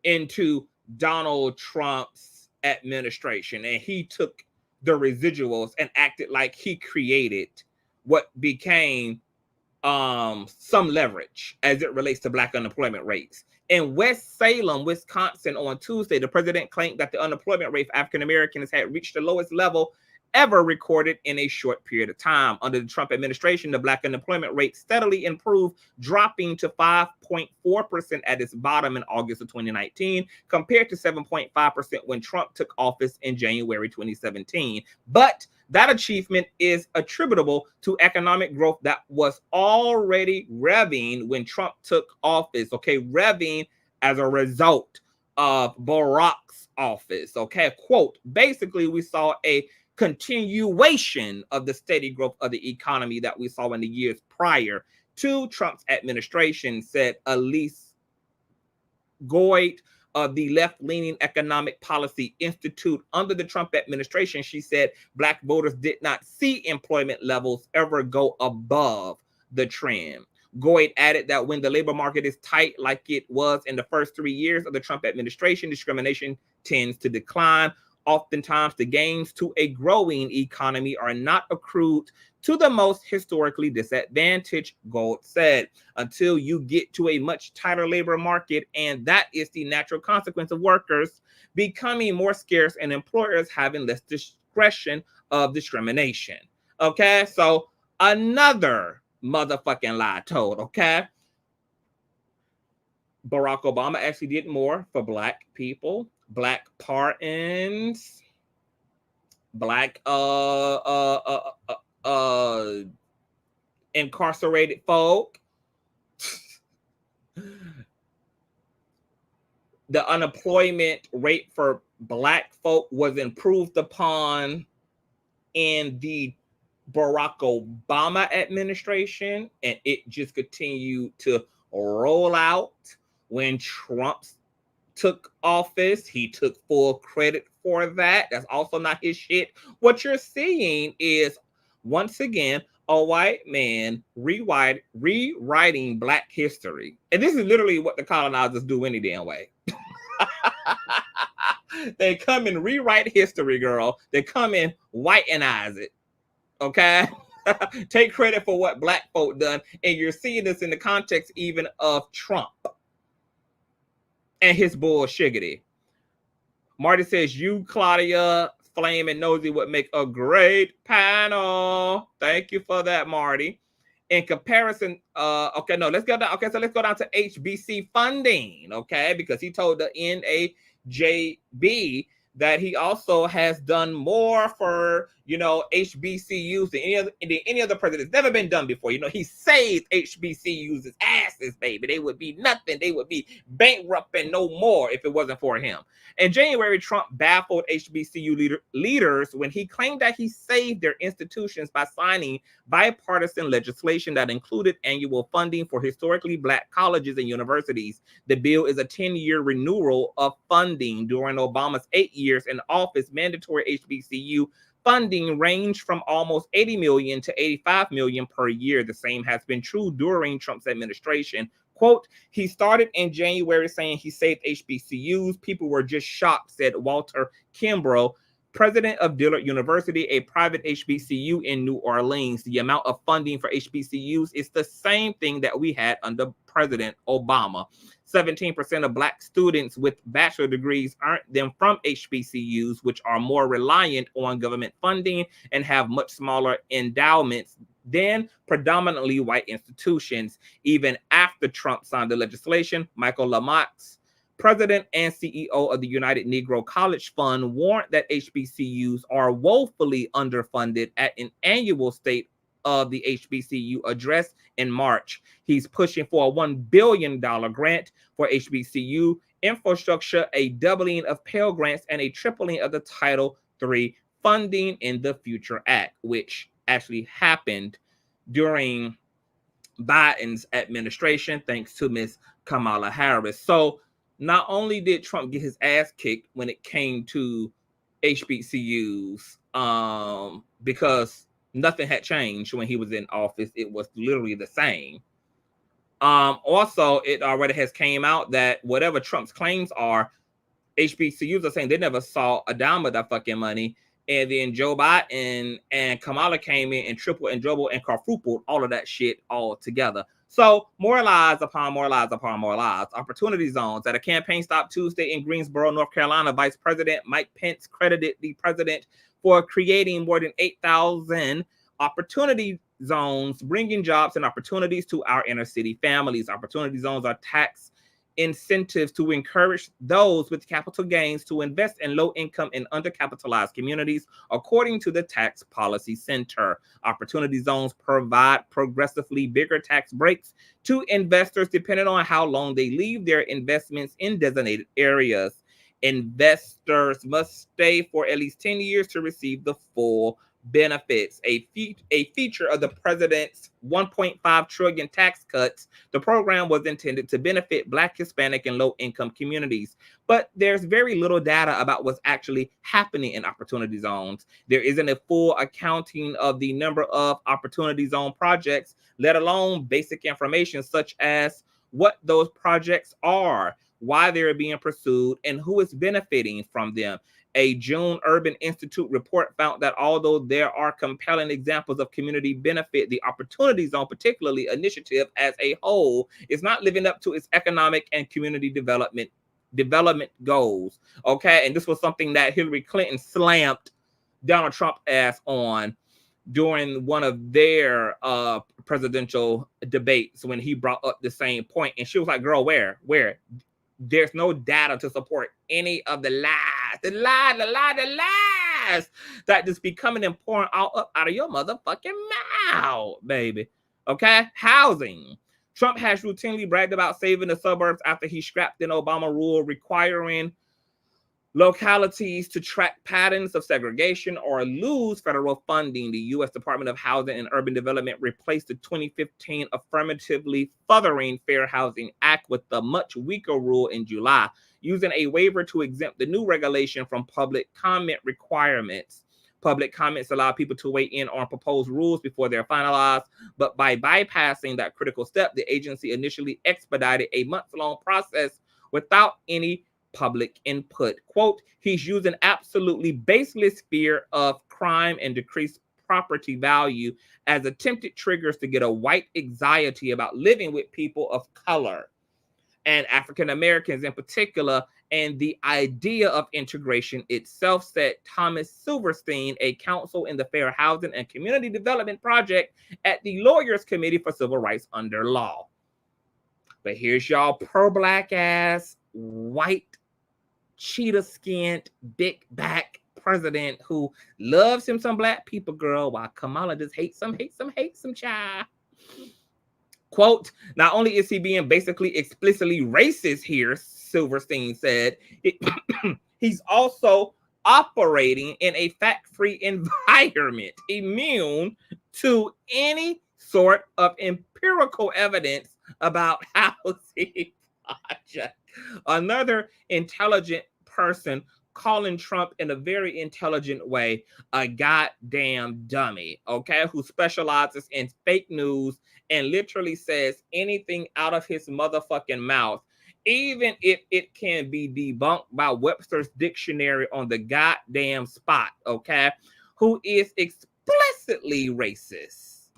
B: into Donald Trump's administration, and he took the residuals and acted like he created what became some leverage as it relates to black unemployment rates. In West Salem, Wisconsin, on Tuesday, the president claimed that the unemployment rate for African Americans had reached the lowest level ever recorded in a short period of time. Under the Trump administration, the black unemployment rate steadily improved, dropping to 5.4% at its bottom in August of 2019, compared to 7.5% when Trump took office in January 2017. But that achievement is attributable to economic growth that was already revving when Trump took office, okay, revving as a result of Barack's office, okay? Quote, basically, we saw a continuation of the steady growth of the economy that we saw in the years prior to Trump's administration, said Elise Goyd of the left-leaning Economic Policy Institute. Under the Trump administration, she said black voters did not see employment levels ever go above the trend. Goyd added that when the labor market is tight like it was in the first 3 years of the Trump administration, discrimination tends to decline. Oftentimes, the gains to a growing economy are not accrued to the most historically disadvantaged, Gold said, until you get to a much tighter labor market, and that is the natural consequence of workers becoming more scarce and employers having less discretion of discrimination. Okay, so another motherfucking lie told, okay? Barack Obama actually did more for Black people, Black pardons, Black incarcerated folk. The unemployment rate for Black folk was improved upon in the Barack Obama administration, and it just continued to roll out when Trump took office. He took full credit for that. That's also not his shit. What you're seeing is, once again, a white man rewriting Black history. And this is literally what the colonizers do any damn way. They come and rewrite history, girl. They come and whitenize it. Okay? Take credit for what Black folk done. And you're seeing this in the context even of Trump and his bullshiggity. Marty says, you, Claudia, Flame, and Nosy would make a great panel. Thank you for that, Marty. In comparison, okay, no, let's go down. Okay, so let's go down to HBC funding, okay, because he told the NAJB that he also has done more for, you know, HBCUs than any other president. It's never been done before. You know, he saved HBCUs' asses, baby. They would be nothing. They would be bankrupt and no more if it wasn't for him. In January, Trump baffled HBCU leaders when he claimed that he saved their institutions by signing bipartisan legislation that included annual funding for historically Black colleges and universities. The bill is a 10-year renewal of funding. During Obama's 8 years in office, mandatory HBCU funding ranged from almost $80 million to $85 million per year. The same has been true during Trump's administration. Quote, he started in January saying he saved HBCUs. People were just shocked, said Walter Kimbrough, president of Dillard University, a private HBCU in New Orleans. The amount of funding for HBCUs is the same thing that we had under President Obama. 17% of Black students with bachelor degrees earned them from HBCUs, which are more reliant on government funding and have much smaller endowments than predominantly white institutions. Even after Trump signed the legislation, Michael Lamox, president and CEO of the United Negro College Fund, warned that HBCUs are woefully underfunded at an annual state of the HBCU address in March. He's pushing for a $1 billion grant for HBCU infrastructure, a doubling of Pell Grants, and a tripling of the Title III funding in the Future Act, which actually happened during Biden's administration, thanks to Miss Kamala Harris. So not only did Trump get his ass kicked when it came to HBCUs, because nothing had changed when he was in office. It was literally the same. Also, it already has came out that whatever Trump's claims are, HBCUs are saying they never saw a dime of that fucking money. And then Joe Biden and Kamala came in and tripled and doubled and quadrupled all of that shit all together. So more lies upon more lies upon more lies. Opportunity zones. At a campaign stop Tuesday in Greensboro, North Carolina, Vice President Mike Pence credited the president for creating more than 8,000 opportunity zones, bringing jobs and opportunities to our inner city families. Opportunity zones are tax incentives to encourage those with capital gains to invest in low-income and undercapitalized communities, according to the Tax Policy Center. Opportunity zones provide progressively bigger tax breaks to investors depending on how long they leave their investments in designated areas. Investors must stay for at least 10 years to receive the full benefits. A feature of the president's 1.5 trillion tax cuts, the program was intended to benefit Black, Hispanic, and low-income communities. But there's very little data about what's actually happening in opportunity zones. There isn't a full accounting of the number of opportunity zone projects, let alone basic information such as what those projects are, why they're being pursued, and who is benefiting from them. A June Urban Institute report found that although there are compelling examples of community benefit, the Opportunity Zone, particularly initiative as a whole, is not living up to its economic and community development goals. Okay, and this was something that Hillary Clinton slammed Donald Trump ass on during one of their presidential debates when he brought up the same point, and she was like, "Girl, where? There's no data to support any of the lies that just be coming and pouring all up out of your motherfucking mouth, baby." Okay, housing. Trump has routinely bragged about saving the suburbs after he scrapped an Obama rule requiring localities to track patterns of segregation or lose federal funding. The U.S. Department of Housing and Urban Development replaced the 2015 Affirmatively Furthering Fair Housing Act with a much weaker rule in July, using a waiver to exempt the new regulation from public comment requirements. Public comments allow people to weigh in on proposed rules before they're finalized, but by bypassing that critical step, the agency initially expedited a month-long process without any public input. Quote, "He's using absolutely baseless fear of crime and decreased property value as attempted triggers to get a white anxiety about living with people of color and African Americans in particular, and the idea of integration itself," said Thomas Silverstein, a counsel in the Fair Housing and Community Development Project at the Lawyers Committee for Civil Rights Under Law. But here's y'all pro-black ass, white, cheetah-skinned, big-back president who loves him some black people, girl, while Kamala just hates some child. Quote, "Not only is he being basically explicitly racist here," Silverstein said, "he's also operating in a fact-free environment, immune to any sort of empirical evidence about housing project." Another intelligent person calling Trump in a very intelligent way a goddamn dummy, okay, who specializes in fake news and literally says anything out of his motherfucking mouth, even if it can be debunked by Webster's dictionary on the goddamn spot, okay, who is explicitly racist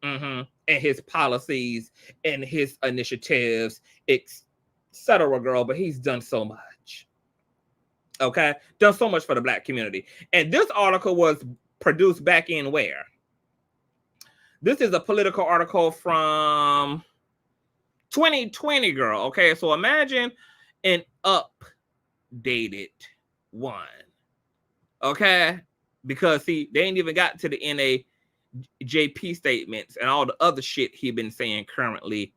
B: in his policies and his initiatives, etc., girl, but he's done so much. Okay, done so much for the black community. And this article was produced back in where? This is a political article from 2020, girl. Okay, so imagine an updated one. Okay, because see, they ain't even got to the NAJP statements and all the other shit he been saying currently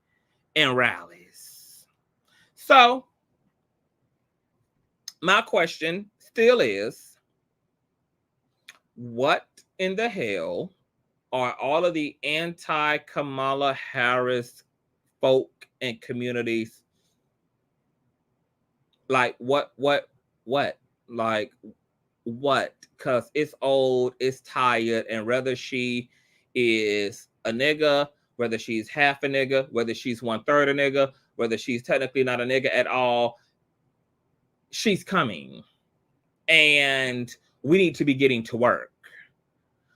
B: in rallies. So my question still is, what in the hell are all of the anti-Kamala Harris folk and communities like? What? Like what? Because it's old, it's tired, and whether she is a nigga, whether she's half a nigga, whether she's 1/3 a nigga, whether she's technically not a nigga at all, she's coming. And we need to be getting to work.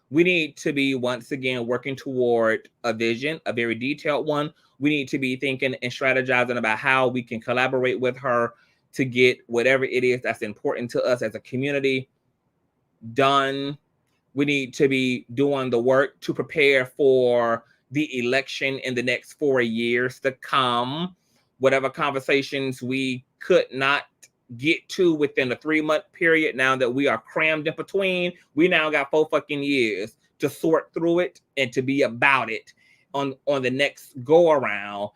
B: We need to be, once again, working toward a vision, a very detailed one. We need to be thinking and strategizing about how we can collaborate with her to get whatever it is that's important to us as a community done. We need to be doing the work to prepare for the election in the next 4 years to come. Whatever conversations we could not get to within a 3-month period, now that we are crammed in between, we now got 4 fucking years to sort through it and to be about it on the next go around.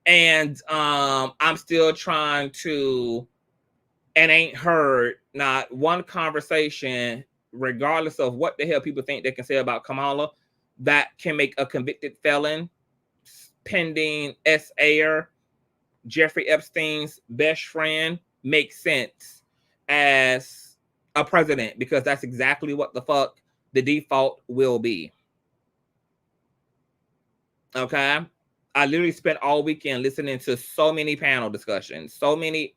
B: And I'm still trying to, and ain't heard not one conversation, regardless of what the hell people think they can say about Kamala, that can make a convicted felon pending S.A.er, Jeffrey Epstein's best friend, make sense as a president, because that's exactly what the fuck the default will be. Okay, I literally spent all weekend listening to so many panel discussions, so many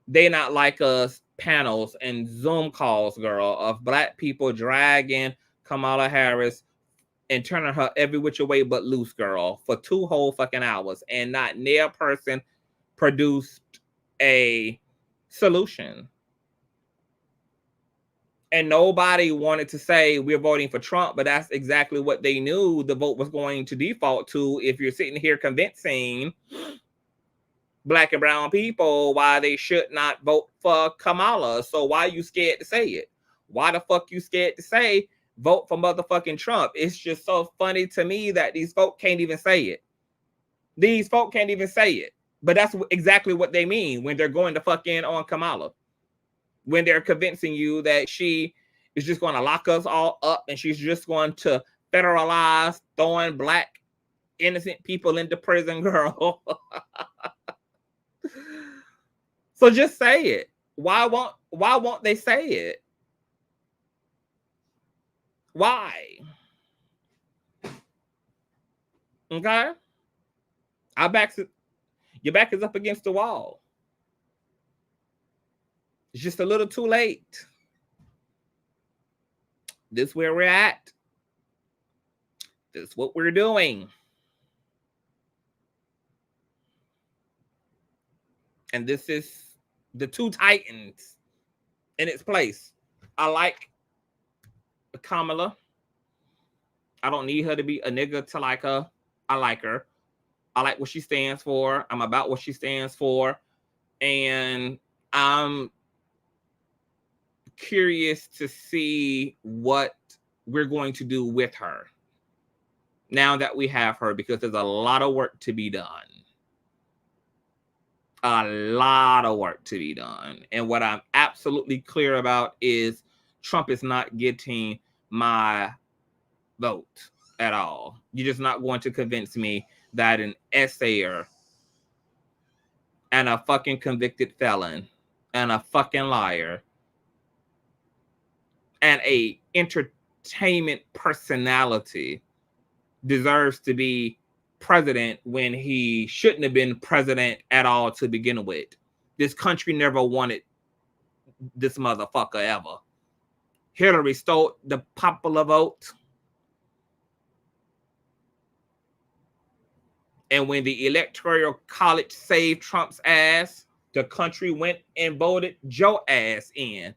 B: they not like us panels and Zoom calls, girl, of black people dragging Kamala Harris and turning her every which way but loose, girl, for 2 whole fucking hours, and not near person produced a solution. And nobody wanted to say we're voting for Trump, but that's exactly what they knew the vote was going to default to if you're sitting here convincing black and brown people why they should not vote for Kamala. So why are you scared to say it? Why the fuck you scared to say vote for motherfucking Trump? It's just so funny to me that these folk can't even say it. These folk can't even say it. But that's exactly what they mean when they're going to fuck in on Kamala. When they're convincing you that she is just going to lock us all up and she's just going to federalize throwing black innocent people into prison, girl. So just say it. Why won't they say it? Why? Okay? Your back is up against the wall. It's just a little too late. This is where we're at. This is what we're doing. And this is the 2 titans in its place. I like Kamala. I don't need her to be a nigga to like her. I like her. I like what she stands for. I'm about what she stands for. And I'm curious to see what we're going to do with her now that we have her, because there's a lot of work to be done. A lot of work to be done. And what I'm absolutely clear about is Trump is not getting my vote at all. You're just not going to convince me that an essayer and a fucking convicted felon and a fucking liar and a entertainment personality deserves to be president when he shouldn't have been president at all to begin with. This country never wanted this motherfucker ever. Hillary stole the popular vote. And when the Electoral College saved Trump's ass, the country went and voted Joe ass in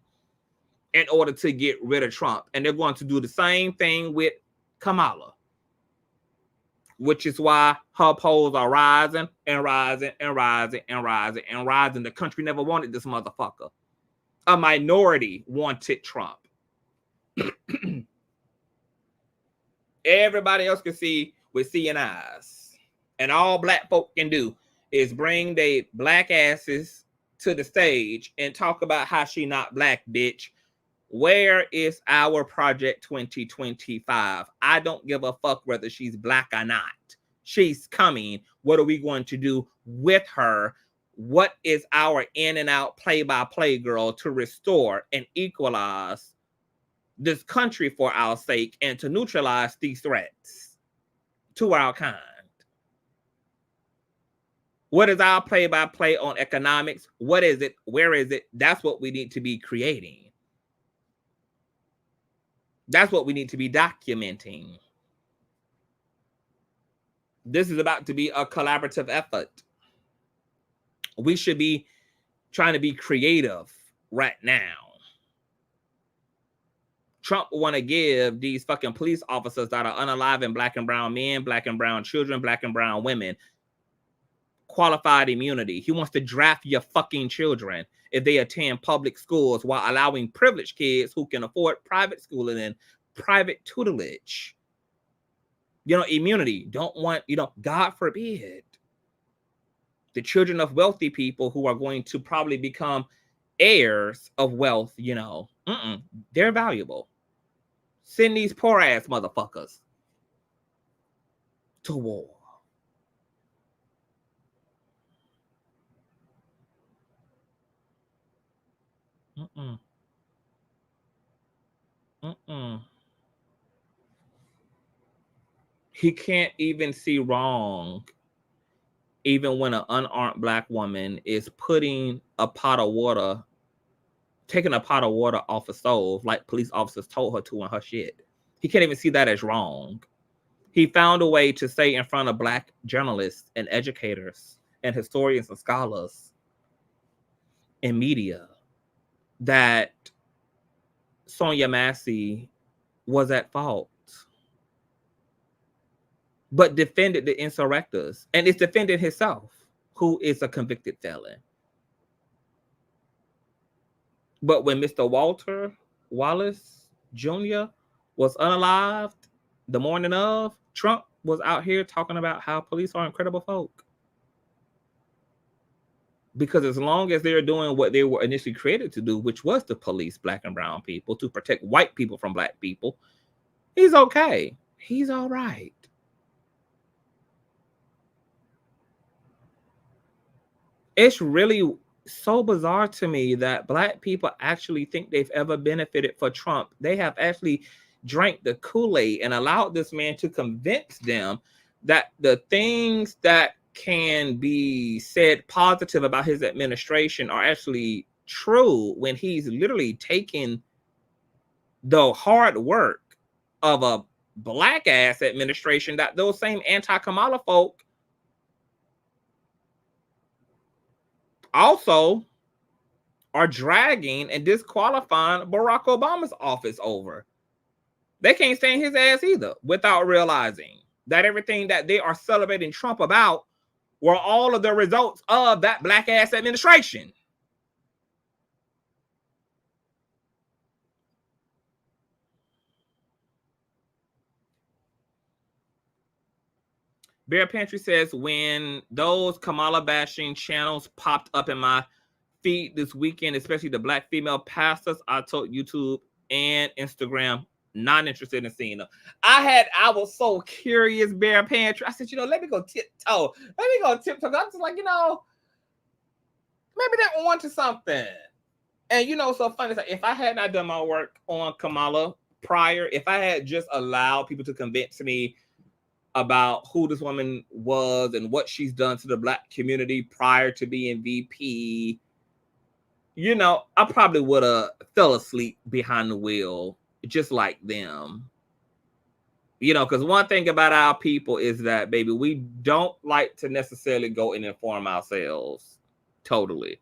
B: order to get rid of Trump. And they're going to do the same thing with Kamala, which is why her polls are rising and rising and rising and rising and rising. The country never wanted this motherfucker. A minority wanted Trump. Everybody else can see with seeing eyes. And all black folk can do is bring their black asses to the stage and talk about how she not black, bitch. Where is our Project 2025? I don't give a fuck whether she's black or not. She's coming. What are we going to do with her? What is our in and out play-by-play girl to restore and equalize this country for our sake and to neutralize these threats to our kind? What is our play-by-play on economics? What is it? Where is it? That's what we need to be creating. That's what we need to be documenting. This is about to be a collaborative effort. We should be trying to be creative right now. Trump want to give these fucking police officers that are unaliving black and brown men, black and brown children, black and brown women, qualified immunity. He wants to draft your fucking children if they attend public schools while allowing privileged kids who can afford private schooling and private tutelage. Immunity. Don't want, God forbid, the children of wealthy people who are going to probably become heirs of wealth, they're valuable. Send these poor ass motherfuckers to war. He can't even see wrong, even when an unarmed black woman is putting a pot of water, taking a pot of water off a stove, like police officers told her to in her shit. He can't even see that as wrong. He found a way to say in front of black journalists and educators and historians and scholars and media that Sonia Massey was at fault, but defended the insurrectors and is defending himself, who is a convicted felon. But when Mr. Walter Wallace Jr. was unalived the morning of, Trump was out here talking about how police are incredible folk. Because as long as they're doing what they were initially created to do, which was to police black and brown people, to protect white people from black people, he's okay. He's all right. It's really so bizarre to me that black people actually think they've ever benefited for Trump. They have actually drank the Kool-Aid and allowed this man to convince them that the things that can be said positive about his administration are actually true, when he's literally taking the hard work of a black ass administration that those same anti-Kamala folk also are dragging and disqualifying Barack Obama's office over. They can't stand his ass either, without realizing that everything that they are celebrating Trump about were all of the results of that black ass administration. Bear Pantry says, when those Kamala bashing channels popped up in my feed this weekend, especially the black female pastors, I told YouTube and Instagram, not interested in seeing them. I was so curious, Bear Pantry. I said, let me go tiptoe. I'm just like, maybe they're on to something. And so funny, like, if I had not done my work on Kamala prior, if I had just allowed people to convince me about who this woman was and what she's done to the black community prior to being VP, I probably would have fell asleep behind the wheel, just like them. Because one thing about our people is that, baby, we don't like to necessarily go and inform ourselves totally.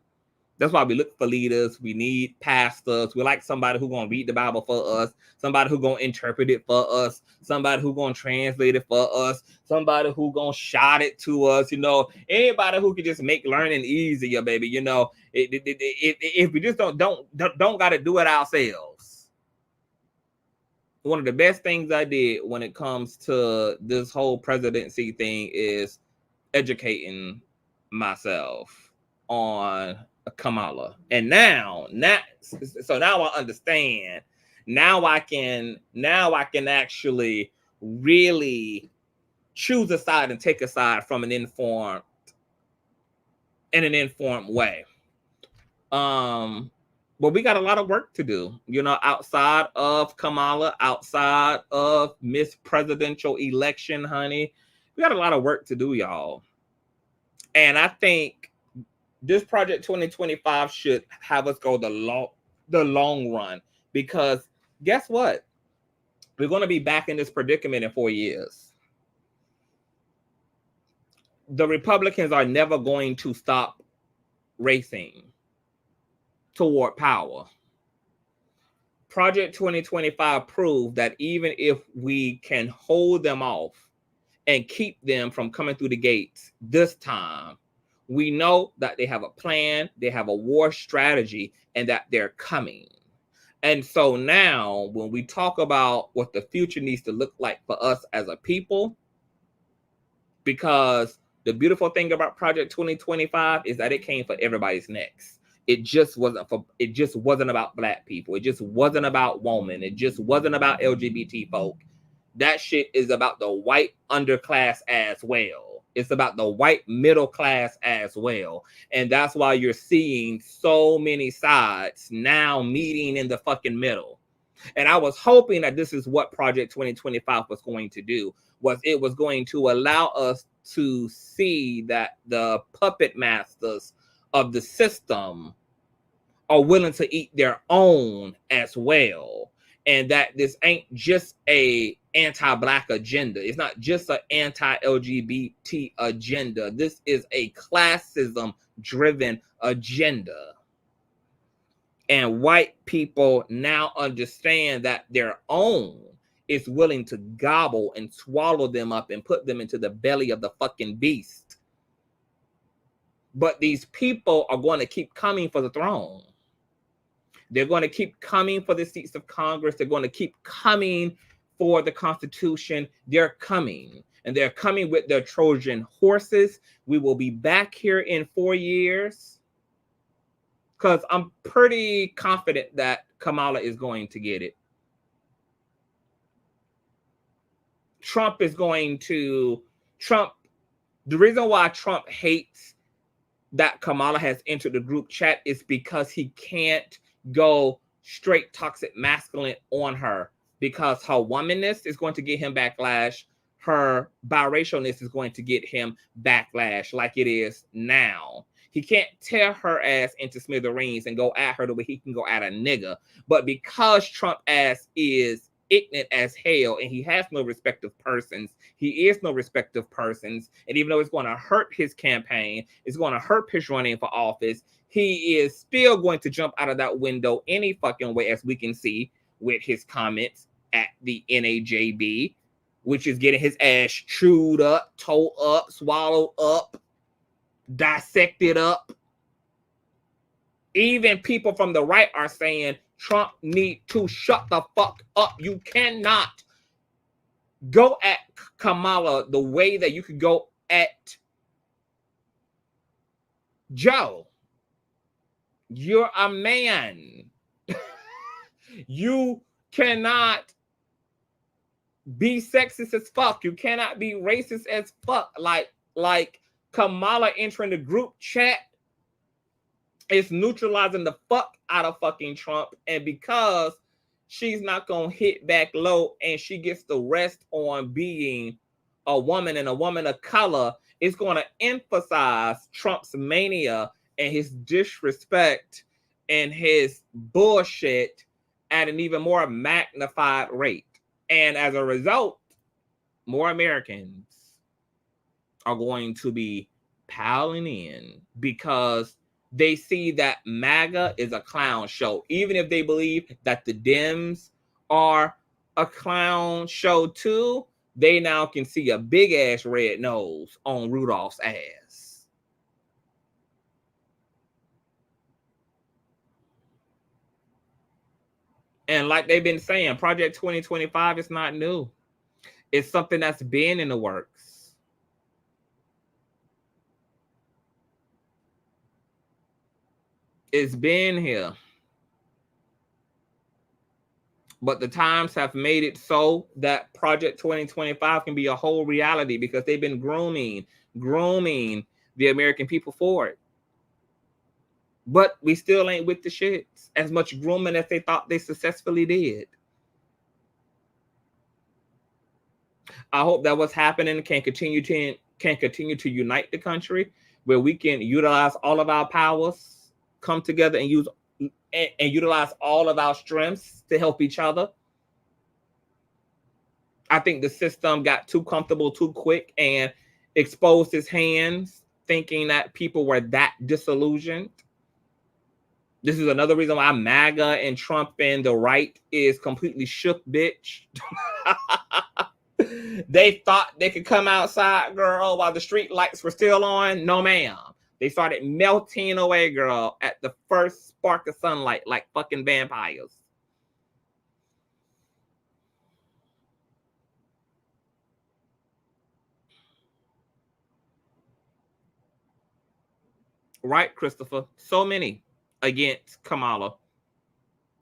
B: That's why we look for leaders. We need pastors. We like somebody who's going to read the Bible for us, somebody who's going to interpret it for us, somebody who's going to translate it for us, somebody who's going to shout it to us, anybody who can just make learning easier, baby. If we just don't got to do it ourselves. One of the best things I did when it comes to this whole presidency thing is educating myself on Kamala. And now I understand. Now I can actually really choose a side and take a side from an informed way. But we got a lot of work to do, outside of Kamala, outside of Miss Presidential election, honey. We got a lot of work to do, y'all. And I think this Project 2025 should have us go the long run, because guess what? We're going to be back in this predicament in 4 years. The Republicans are never going to stop racing toward power. Project 2025 proved that even if we can hold them off and keep them from coming through the gates this time, we know that they have a plan, they have a war strategy, and that they're coming. And so now when we talk about what the future needs to look like for us as a people, because the beautiful thing about Project 2025 is that it came for everybody's necks. It just wasn't about black people. It just wasn't about women. It just wasn't about LGBT folk. That shit is about the white underclass as well. It's about the white middle class as well. And that's why you're seeing so many sides now meeting in the fucking middle. And I was hoping that this is what Project 2025 was going to do. was it was going to allow us to see that the puppet masters of the system are willing to eat their own as well, and that this ain't just a anti-black agenda. It's not just an anti-LGBT agenda. This is a classism driven agenda. And white people now understand that their own is willing to gobble and swallow them up and put them into the belly of the fucking beast. But these people are going to keep coming for the throne. They're going to keep coming for the seats of Congress. They're going to keep coming for the Constitution. They're coming. And they're coming with their Trojan horses. We will be back here in 4 years. Because I'm pretty confident that Kamala is going to get it. Trump is going to... The reason why Trump hates that Kamala has entered the group chat is because he can't go straight toxic masculine on her, because her womanness is going to get him backlash. Her biracialness is going to get him backlash like it is now. He can't tear her ass into smithereens and go at her the way he can go at a nigga. But because Trump ass is ignorant as hell and he has no respect of persons, he is no respect of persons. And even though it's going to hurt his campaign, it's going to hurt his running for office, he is still going to jump out of that window any fucking way, as we can see with his comments at the NAJB, which is getting his ass chewed up, tore up, swallowed up, dissected up. Even people from the right are saying Trump need to shut the fuck up. You cannot go at Kamala the way that you could go at Joe. You're a man. You cannot be sexist as fuck. You cannot be racist as fuck. Like Kamala entering the group chat is neutralizing the fuck out of fucking Trump. And because she's not going to hit back low and she gets the rest on being a woman and a woman of color, it's going to emphasize Trump's mania and his disrespect and his bullshit at an even more magnified rate. And as a result, more Americans are going to be piling in because they see that MAGA is a clown show. Even if they believe that the Dems are a clown show too, they now can see a big ass red nose on Rudolph's ass. And like they've been saying, Project 2025 is not new. It's something that's been in the works. It's been here. But the times have made it so that Project 2025 can be a whole reality because they've been grooming the American people for it. But we still ain't with the shits as much grooming as they thought they successfully did. I hope that what's happening can continue to unite the country, where we can utilize all of our powers, come together and utilize all of our strengths to help each other. I think the system got too comfortable too quick and exposed its hands, thinking that people were that disillusioned. This is another reason why MAGA and Trump and the right is completely shook, bitch. They thought they could come outside, girl, while the street lights were still on. No, ma'am. They started melting away, girl, at the first spark of sunlight like fucking vampires. Right, Christopher? So many against Kamala.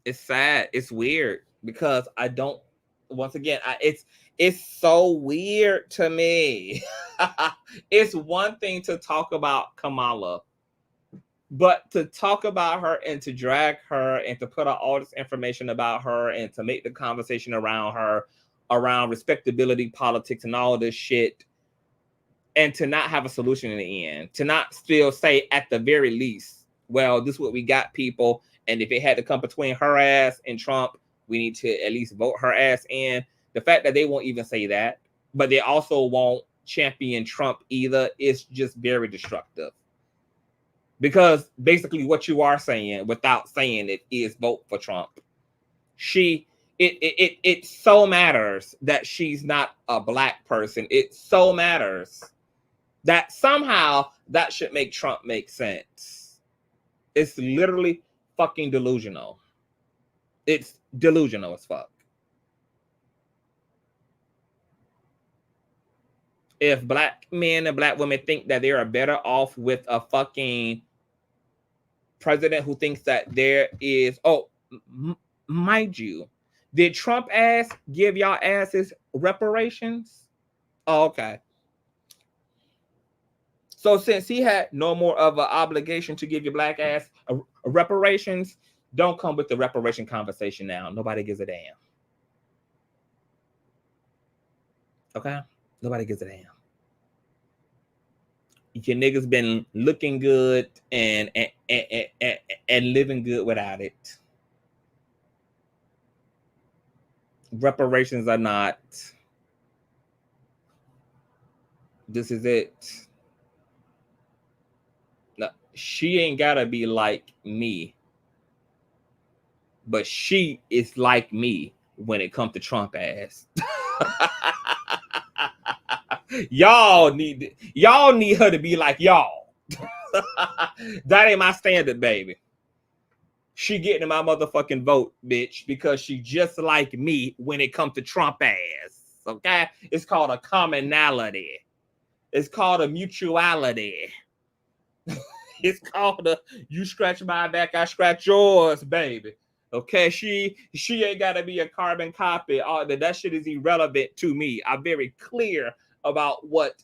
B: It's sad. It's weird because I don't, once again, it's so weird to me. It's one thing to talk about Kamala, but to talk about her and to drag her and to put out all this information about her and to make the conversation around her around respectability politics and all this shit, and to not have a solution in the end, to not still say at the very least, well, this is what we got, people, and if it had to come between her ass and Trump, we need to at least vote her ass in. The fact that they won't even say that, but they also won't champion Trump either, is just very destructive. Because basically what you are saying without saying it is vote for Trump. It so matters that she's not a black person. It so matters that somehow that should make Trump make sense. It's literally fucking delusional. It's delusional as fuck. If black men and black women think that they are better off with a fucking president who thinks that there is, mind you, did Trump ass give y'all asses reparations? Oh, okay. So since he had no more of an obligation to give your black ass reparations, don't come with the reparation conversation now. Nobody gives a damn. Okay? Nobody gives a damn. Your niggas been looking good and living good without it. Reparations are not. This is it. No, she ain't gotta be like me, but she is like me when it comes to Trump ass. Y'all need her to be like y'all. That ain't my standard, baby. She getting my motherfucking vote, bitch, because she just like me when it comes to Trump ass. Okay? It's called a commonality. It's called a mutuality. It's called a you scratch my back, I scratch yours, baby. Okay, she ain't gotta be a carbon copy. All that shit is irrelevant to me. I'm very clear about what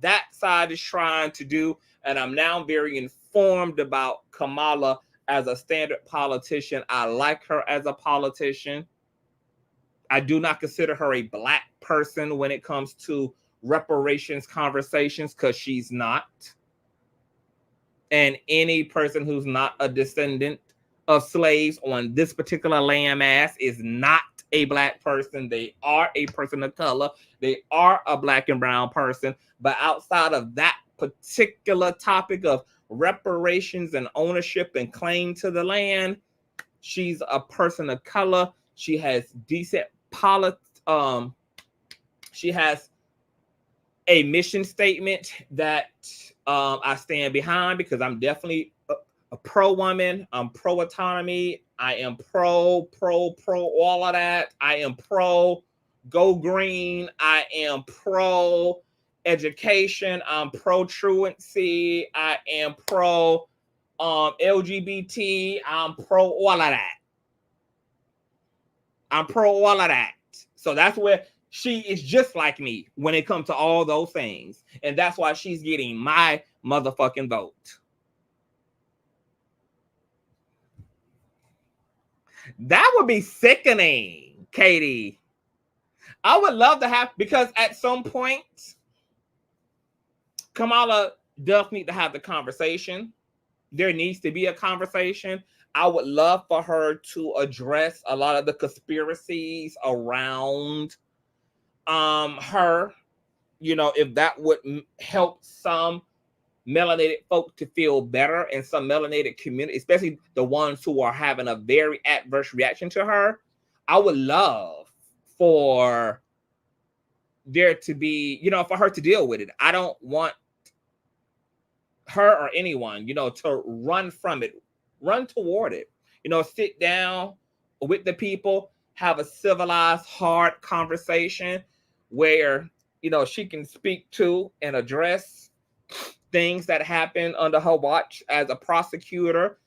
B: that side is trying to do, and I'm now very informed about Kamala as a standard politician. I like her as a politician. I do not consider her a black person when it comes to reparations conversations, because she's not. And any person who's not a descendant of slaves on this particular landmass is not a black person. They are a person of color. They are a black and brown person. But outside of that particular topic of reparations and ownership and claim to the land, she's a person of color. She has decent she has a mission statement that I stand behind, because I'm definitely a pro-woman. I'm pro-autonomy. I am pro all of that. I am pro go green. I am pro education. I'm pro truancy. I am pro LGBT. I'm pro all of that. I'm pro all of that. So that's where she is just like me when it comes to all those things. And that's why she's getting my motherfucking vote. That would be sickening, Katie. I would love to have, because at some point, Kamala does need to have the conversation. There needs to be a conversation. I would love for her to address a lot of the conspiracies around her, you know, if that would help some melanated folk to feel better, and some melanated community, especially the ones who are having a very adverse reaction to her. I would love for there to be, you know, for her to deal with it. I don't want her or anyone, you know, to run from it, run toward it, you know, sit down with the people, have a civilized, hard conversation where, you know, she can speak to and address things that happen under her watch as a prosecutor,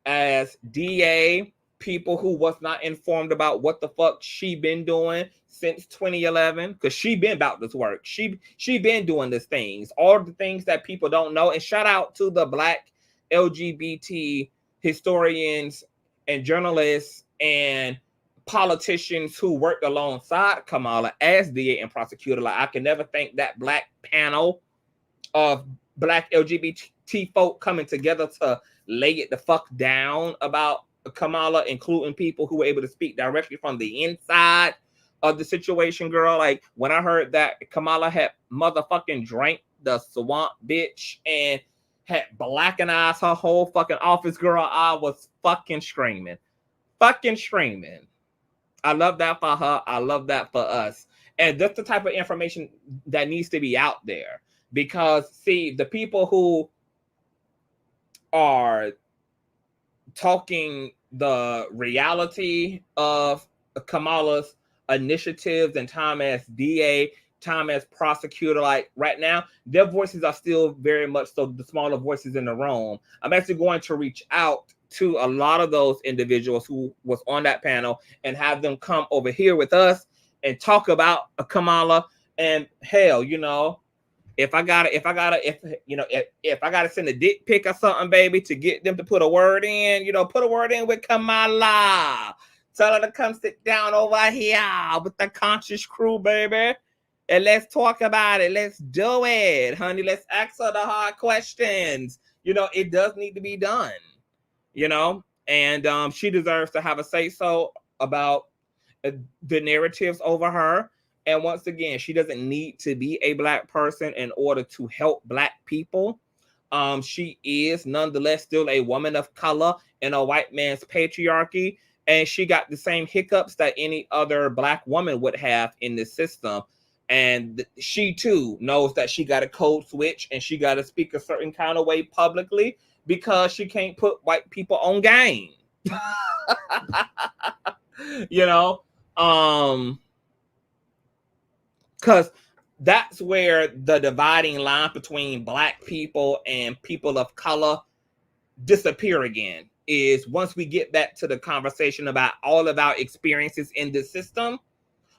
B: as DA, people who was not informed about what the fuck she been doing since 2011, because she been about this work. She been doing these things, all the things that people don't know. And shout out to the Black LGBT historians and journalists and politicians who worked alongside Kamala as DA and prosecutor. Like, I can never thank that black panel of black LGBT folk coming together to lay it the fuck down about Kamala, including people who were able to speak directly from the inside of the situation, girl. Like, when I heard that Kamala had motherfucking drank the swamp, bitch, and had blackenized her whole fucking office, girl, I was fucking screaming. Fucking screaming. I love that for her. I love that for us. And that's the type of information that needs to be out there. Because, see, the people who are talking the reality of Kamala's initiatives and time as DA, time as prosecutor, like right now, their voices are still very much so the smaller voices in the room. I'm actually going to reach out to a lot of those individuals who was on that panel and have them come over here with us and talk about Kamala. And hell, you know, if I gotta send a dick pic or something, baby, to get them to put a word in, you know, put a word in with Kamala. Tell her to come sit down over here with the conscious crew, baby. And let's talk about it. Let's do it, honey. Let's ask her the hard questions. You know, it does need to be done, you know, and she deserves to have a say-so about the narratives over her. And once again, she doesn't need to be a black person in order to help black people. She is nonetheless still a woman of color in a white man's patriarchy. And she got the same hiccups that any other black woman would have in this system. And she too knows that she got to code switch and she got to speak a certain kind of way publicly because she can't put white people on game. You know, because that's where the dividing line between black people and people of color disappear again, is once we get back to the conversation about all of our experiences in the system,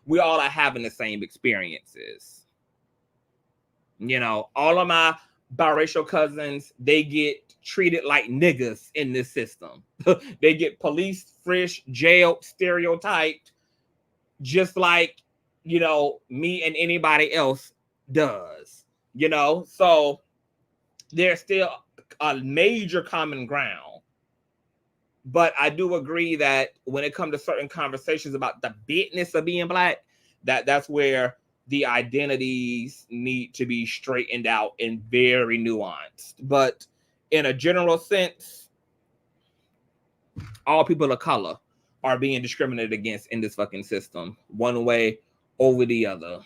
B: we all are having the same experiences. You know, all of my biracial cousins, they get treated like niggas in this system. They get police, frisk, jailed, stereotyped, just like, you know, me and anybody else does, you know? So there's still a major common ground. But I do agree that when it comes to certain conversations about the business of being black, that's where the identities need to be straightened out and very nuanced. But in a general sense, all people of color are being discriminated against in this fucking system, one way over the other,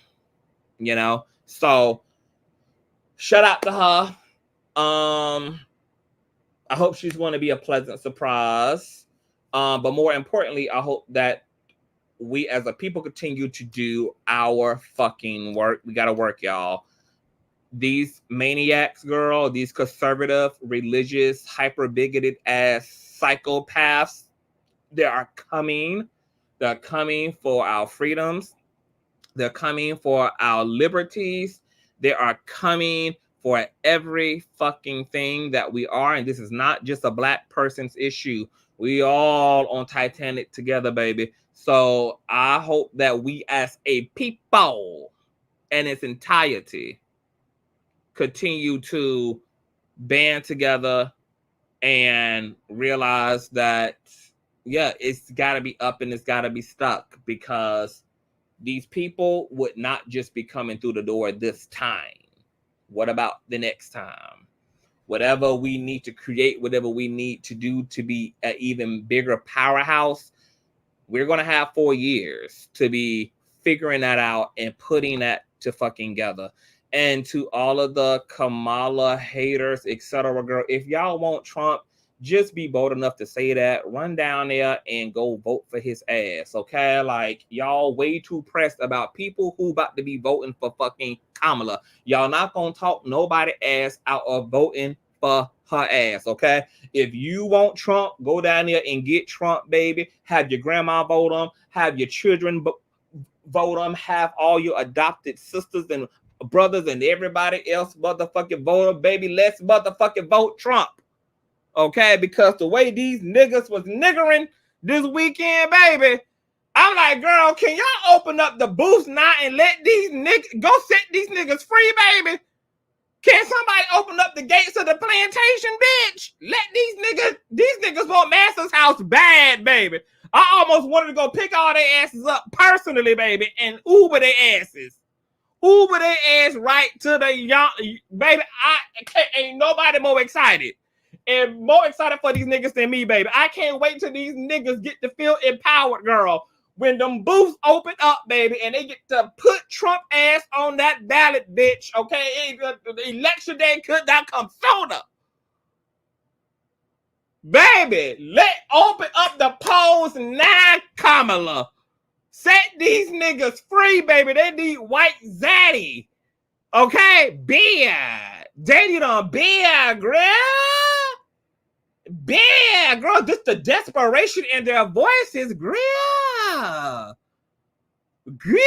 B: you know? So shout out to her. I hope she's going to be a pleasant surprise. But more importantly, I hope that we as a people continue to do our fucking work. We got to work, y'all. These maniacs, girl, these conservative, religious, hyper-bigoted ass psychopaths, they are coming. They're coming for our freedoms. They're coming for our liberties. They are coming for every fucking thing that we are. And this is not just a black person's issue. We all on Titanic together, baby. So I hope that we as a people in its entirety continue to band together and realize that, yeah, it's got to be up and it's got to be stuck, because these people would not just be coming through the door this time. What about the next time? Whatever we need to create, whatever we need to do to be an even bigger powerhouse, we're going to have 4 years to be figuring that out and putting that to fucking together. And to all of the Kamala haters, etc., girl, if y'all want Trump, just be bold enough to say that. Run down there and go vote for his ass, okay? Like, y'all way too pressed about people who about to be voting for fucking Kamala. Y'all not gonna talk nobody ass out of voting for her ass, okay? If you want Trump, go down there and get Trump, baby. Have your grandma vote him. Have your children vote him. Have all your adopted sisters and brothers and everybody else motherfucking vote him, baby. Let's motherfucking vote Trump. Okay, because the way these niggas was niggering this weekend, baby, I'm like, girl, can y'all open up the booth now and let these niggas go set these niggas free, baby? Can somebody open up the gates of the plantation, bitch? Let these niggas want Master's house bad, baby. I almost wanted to go pick all their asses up personally, baby, and Uber their asses. Uber their ass right to the young, baby. Ain't nobody more excited. And more excited for these niggas than me, baby. I can't wait till these niggas get to feel empowered, girl. When them booths open up, baby, and they get to put Trump ass on that ballot, bitch, okay? The election day could not come sooner. Baby, open up the polls now, Kamala. Set these niggas free, baby. They need white zaddy. Okay? Beer. They need a beer, girl. Beer, girl. Just the desperation in their voices, girl. Girl.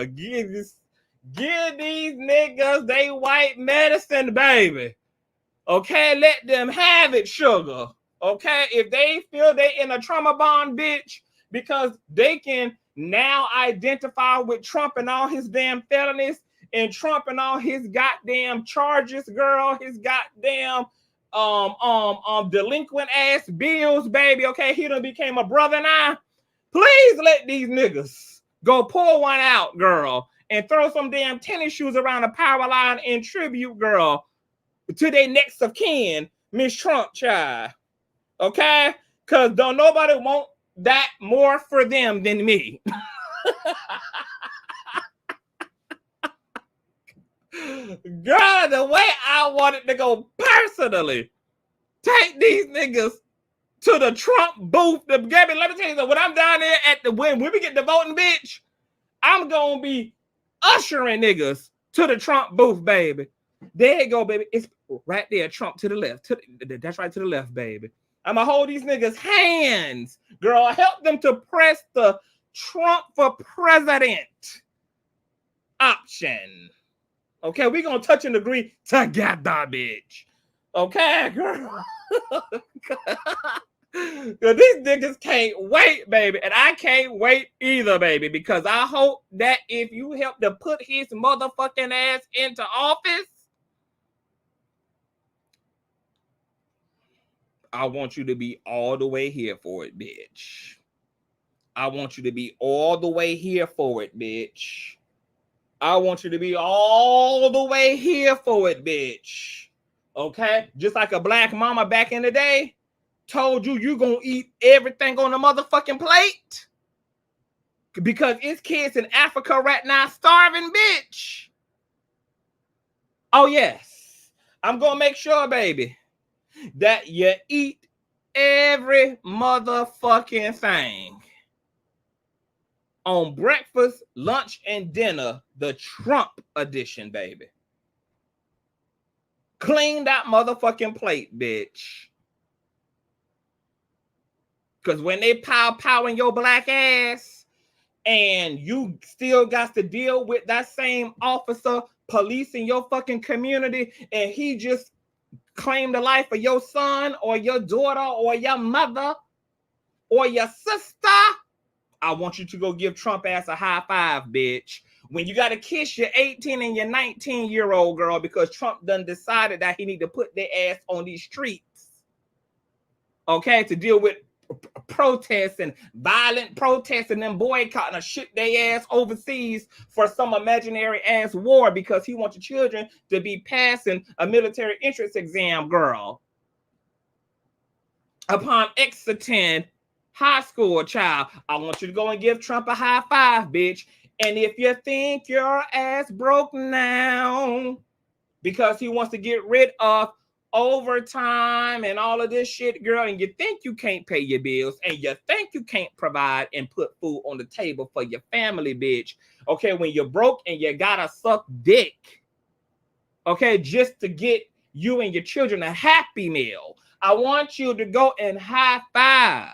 B: Give these niggas they white medicine, baby. Okay? Let them have it, sugar. Okay, if they feel they in a trauma bond, bitch, because they can now identify with Trump and all his damn felonies and Trump and all his goddamn charges, girl, his goddamn delinquent ass bills, baby. Okay, he done became a brother now. Please let these niggas go pour one out, girl, and throw some damn tennis shoes around the power line in tribute, girl, to their next of kin, Miss Trump, child. Okay? Because don't nobody want that more for them than me. Girl, the way I want it to go personally, take these niggas to the Trump booth. Gabby, let me tell you something. When I'm down there when we get the voting, bitch, I'm going to be ushering niggas to the Trump booth, baby. There you go, baby. It's right there, Trump to the left. That's right to the left, baby. I'm going to hold these niggas' hands. Girl, help them to press the Trump for president option. Okay, we're going to touch and agree together, bitch. Okay, girl. These niggas can't wait, baby. And I can't wait either, baby, because I hope that if you help to put his motherfucking ass into office, I want you to be all the way here for it, bitch. I want you to be all the way here for it, bitch. I want you to be all the way here for it, bitch. Okay? Just like a black mama back in the day told you gonna eat everything on the motherfucking plate. Because it's kids in Africa right now starving, bitch. Oh, yes. I'm gonna make sure, baby, that you eat every motherfucking thing on breakfast, lunch, and dinner, the Trump edition, baby. Clean that motherfucking plate, bitch. Because when they pow in your black ass and you still got to deal with that same officer policing your fucking community and he just claim the life of your son or your daughter or your mother or your sister, I want you to go give Trump ass a high five, bitch. When you got to kiss your 18 and your 19-year-old girl because Trump done decided that he need to put their ass on these streets, okay, to deal with protests and violent protests and then boycotting or shit their ass overseas for some imaginary ass war because he wants your children to be passing a military entrance exam, girl. Upon exiting high school, child, I want you to go and give Trump a high five, bitch. And if you think your ass broke now because he wants to get rid of overtime and all of this shit, girl, and you think you can't pay your bills and you think you can't provide and put food on the table for your family, bitch, okay, when you're broke and you gotta suck dick, okay, just to get you and your children a Happy Meal, I want you to go and high five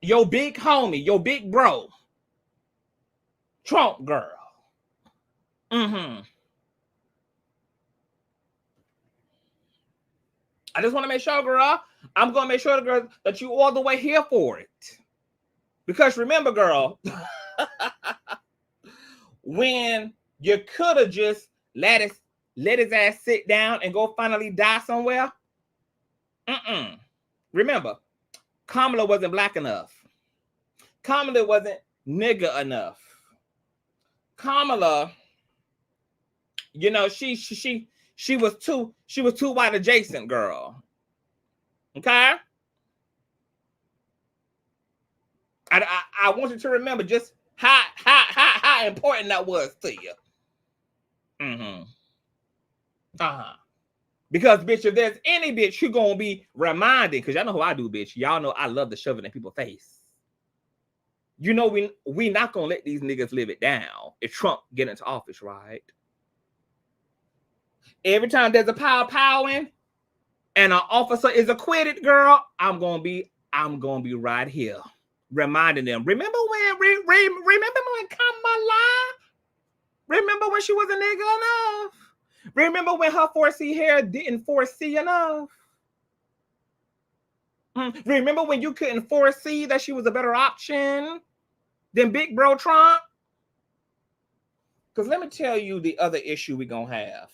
B: your big homie, your big bro, Trump girl. I just want to make sure, girl. I'm going to make sure, girl, that you all the way here for it. Because remember, girl, when you could have just let his ass sit down and go finally die somewhere. Remember, Kamala wasn't black enough. Kamala wasn't nigga enough. Kamala, you know, she was too white adjacent, girl. Okay? I want you to remember just how important that was to you. Because, bitch, if there's any bitch who gonna be reminded, because y'all know who I do, bitch. Y'all know I love to shove it in people's face. You know we not gonna let these niggas live it down if Trump get into office, right? Every time there's a powing and an officer is acquitted, girl, I'm gonna be right here reminding them. Remember when Kamala? Remember when she was a nigga enough? Remember when her 4C hair didn't 4C enough? Remember when you couldn't foresee that she was a better option than Big Bro Trump? Because let me tell you the other issue we're going to have.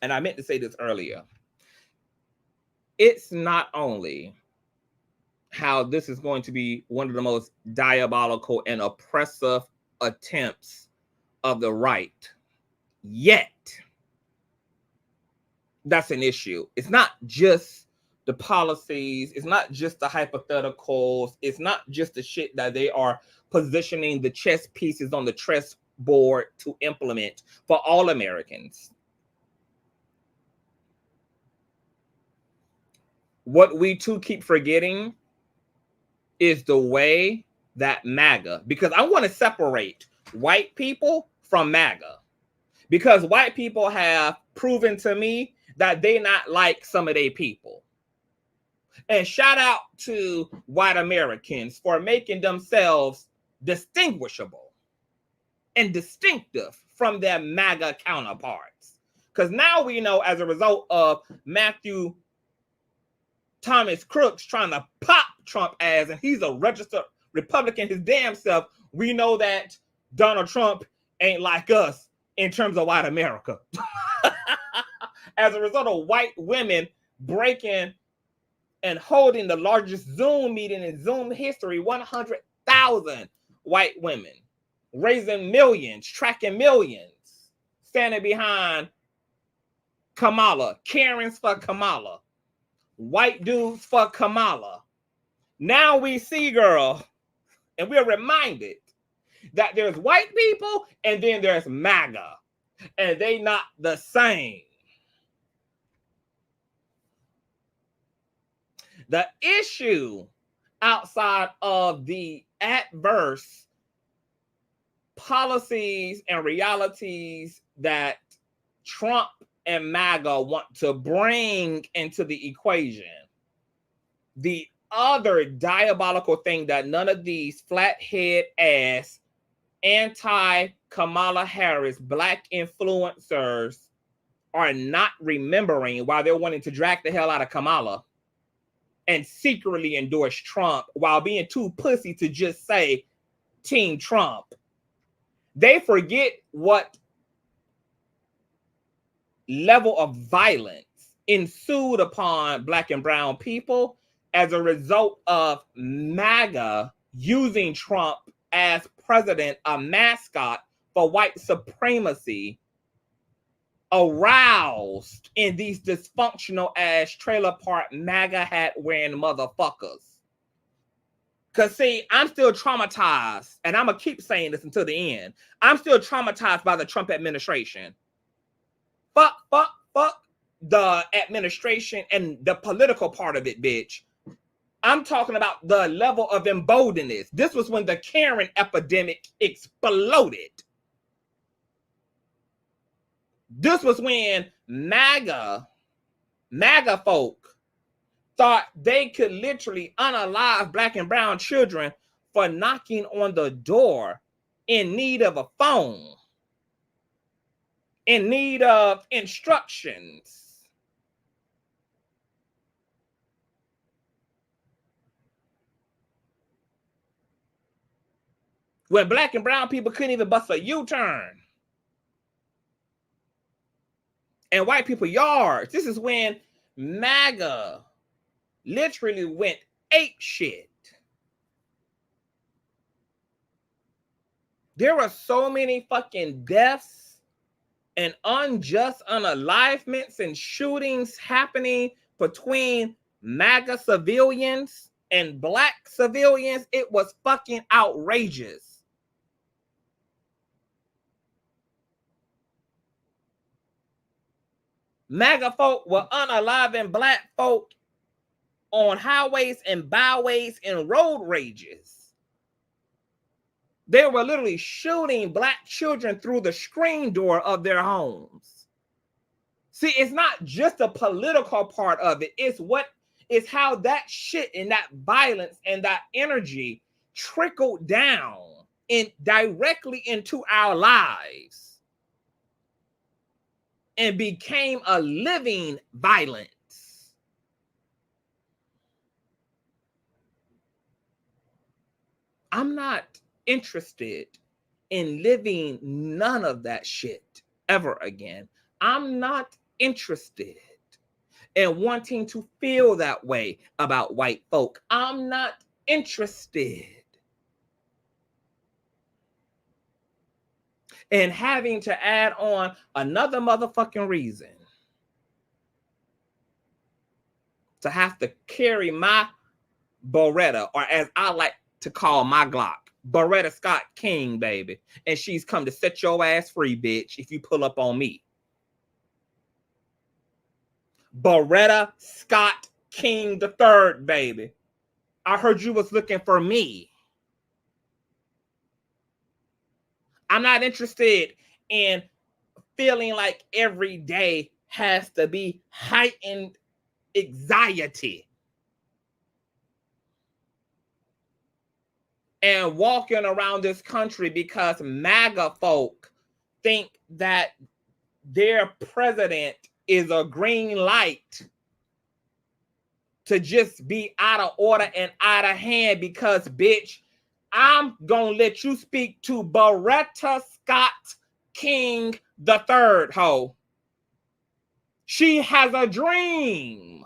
B: And I meant to say this earlier. It's not only how this is going to be one of the most diabolical and oppressive attempts of the right yet. That's an issue. It's not just the policies. It's not just the hypotheticals. It's not just the shit that they are positioning the chess pieces on the chess board to implement for all Americans. What we too keep forgetting is the way that MAGA, because I want to separate white people from MAGA, because white people have proven to me that they not like some of their people. And shout out to white Americans for making themselves distinguishable and distinctive from their MAGA counterparts. Because now we know, as a result of Matthew Thomas Crooks trying to pop Trump ass, and he's a registered Republican his damn self, we know that Donald Trump ain't like us in terms of white America. As a result of white women breaking and holding the largest Zoom meeting in Zoom history, 100,000 white women, raising millions, tracking millions, standing behind Kamala, Karens for Kamala, white dudes for Kamala. Now we see, girl, and we're reminded that there's white people and then there's MAGA, and they not the same. The issue outside of the adverse policies and realities that Trump and MAGA want to bring into the equation, the other diabolical thing that none of these flathead ass anti-Kamala Harris black influencers are not remembering, while they're wanting to drag the hell out of Kamala and secretly endorse Trump while being too pussy to just say Team Trump. They forget what level of violence ensued upon black and brown people as a result of MAGA using Trump as president, a mascot for white supremacy, aroused in these dysfunctional ass trailer park MAGA hat wearing motherfuckers. Because, see, I'm still traumatized, and I'm going to keep saying this until the end. I'm still traumatized by the Trump administration. Fuck the administration and the political part of it, bitch. I'm talking about the level of emboldenedness. This was when the Karen epidemic exploded. This was when MAGA folk thought they could literally unalive black and brown children for knocking on the door in need of a phone, in need of instructions, when black and brown people couldn't even bust a U-turn. And white people yards. This is when MAGA literally went ape shit. There were so many fucking deaths and unjust unalivements and shootings happening between MAGA civilians and black civilians. It was fucking outrageous. MAGA folk were unaliving black folk on highways and byways and road rages. They were literally shooting black children through the screen door of their homes. See, it's not just the political part of it. It's how that shit and that violence and that energy trickled down directly into our lives and became a living violence. I'm not interested in living none of that shit ever again. I'm not interested in wanting to feel that way about white folk. I'm not interested in having to add on another motherfucking reason to have to carry my Beretta, or as I like to call my Glock, Beretta Scott King, baby. And she's come to set your ass free, bitch, if you pull up on me. Beretta Scott King the Third, baby. I heard you was looking for me. I'm not interested in feeling like every day has to be heightened anxiety and walking around this country because MAGA folk think that their president is a green light to just be out of order and out of hand because, bitch, I'm gonna let you speak to Beretta Scott King the Third, ho. She has a dream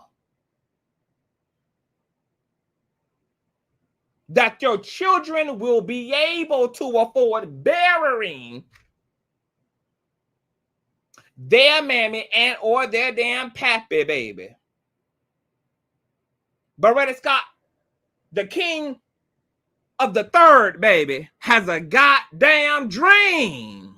B: that your children will be able to afford burying their mammy and or their damn pappy, baby. Beretta Scott, the king of the third, baby, has a goddamn dream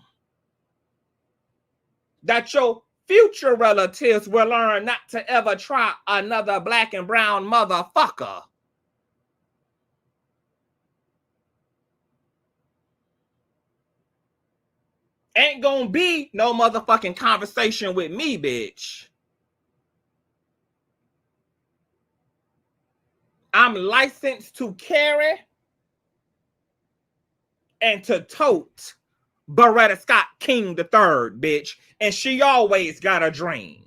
B: that your future relatives will learn not to ever try another black and brown motherfucker. Ain't gonna be no motherfucking conversation with me, bitch. I'm licensed to carry and to tote Beretta Scott King the Third, bitch. And she always got a dream.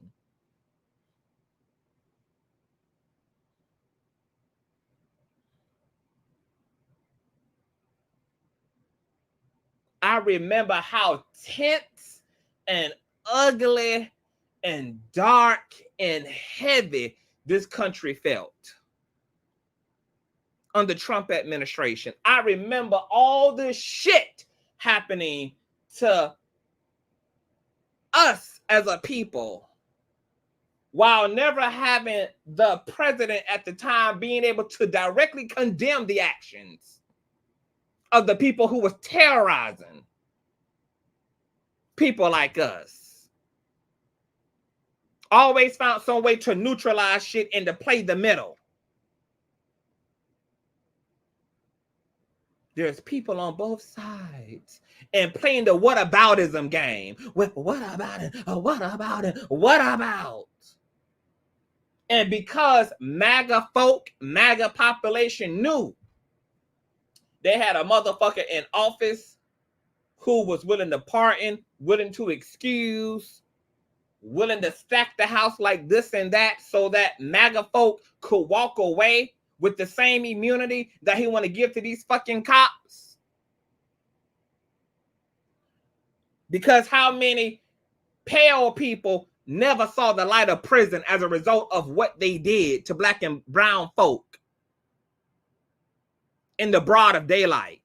B: I remember how tense and ugly and dark and heavy this country felt under Trump administration. I remember all this shit happening to us as a people while never having the president at the time being able to directly condemn the actions of the people who was terrorizing people like us. Always found some way to neutralize shit and to play the middle. There's people on both sides and playing the whataboutism game. Well, what about it? What about it? What about? And because MAGA folk, MAGA population knew they had a motherfucker in office who was willing to pardon, willing to excuse, willing to stack the house like this and that so that MAGA folk could walk away with the same immunity that he want to give to these fucking cops. Because how many pale people never saw the light of prison as a result of what they did to black and brown folk in the broad of daylight?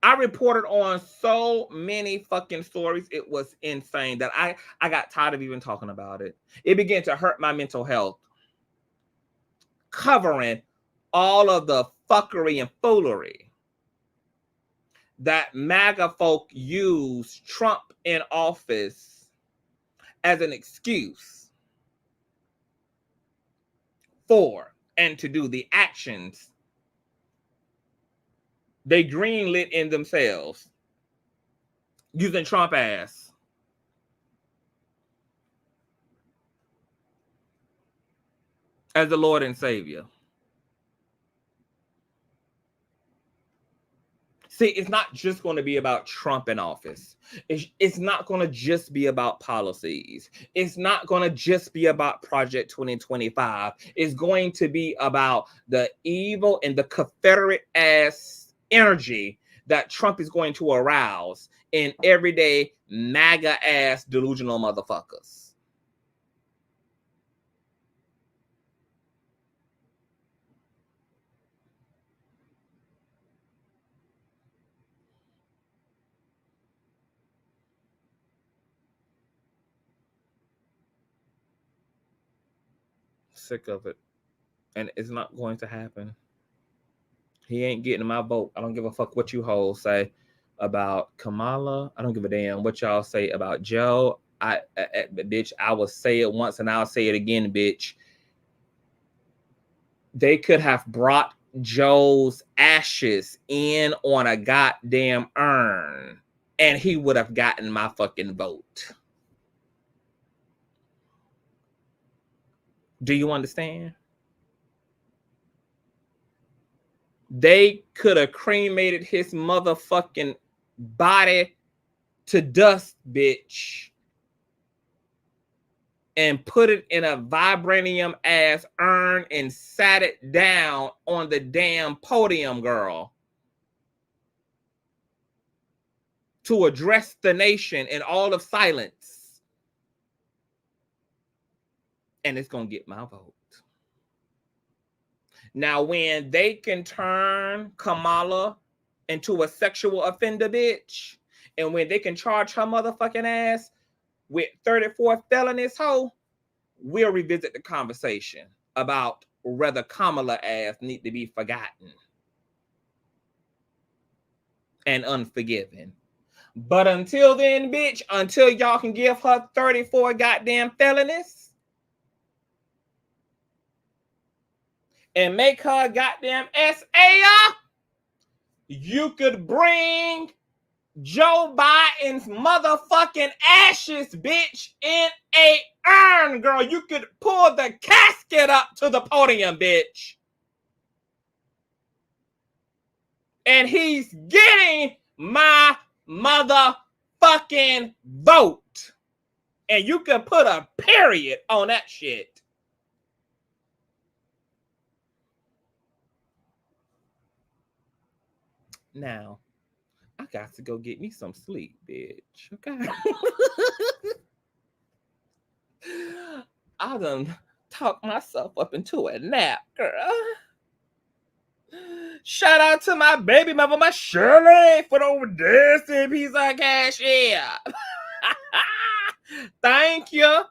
B: I reported on so many fucking stories. It was insane that I got tired of even talking about it. It began to hurt my mental health, covering all of the fuckery and foolery that MAGA folk use Trump in office as an excuse for and to do the actions they greenlit in themselves, using Trump as the Lord and Savior. See, it's not just going to be about Trump in office. It's not going to just be about policies. It's not going to just be about Project 2025. It's going to be about the evil and the Confederate ass energy that Trump is going to arouse in everyday MAGA ass delusional motherfuckers. Sick of it. And it's not going to happen. He ain't getting my vote. I don't give a fuck what you hoes say about Kamala. I don't give a damn what y'all say about Joe. Bitch, I will say it once and I'll say it again, bitch. They could have brought Joe's ashes in on a goddamn urn and he would have gotten my fucking vote. Do you understand? They could have cremated his motherfucking body to dust, bitch, and put it in a vibranium ass urn and sat it down on the damn podium, girl, to address the nation in all of silence. And it's going to get my vote. Now, when they can turn Kamala into a sexual offender, bitch, and when they can charge her motherfucking ass with 34 felonies, ho, we'll revisit the conversation about whether Kamala ass need to be forgotten and unforgiven. But until then, bitch, until y'all can give her 34 goddamn felonies and make her a goddamn SA, you could bring Joe Biden's motherfucking ashes, bitch, in a urn, girl. You could pull the casket up to the podium, bitch. And he's getting my motherfucking vote. And you can put a period on that shit. Now, I got to go get me some sleep, bitch. Okay. I done talked myself up into a nap, girl. Shout out to my baby mother, my Shirley, for the dancing piece of cash. Yeah. Thank you.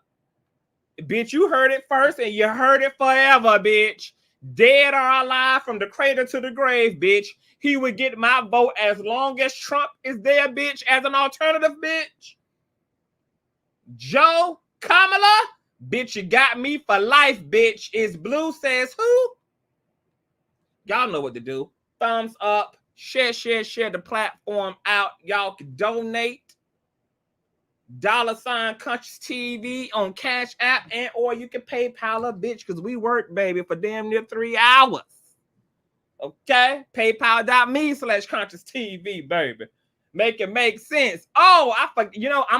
B: Bitch, you heard it first and you heard it forever, bitch. Dead or alive, from the cradle to the grave, bitch. He would get my vote as long as Trump is there, bitch, as an alternative, bitch. Joe, Kamala, bitch, you got me for life, bitch. Is Blue says who? Y'all know what to do. Thumbs up, share the platform out. Y'all can donate. $sign Consciouztv on Cash App, and or you can PayPal a bitch, because we work, baby, for damn near 3 hours. Okay? PayPal.me/Consciouztv, baby. Make it make sense. Oh, I'm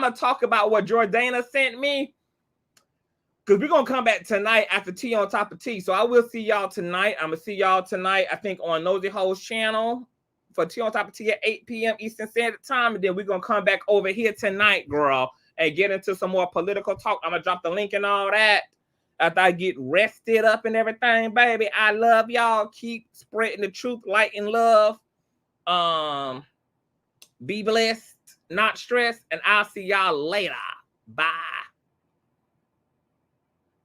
B: going to talk about what Jordana sent me. Because we're going to come back tonight after tea on top of tea. So I will see y'all tonight. I'm going to see y'all tonight, I think, on Nosy Ho's channel for tea on top of tea at 8 p.m. Eastern Standard Time. And then we're going to come back over here tonight, girl, and get into some more political talk. I'm going to drop the link and all that after I get rested up and everything, baby. I love y'all. Keep spreading the truth, light, and love. Be blessed, not stressed, and I'll see y'all later. Bye.